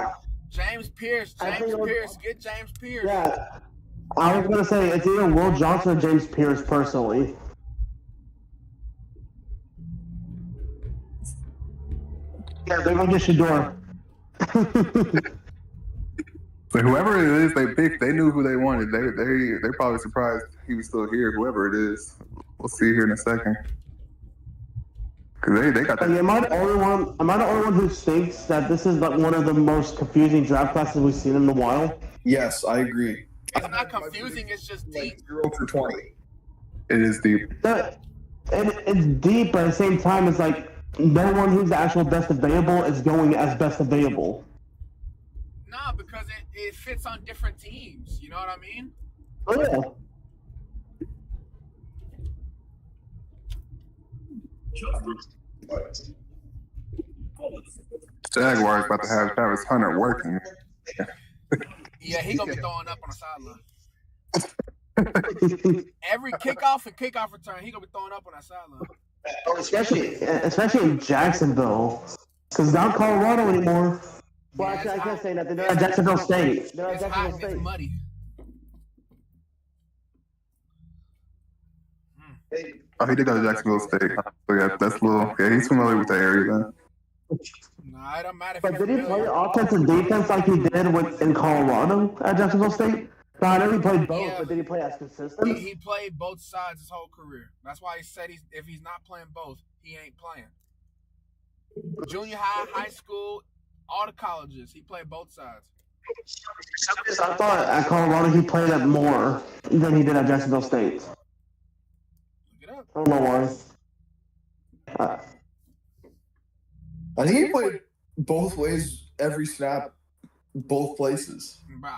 James Pierce. Get James Pierce. Yeah, I was gonna say it's either Will Johnson or James Pierce personally. Yeah, they're gonna get Shador. So whoever it is they picked, they knew who they wanted. They're probably surprised he was still here. Whoever it is, we'll see here in a second. Cause they got that. Am I the only one who thinks that this is like one of the most confusing draft classes we've seen in a while? Yes, I agree. It's not confusing. It's just deep. 0 for 20. It is deep. It's deep, but at the same time, it's like no one who's the actual best available is going as best available. Nah, because it fits on different teams. You know what I mean? Oh, yeah. Jaguars about to have Travis Hunter working. Yeah, he gonna be throwing up on the sideline. Every kickoff and kickoff return, he gonna be throwing up on that sideline. Especially in Jacksonville, because not Colorado anymore. Well, actually, I can't say that. They're at Jacksonville State. They're at Jacksonville State. It's muddy. Oh, he did go to Jacksonville State. So yeah, that's a little. Yeah, he's familiar with the area then. Nah, it don't matter if But did he play offense and defense like he did in Colorado at Jacksonville State? No, I know he played both, but did he play as consistent? He played both sides his whole career. That's why he said if he's not playing both, he ain't playing. Junior high, high school, all the colleges, he played both sides. I thought at Colorado he played it more than he did at Jacksonville State. Look it up. I don't know why. I think he played both ways every snap, both places. Bro,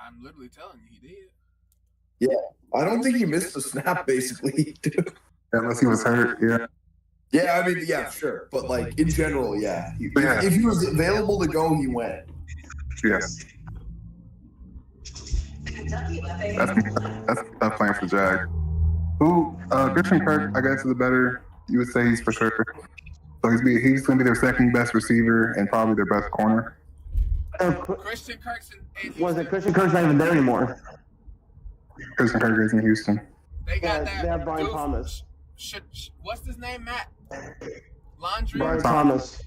I'm literally telling you, he did. Yeah, I don't think he missed a snap, basically. Unless he was hurt, yeah. Yeah, I mean, yeah, sure. But, like, in general, yeah. If he was available to go, he went. Yes. That's playing for Jag. Christian Kirk, I guess, is the better. You would say he's for sure. So he's going to be their second best receiver and probably their best corner. Christian Kirk's Christian Kirk's not even there anymore? Christian Kirk is in Houston. They got that. They have Brian dude, Thomas. What's his name, Matt? Laundry? Brian Thomas.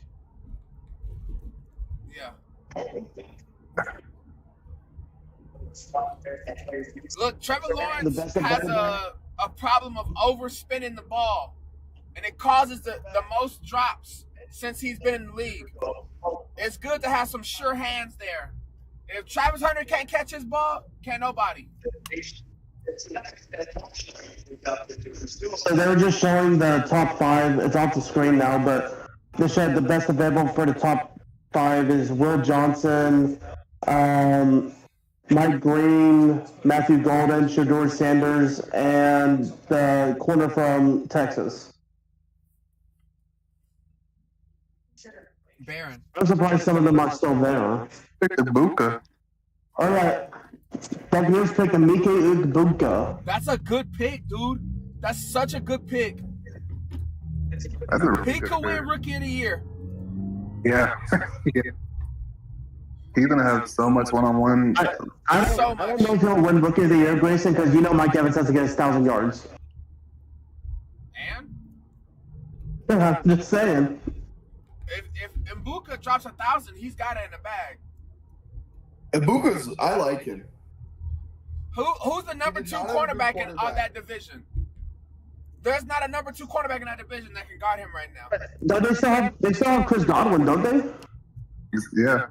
Yeah. Look, Trevor Lawrence has a problem of overspinning the ball, and it causes the most drops since he's been in the league. It's good to have some sure hands there. If Travis Hunter can't catch his ball, can't nobody. So they were just showing the top 5. It's off the screen now, but they said the best available for the top 5 is Will Johnson, Mike Green, Matthew Golden, Shedeur Sanders, and the corner from Texas. Barron. I'm surprised some of them are still there. Pick the Buka. All right. Buccaneers pick Emeka Egbuka. That's a good pick, dude. That's such a good pick. That's a really He good could win pick. Rookie of the Year. Yeah. Yeah. He's gonna have so much one-on-one. I don't know if he'll win Rookie of the Year, Grayson, because you know Mike Evans has to get his 1,000 yards. And I'm just saying. if Mbuka drops 1,000, he's got it in the bag. Ibuka's, I like him. Who's the number 2 cornerback in that division? There's not a number 2 cornerback in that division that can guard him right now. No, they still have Chris Godwin, don't they? Yeah,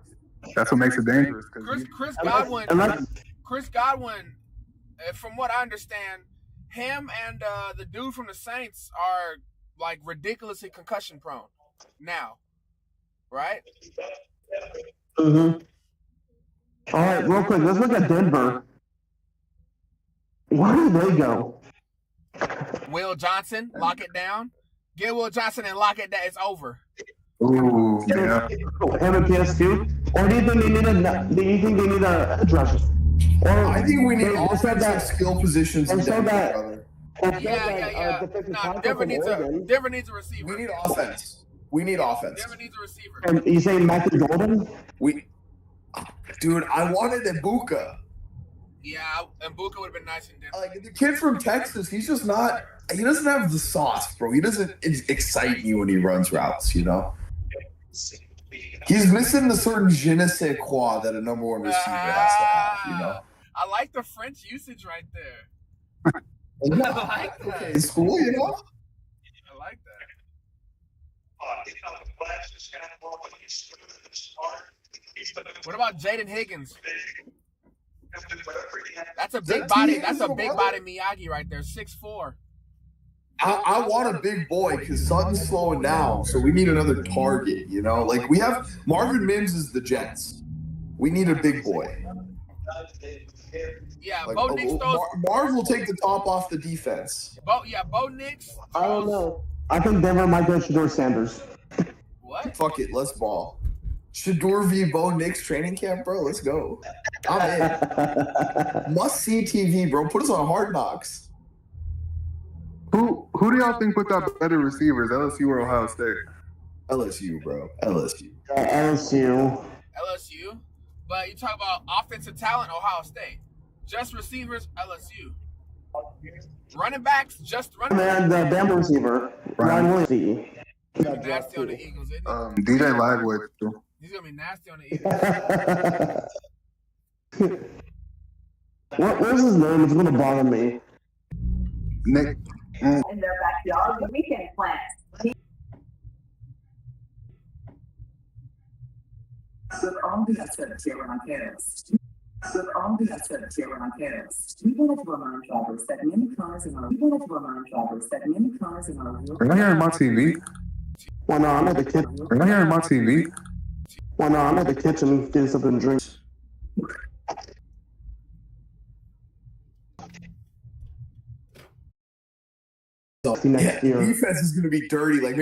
that's what makes it dangerous. Chris Godwin, from what I understand, him and the dude from the Saints are like ridiculously concussion prone now, right? Mm-hmm. All right, real quick, let's look at Denver. Where do they go? Will Johnson, lock it down. Get Will Johnson and lock it down. It's over. Ooh, yeah. Him and PS2? Or do you think they need a edge rusher? Or I think we need they all said that skill positions in Denver, brother. Yeah. No, Denver needs a receiver. We need offense. Denver needs a receiver. And you saying Matthew Golden? Dude, I wanted Ibuka. Yeah, and Mbuka would have been nice in Denver. Like the kid from Texas, he's just not. He doesn't have the sauce, bro. He doesn't excite you when he runs routes. You know. He's missing the certain je ne sais quoi that a number 1 receiver has to have. You know. I like the French usage right there. I like that. Okay, in school, you know. I like that. What about Jaden Higgins? That's a big body. That's a big body Miyagi right there. 6'4". I want a big boy because Sutton's slowing down, so we need another target. You know, like we have Marvin Mims is the Jets. We need a big boy. Yeah, Like, Bo Nix throws. Marv will take the top off the defense. Bo Nix. I don't know. I think Denver might go Shedeur Sanders. What? Fuck it, let's ball. Shedeur v. Bo Nix training camp, bro. Let's go. I'm in. Must see TV, bro. Put us on Hard Knocks. Who do y'all think put out better receivers, LSU or Ohio State? LSU, bro. LSU. LSU. But you talk about offensive talent, Ohio State. Just receivers, LSU. Running backs, just running backs. And the Bama receiver, Ryan Williams. He's gonna be nasty on the Eagles, isn't he? DJ Liveway. He's gonna be nasty on the Eagles. What's his name? It's gonna bother me. Nick. In their backyard, the weekend plans. With all the assets here on campus. We wanted to remind drivers that many cars in our Are you hearing my TV? Well, no, I'm at the kitchen. Are you hearing my TV? Well, no, I'm at the kitchen getting something to drink. Yeah, defense is going to be dirty. Like